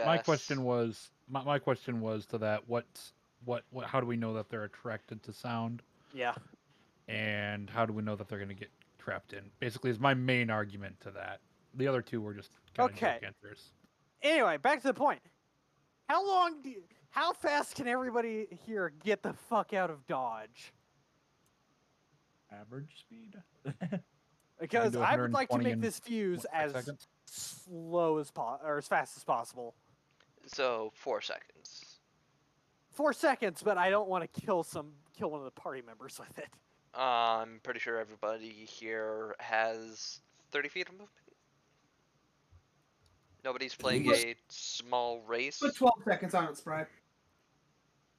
My question was my question was to that what how do we know that they're attracted to sound, Yeah. and how do we know that they're going to get trapped in? Basically, is my main argument to that. The other two were just kind of Okay. joke answers. Anyway, back to the point. How fast can everybody here get the fuck out of Dodge? Average speed. Because do I would like to 120 make in this fuse 5 as seconds? slow as or as fast as possible. So 4 seconds. 4 seconds, but I don't want to kill one of the party members with it. I'm pretty sure everybody here has 30 feet of movement. Nobody's playing a small race. Put 12 seconds on it, Spry.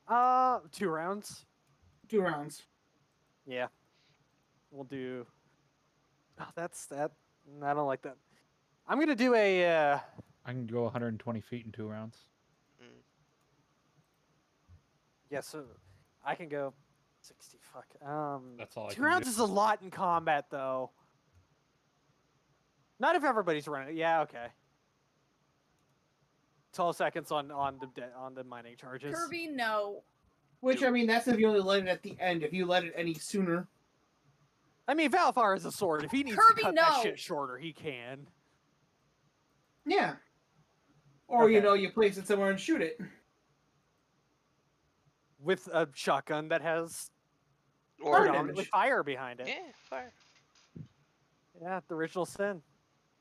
2 rounds. 2 rounds. Yeah. We'll do. Oh, that's that. I don't like that. I'm gonna do a. I can go 120 feet in 2 rounds. Yeah, so I can go 60. Fuck. That's all I 2 can rounds do. is a lot in combat, though. Not if everybody's running. Yeah, okay. 12 seconds on the mining charges. Kirby, no. Which, I mean, that's if you only let it at the end. If you let it any sooner. I mean, Valfar is a sword. If he needs Kirby, to cut that no. shit shorter, he can. Yeah. Or, Okay. you place it somewhere and shoot it. With a shotgun that has Or predominantly fire behind it. yeah, fire. Yeah, the original sin.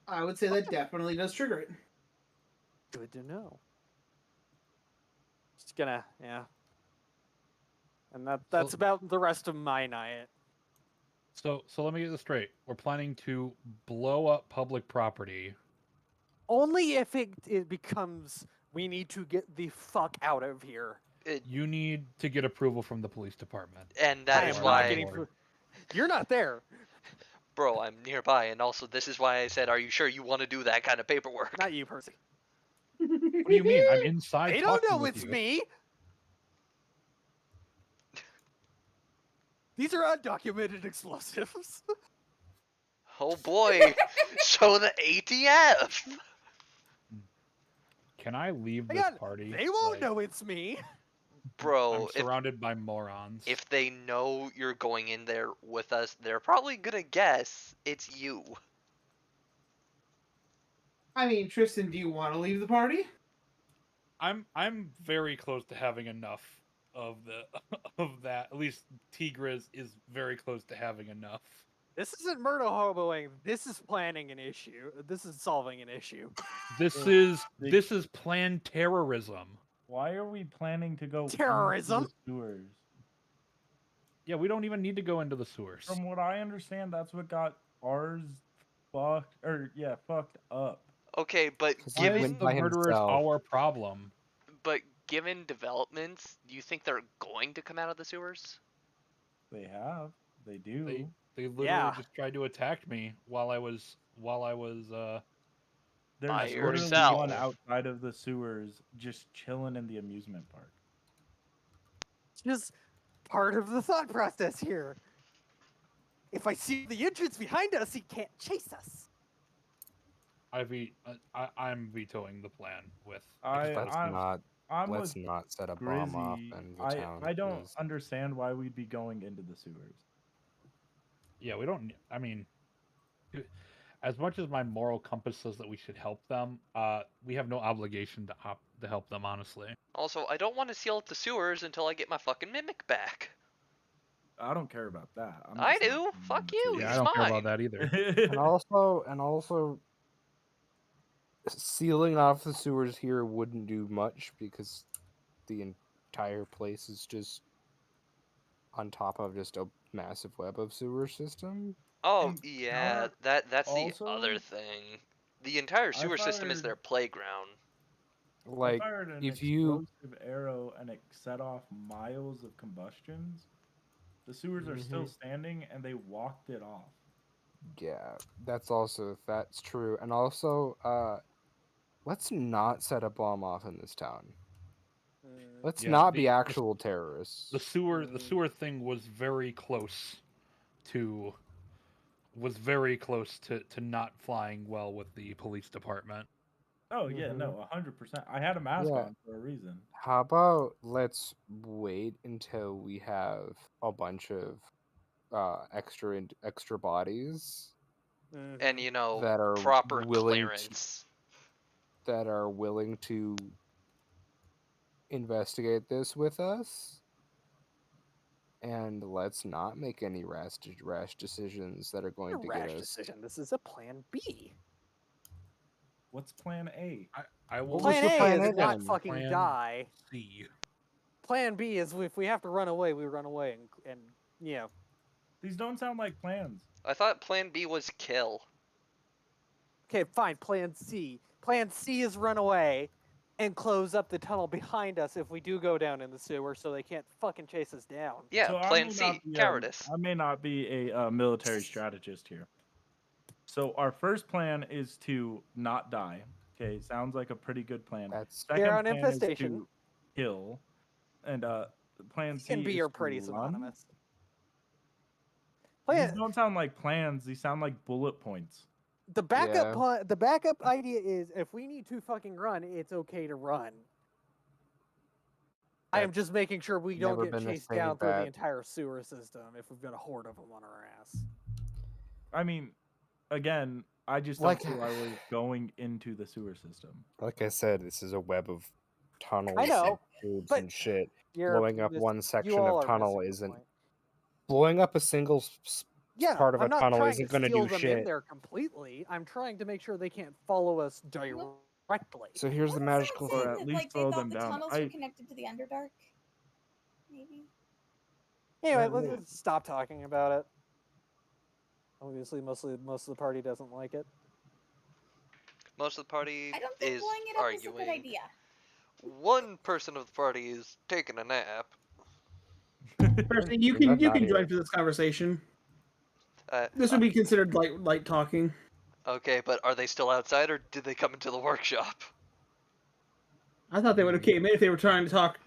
I would say that definitely does trigger it. Good to know. Just gonna, yeah. And that's So- about the rest of my night. So let me get this straight. We're planning to blow up public property. Only if it becomes we need to get the fuck out of here. You need to get approval from the police department. And that I is am why, not getting. You're not there. bro, I'm nearby. And also, this is why I said, are you sure you want to do that kind of paperwork? Not you, Percy. What do you mean? I'm inside. They don't talking know with it's you. me. These are undocumented explosives. Oh boy, show the ATF. Can I leave this Again, party? they won't Like, know it's me. Bro, I'm surrounded by morons. if they know you're going in there with us, they're probably gonna guess it's you. I mean, Tristan, do you want to leave the party? I'm very close to having enough of the of that. At least Tigris is very close to having enough. This isn't murder hoboing. This is planning an issue. This is solving an issue. This Yeah. is planned terrorism. Why are we planning to go into Terrorism? the sewers? Yeah, we don't even need to go into the sewers. From what I understand, that's what got ours fucked up. Okay, but Why went is given the by murderers himself. our problem? given developments, do you think they're going to come out of the sewers? They have. They do. They literally Yeah. just tried to attack me while I was There's by literally yourself. one outside of the sewers just chilling in the amusement park. It's just part of the thought process here. If I see the entrance behind us, he can't chase us. I'm vetoing the plan with. I'm with Let's not set a bomb off Grizzy. in the I town. I don't 'Cause understand why we'd be going into the sewers. Yeah, we don't. I mean, as much as my moral compass says that we should help them, we have no obligation to help them. Honestly, Also, I don't want to seal up the sewers until I get my fucking mimic back. I don't care about that. I'm I just not do. going in Fuck the you. yeah, I He's don't care about mine. that either. and also, sealing off the sewers here wouldn't do much because the entire place is just on top of just a massive web of sewer system. Oh And yeah, counter that's the other also, thing. The entire I sewer system is fired their playground. I Like, fired an if you explosive arrow and it set off miles of combustions. The sewers are still Mhm. standing and they walked it off. Yeah, that's true. And also, let's not set a bomb off in this town. Let's Yeah, not be actual terrorists. the sewer thing was very close to not flying well with the police department. Oh yeah, no, 100%. I had a mask Yeah. on for a reason. How about let's wait until we have a bunch of extra bodies And you know, that are proper willing clearance. to investigate this with us, and let's not make any rash decisions that are going A to get rash us. decision. This is a plan B. What's plan A? I will. What was Plan your A plan is A not then? fucking Plan die. C. Plan B is if we have to run away, we run away, and you know. These don't sound like plans. I thought plan B was kill. Okay, fine. Plan C. Plan C is run away and close up the tunnel behind us if we do go down in the sewer, so they can't fucking chase us down. Yeah, So plan C, cowardice. I may not be a military strategist here. So our first plan is to not die. Okay, sounds like a pretty good plan. That's They're Second on plan is infestation. to kill, and plan C and C B is are pretty to run. synonymous. These don't sound like plans. These sound like bullet points. The backup idea is if we need to fucking run, it's okay to run. I am just making sure we don't never get been a chased thing down through the that- entire sewer system if we've got a horde of them on our ass. I mean, again, I just don't see why we're going into the sewer system. Like I said, this is a web of tunnels I know, and tubes but and shit. you're Blowing up mis- one you section all of are tunnel missing the isn't point. blowing up a single part of I'm a not tunnel trying isn't to going to steal do them shit. in there completely. I'm trying to make sure they can't follow us directly. So here's the magical Or thing. at least Like they slow thought them the down. tunnels were connected to the Underdark. Maybe. Anyway, Well, let's stop talking about it. Obviously, most of the party doesn't like it. Most of the party I don't think is blowing it up is a arguing. good idea. One person of the party is taking a nap. Percy, you can join for this conversation. This would be considered light talking. Okay, but are they still outside or did they come into the workshop? I thought they would have came in if they were trying to talk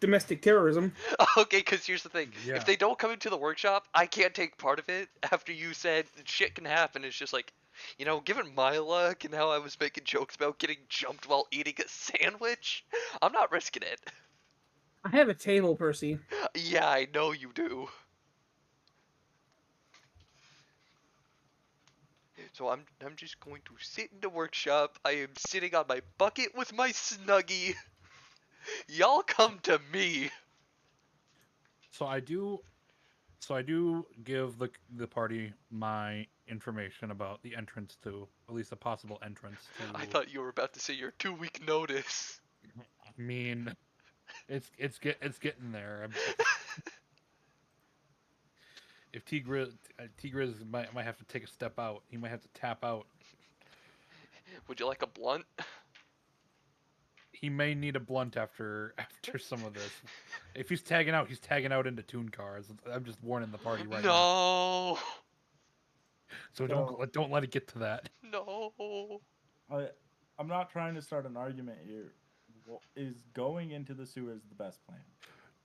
domestic terrorism. Okay, because here's the thing. Yeah. If they don't come into the workshop, I can't take part of it after you said shit can happen. It's just like, you know, given my luck and how I was making jokes about getting jumped while eating a sandwich, I'm not risking it. I have a table, Percy. Yeah, I know you do. So I'm just going to sit in the workshop. I am sitting on my bucket with my Snuggie. Y'all come to me. So I do give the party my information about the entrance to, at least a possible entrance to. I thought you were about to say your 2-week notice. I mean, it's getting there. If Tigriz might have to take a step out. He might have to tap out. Would you like a blunt? He may need a blunt after some of this. If he's tagging out into tune cars. I'm just warning the party right now. No. So don't let it get to that. No. I'm not trying to start an argument here. Is going into the sewers the best plan?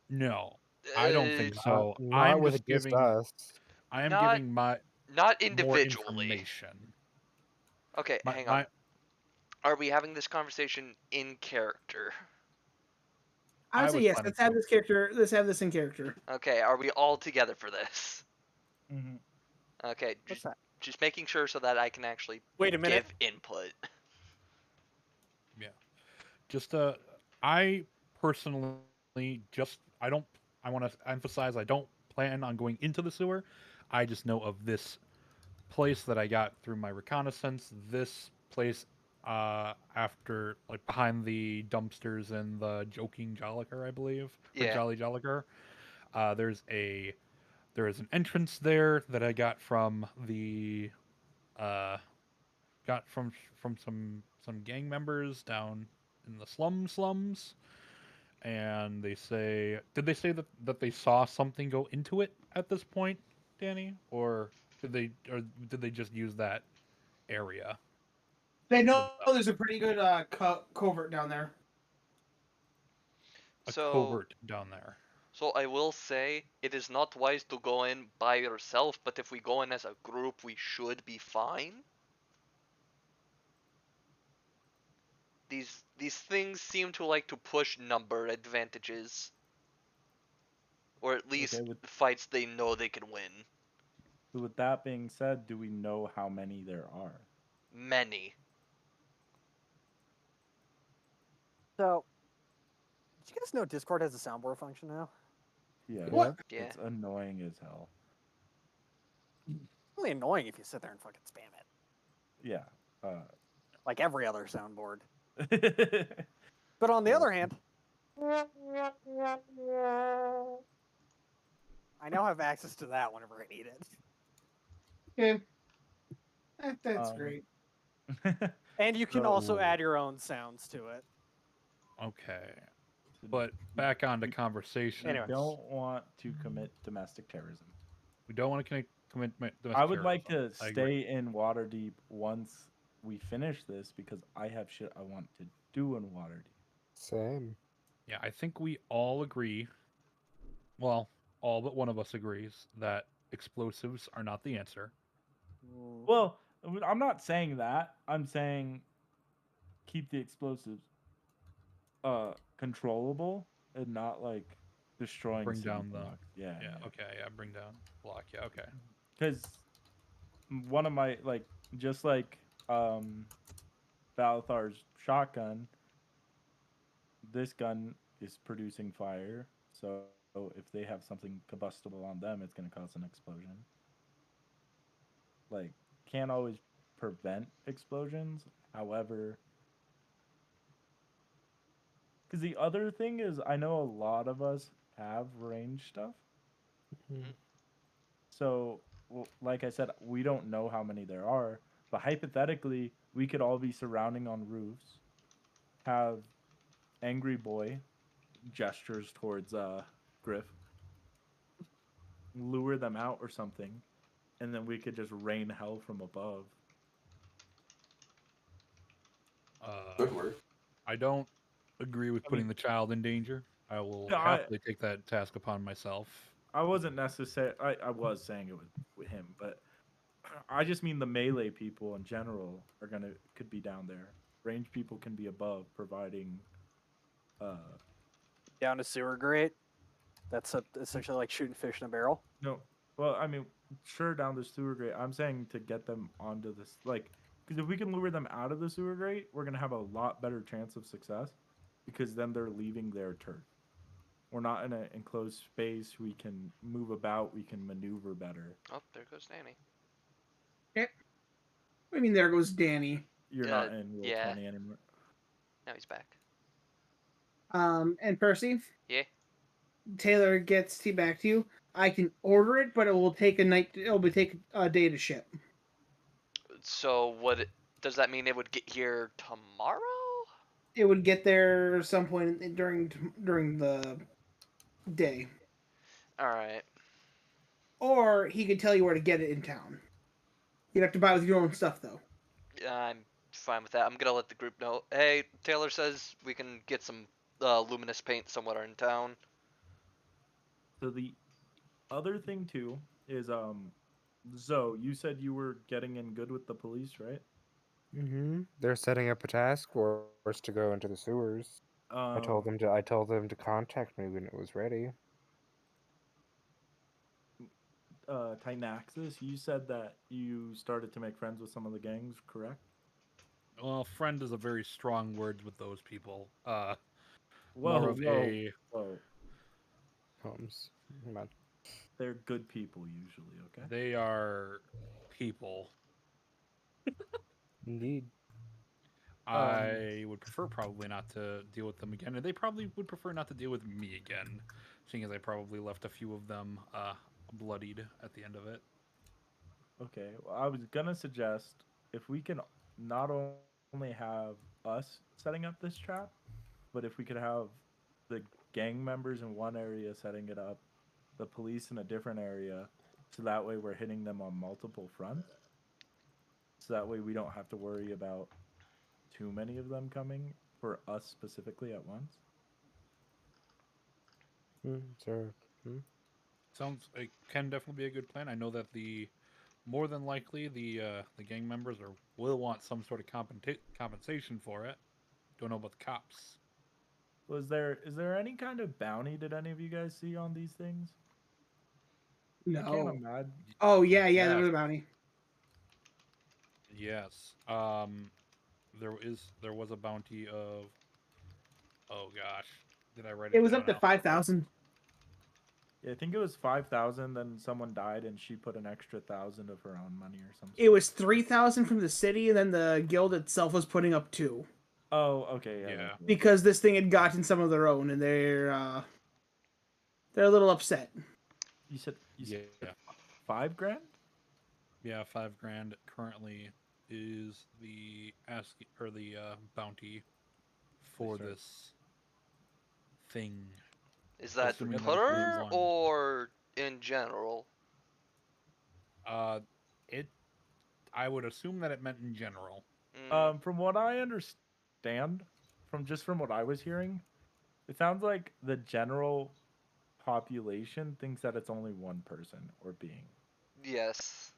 No. I don't think Uh, so. Not I'm with just just giving. us. I am not giving my not more individually. information. Okay, My hang on. my. Are we having this conversation in character? I would I say was yes. planning Let's have to. this character. Let's have this in character. Okay, are we all together for this? Mm-hmm. Okay, What's that? just making sure so that I can actually Wait a minute. give input. Yeah. Just I personally just I don't. I want to emphasize I don't plan on going into the sewer. I just know of this place that I got through my reconnaissance. This place, after like behind the dumpsters in the Joking Jolliker, I believe, or Yeah. Jolly Jolliker. There's a there is an entrance there that I got from the uh got from some gang members down in the slums, and did they say that they saw something go into it at this point, Danny, or did they just use that area They know themselves? there's a pretty good covert down there. A So covert down there. so I will say it is not wise to go in by yourself, but if we go in as a group, we should be fine. These things seem to like to push number advantages, or at Okay, least with fights they know they can win. with that being said, do we know how many there are? Many. So, did you guys know Discord has a soundboard function now? Yeah, What? Yeah. it's annoying as hell. It's really annoying if you sit there and fucking spam it, Yeah. like every other soundboard. Uh, But on the Yeah. other hand, I now have access to that whenever I need it. Okay, that's um, great. And you can So- also add your own sounds to it. Okay, but back on to conversation. Anyway. Don't want to commit domestic terrorism. We don't want to commit domestic I would like terrorism. to I agree. stay in Waterdeep once we finish this because I have shit I want to do in Waterdeep. Same. Yeah, I think we all agree. Well, all but one of us agrees that explosives are not the answer. Well, I'm not saying that. I'm saying keep the explosives controllable and not like destroying Bring city down the. blocks. Yeah, Yeah. Okay. Yeah. Bring down block. Yeah. Okay. Because one of my like just like Balthar's shotgun, this gun is producing fire. So if they have something combustible on them, it's going to cause an explosion. Like can't always prevent explosions. However, because the other thing is, I know a lot of us have range stuff. Mhm. So, like I said, we don't know how many there are, but hypothetically, we could all be surrounding on roofs, have Angry Boy gestures towards Griff, lure them out or something, and then we could just rain hell from above. Good work. I don't agree with I putting mean, the child in danger. I will no, happily take that task upon myself. I wasn't necessary. I was saying it with him, but I just mean the melee people in general could be down there. Range people can be above, providing. Uh, Down a sewer grate. That's essentially like shooting fish in a barrel. no, well, I mean, sure, down the sewer grate. I'm saying to get them onto this, like, because if we can lure them out of the sewer grate, we're gonna have a lot better chance of success, because then they're leaving their turf. We're not in an enclosed space. We can move about. We can maneuver better. Oh, there goes Danny. I mean, there goes Danny. You're Uh, not in Rule yeah. 20 anymore. Now he's back. And Percy, Yeah. Taylor gets back to you. I can order it, but it will take a night. It will take a day to ship. So does that mean it would get here tomorrow? It would get there some point during the day, All right. or he could tell you where to get it in town. You'd have to buy with your own stuff, though. I'm fine with that. I'm gonna let the group know. Hey, Taylor says we can get some luminous paint somewhere in town. So the other thing too is Zoe, you said you were getting in good with the police, right? They're setting up a task force to go into the sewers. Um, I told them to contact me when it was ready. Tynaxis, you said that you started to make friends with some of the gangs, correct? Well, friend is a very strong word with those people. More Whoa, of whoa, a whoa. Holmes. Come on. They're good people usually, okay? they are people. Indeed. Um, I would prefer probably not to deal with them again, and they probably would prefer not to deal with me again, seeing as I probably left a few of them bloodied at the end of it. okay. Well, I was gonna suggest if we can not only have us setting up this trap, but if we could have the gang members in one area setting it up, the police in a different area, so that way we're hitting them on multiple fronts. So that way we don't have to worry about too many of them coming for us specifically at once. Sir. Sounds it can definitely be a good plan. I know that the more than likely the gang members are will want some sort of compensation for it. Don't know about the cops. Is there any kind of bounty did any of you guys see on these things? I can't No. imagine. Oh yeah, there Yes, was a bounty. yes. There was a bounty of oh gosh, did I write It it was down? up to 5,000. Yeah, I think it was 5,000. Then someone died, and she put an extra 1,000 of her own money or some It sort. was 3,000 from the city, and then the guild itself was putting up 2 Oh, okay, yeah, Yeah, that's right. because this thing had gotten some of their own, and they're a little upset. You said yeah, 5 grand? yeah. 5 grand currently is the ask or the bounty They for started. this thing. Is They that Assuming forget that the it's only police. per one. or in general? Uh, it. I would assume that it meant in general. Mm, From what I understand, from what I was hearing, it sounds like the general population thinks that it's only one person or being. yes.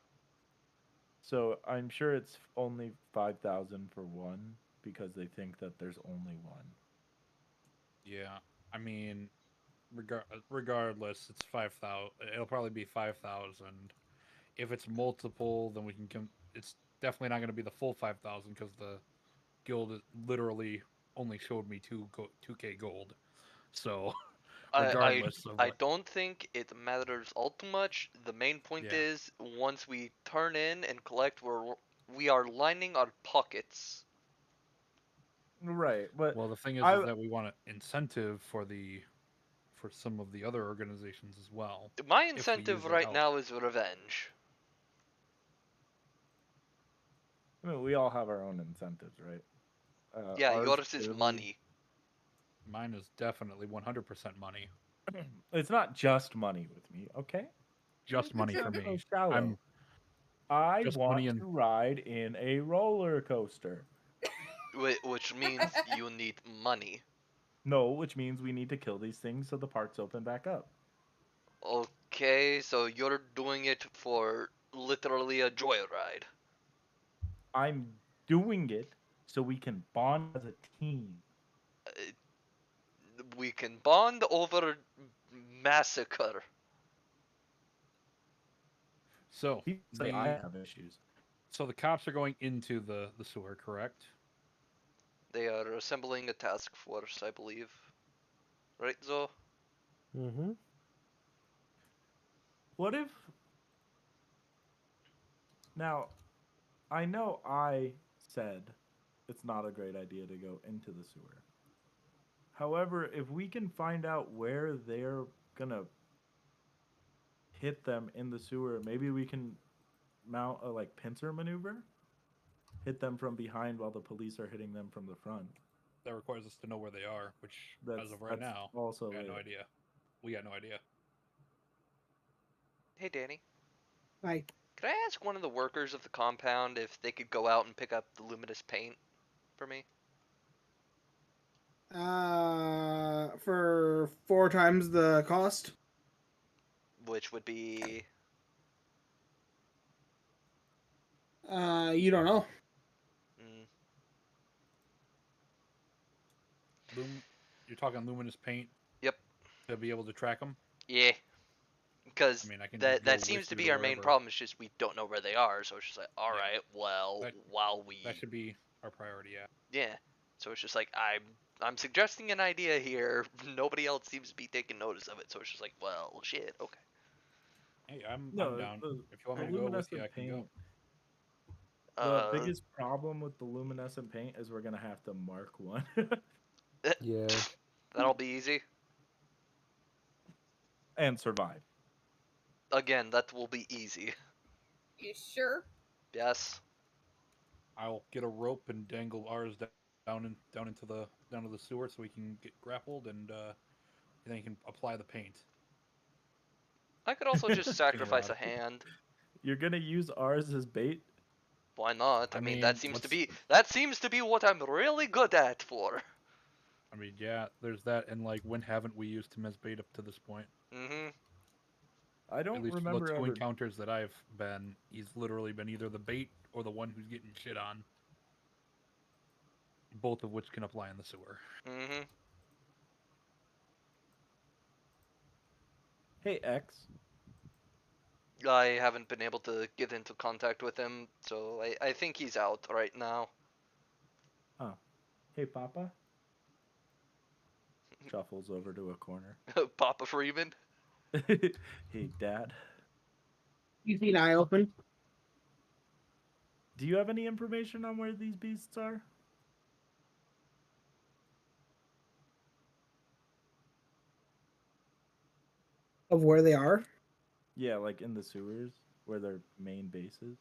So I'm sure it's only 5,000 for one because they think that there's only one. Yeah, I mean, regardless, it's 5,000. It'll probably be 5,000. If it's multiple, then we can. It's definitely not going to be the full 5,000 because the guild literally only showed me 2k gold. So I I regardless of I what, don't think it matters all too much. The main point yeah. is once we turn in and collect, we are lining our pockets. Right, but Well, the thing is I that we want an incentive for some of the other organizations as well, My if we incentive use their right help. now is revenge. I mean, we all have our own incentives, right? Yeah, Ours yours is clearly, money. Mine is definitely 100% money. it's not just money with me, okay? Just It's money for not so me. shallow. I'm I just money want and to ride in a roller coaster. Which means you need money. No, which means we need to kill these things so the parks open back up. Okay, so you're doing it for literally a joyride. I'm doing it so we can bond as a team. Uh, We can bond over massacre. so People say I the have issues. so the cops are going into the sewer, correct? They are assembling a task force, I believe. Right, Zo? Mm-hmm. What if now I know I said it's not a great idea to go into the sewer. However, if we can find out where they're gonna hit them in the sewer, maybe we can mount a like pincer maneuver, hit them from behind while the police are hitting them from the front. That requires us to know where they are, which as That's of right that's now, also we got no it. idea. We got no idea. Hey, Danny. Like, Could I ask one of the workers of the compound if they could go out and pick up the luminous paint for me? for 4 times the cost. which would be You don't know. mm, You're talking luminous paint yep, to be able to track them. yeah, because I mean, I can just that go that with seems to you be to our main wherever. problem. It's just we don't know where they are, so it's just like, all Yeah. right, well, That while that we should be our priority. Yeah. yeah, so it's just like I'm suggesting an idea here. Nobody else seems to be taking notice of it, so it's just like, well, shit, okay. Hey, I'm No, down. the, If you want the me to go with you, luminescent I can go. paint. The Uh, biggest problem with the luminescent paint is we're gonna have to mark one. Yeah. that'll be easy. And survive. Again, that will be easy. You sure? Yes. I'll get a rope and dangle ours down into the sewer so we can get grappled and then you can apply the paint. I could also just Fishing sacrifice rod. a hand. You're gonna use ours as bait? Why not? I I mean, mean, that seems to be what I'm really good at for. I mean, yeah. There's that, and like, when haven't we used him as bait up to this point? Mm-hmm. I At don't least for the remember two ever. encounters that I've been, he's literally been either the bait or the one who's getting shit on. Both of which can apply in the sewer. Mm-hmm. Hey X, I haven't been able to get into contact with him, so I think he's out right now. oh, hey Papa. Shuffles over to a corner. Papa Freeman. Hey Dad. You see an eye open? Do you have any information on where these beasts are? Of where they are? Yeah, like in the sewers, where their main base is.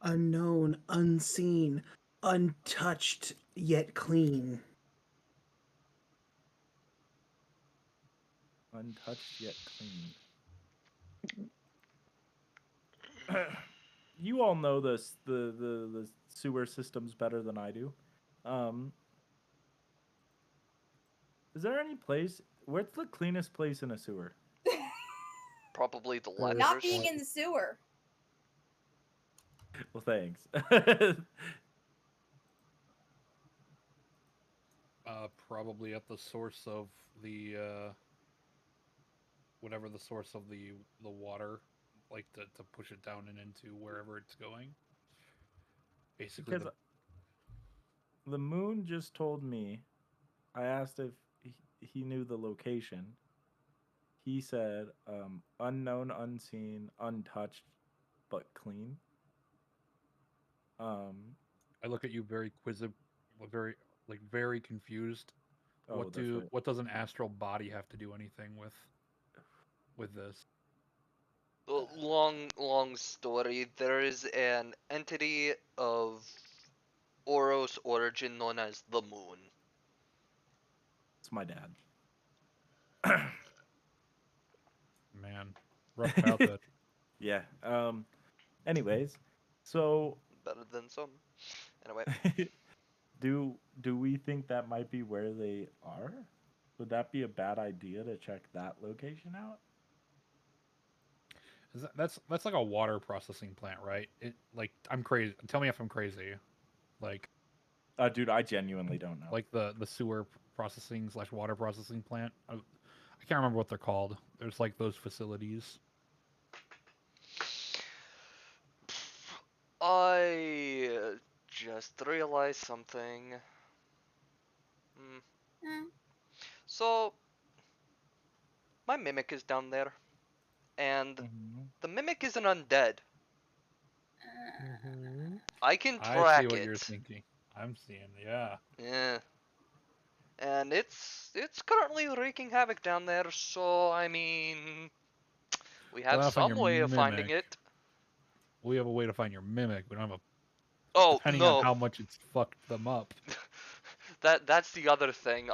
Unknown, unseen, untouched, yet clean. Untouched yet clean. You all know this the sewer systems better than I do. Um, is there any place? Where's the cleanest place in a sewer? Probably the Not being letters. in the sewer. Well, thanks. Probably at the source of the whatever the source of the water, like to push it down and into wherever it's going. Basically, Because the moon just told me. I asked if he knew the location. He said, unknown, unseen, untouched, but clean. Um, I look at you very very very confused. oh, that's right. What does an astral body have to do anything with this? Long story. There is an entity of Oros origin known as the Moon. It's my dad. Man, rough childhood. Yeah. Anyways, so Better than some. Anyway, do we think that might be where they are? Would that be a bad idea to check that location out? That's like a water processing plant, right? It like I'm crazy. Tell me if I'm crazy. Like Dude, I genuinely don't know. like the sewer processing slash water processing plant. I can't remember what they're called. There's like those facilities. I just realized something. Hmm. Hmm. So my mimic is down there, and Mhm. the mimic is an undead. Mm-hmm. I can I see track what you're it. thinking. I'm seeing, yeah. Yeah. And it's currently wreaking havoc down there, so I mean we Well, have that'll find some your way of finding mimic. it. We have a way to find your mimic. We don't have a Oh depending on no. how much it's fucked them up. That's the other thing.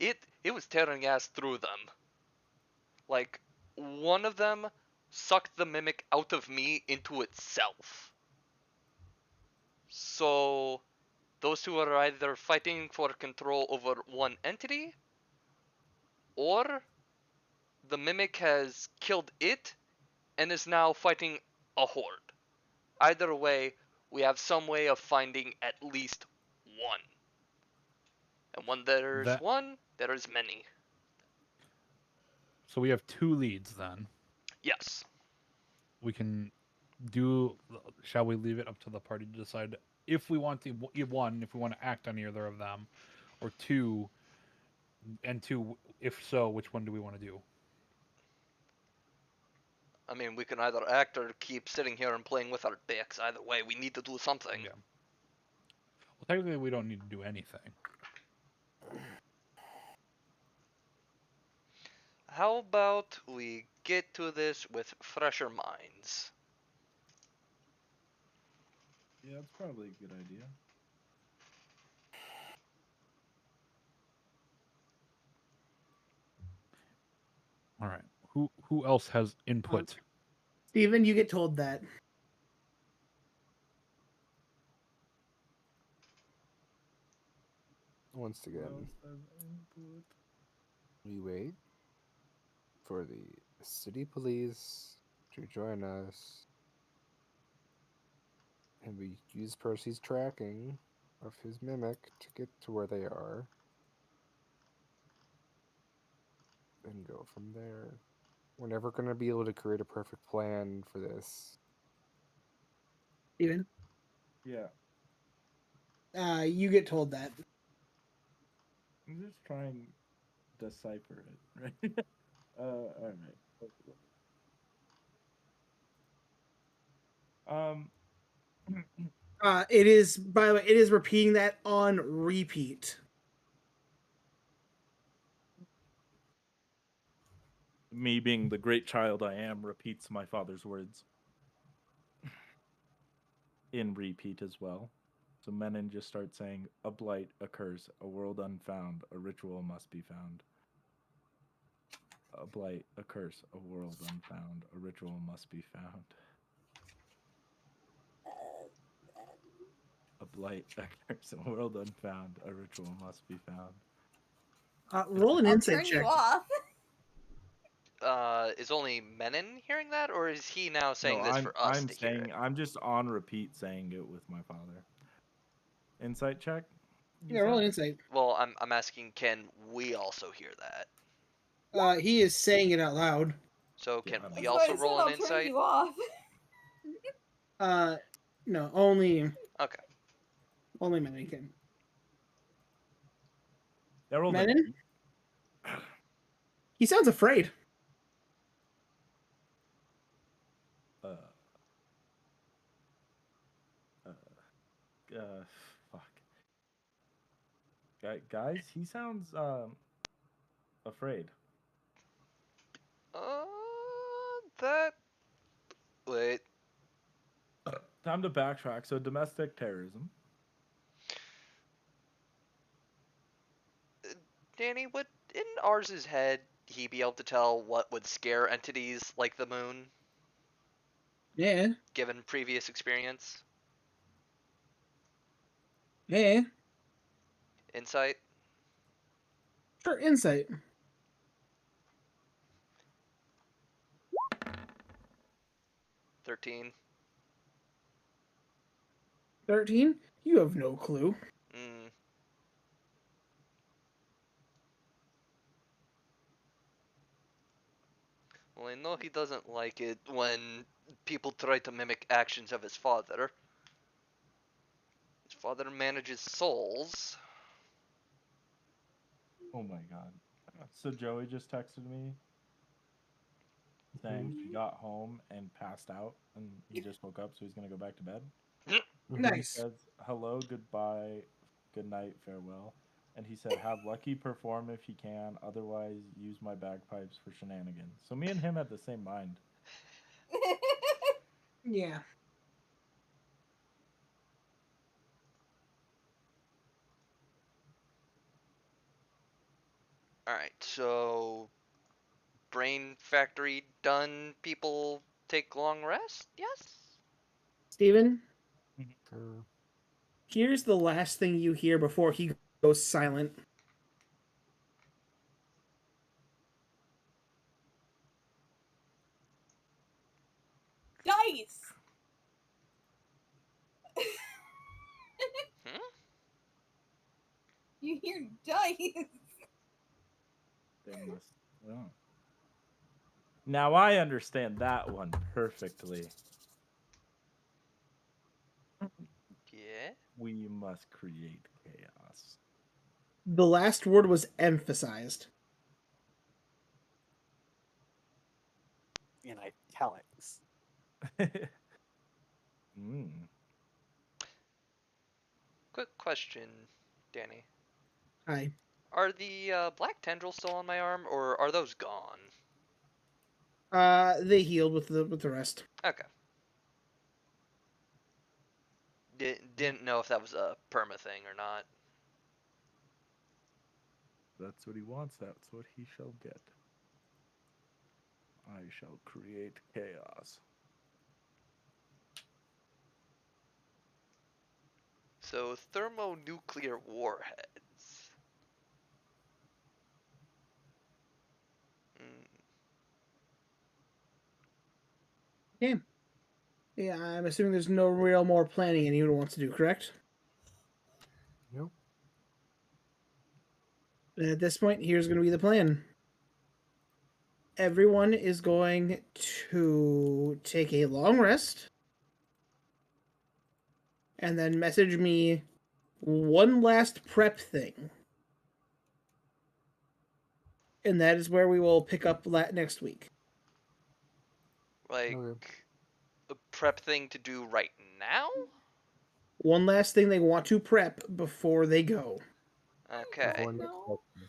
It was tearing ass through them. Like one of them sucked the mimic out of me into itself. So those two are either fighting for control over one entity or the mimic has killed it and is now fighting a horde. Either way, we have some way of finding at least one. And when there's That one, there is many. so we have 2 leads then. Yes. We can do. Shall we leave it up to the party to decide if we want to one, if we want to act on either of them, or two, and two, if so, which one do we want to do? I mean, we can either act or keep sitting here and playing with our dicks. Either way, we need to do something. Yeah. Well, technically, we don't need to do anything. How about we get to this with fresher minds? Yeah, that's probably a good idea. All right. Who else has input? Steven, you get told that. Once Who again, else has input? we wait for the city police to join us, and we use Percy's tracking of his mimic to get to where they are, and go from there. We're never going to be able to create a perfect plan for this. Steven, Yeah, you get told that. I'm just trying to decipher it, right? All right. Um, It is, by the way, it is repeating that on repeat. me being the great child I am repeats my father's words in repeat as well. So Menon just starts saying, "A blight, a curse, a world unfound, a ritual must be found. A blight, a curse, a world unfound, a ritual must be found. A blight, a curse, a world unfound, a ritual must be found." Roll an I'll insight turn check. you off. Is only Menon hearing that, or is he now saying No, this I'm for us I'm to hear saying it? I'm just on repeat saying it with my father. Insight check. You Yeah, roll an said? insight. Well, I'm asking, can we also hear that? He is saying it out loud. So Yeah, can I don't we That's why also I said roll an I'll turn insight? you off. No, only Okay. Menon can. I rolled an Menon? He sounds afraid. uh, uh, fuck. Guys, he sounds afraid. Uh, that. Wait. Time to backtrack. So domestic terrorism. Danny, would in Ars's head he be able to tell what would scare entities like the moon, Yeah. given previous experience? Yeah. Insight? Sure, insight. 13. 13? You have no clue. Mm. Well, I know he doesn't like it when people try to mimic actions of his father. His father manages souls. Oh my god. So Joey just texted me saying he got home and passed out and he just woke up, so he's gonna go back to bed. He Nice. says hello, goodbye, good night, farewell. And he said, "Have Lucky perform if he can. Otherwise, use my bagpipes for shenanigans." So me and him had the same mind. Yeah. Alright, so. Brain factory done. People take long rest? Yes? Steven, Sure. here's the last thing you hear before he goes silent. You hear dice. They must. Oh. Now I understand that one perfectly. Yeah. We must create chaos. The last word was emphasized. In italics. Mm. Quick question, Danny. Hi. Are the black tendrils still on my arm, or are those gone? They healed with the rest. Okay. Didn't know if that was a perma thing or not. That's what he wants. That's what he shall get. I shall create chaos. So thermonuclear warheads. Mm, Okay. Yeah, I'm assuming there's no real more planning anyone wants to do, correct? Nope. And at this point, here's going to be the plan. Everyone is going to take a long rest and then message me one last prep thing. And that is where we will pick up next week. like Okay. a prep thing to do right now? One last thing they want to prep before they go. Okay. Before next No. session.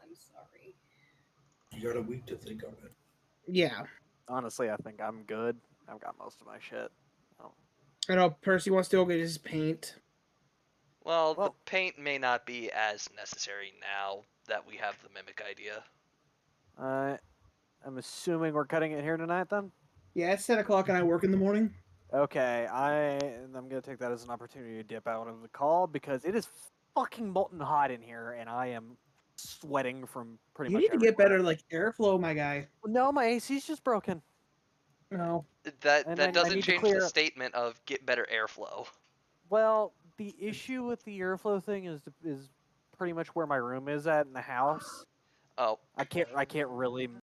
I'm sorry. You got a week to think on it. Yeah. Honestly, I think I'm good. I've got most of my shit. Oh. I know Percy wants to go get his paint. Well, the Well- paint may not be as necessary now that we have the mimic idea. I'm assuming we're cutting it here tonight then? Yeah, it's 10 o'clock and I work in the morning. Okay, I'm gonna take that as an opportunity to dip out of the call because it is fucking molten hot in here and I am sweating from pretty You much need to get everywhere. better, like, airflow, my guy. No, my AC's just broken. No. That And that I doesn't need to change the clear. statement of get better airflow. Well, the issue with the airflow thing is pretty much where my room is at in the house. Oh, I can't really. mm.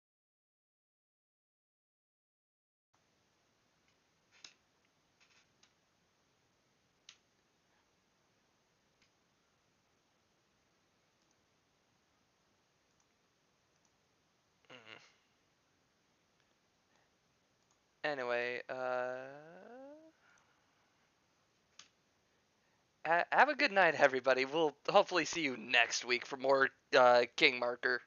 Anyway, have a good night, everybody. We'll hopefully see you next week for more King Marker.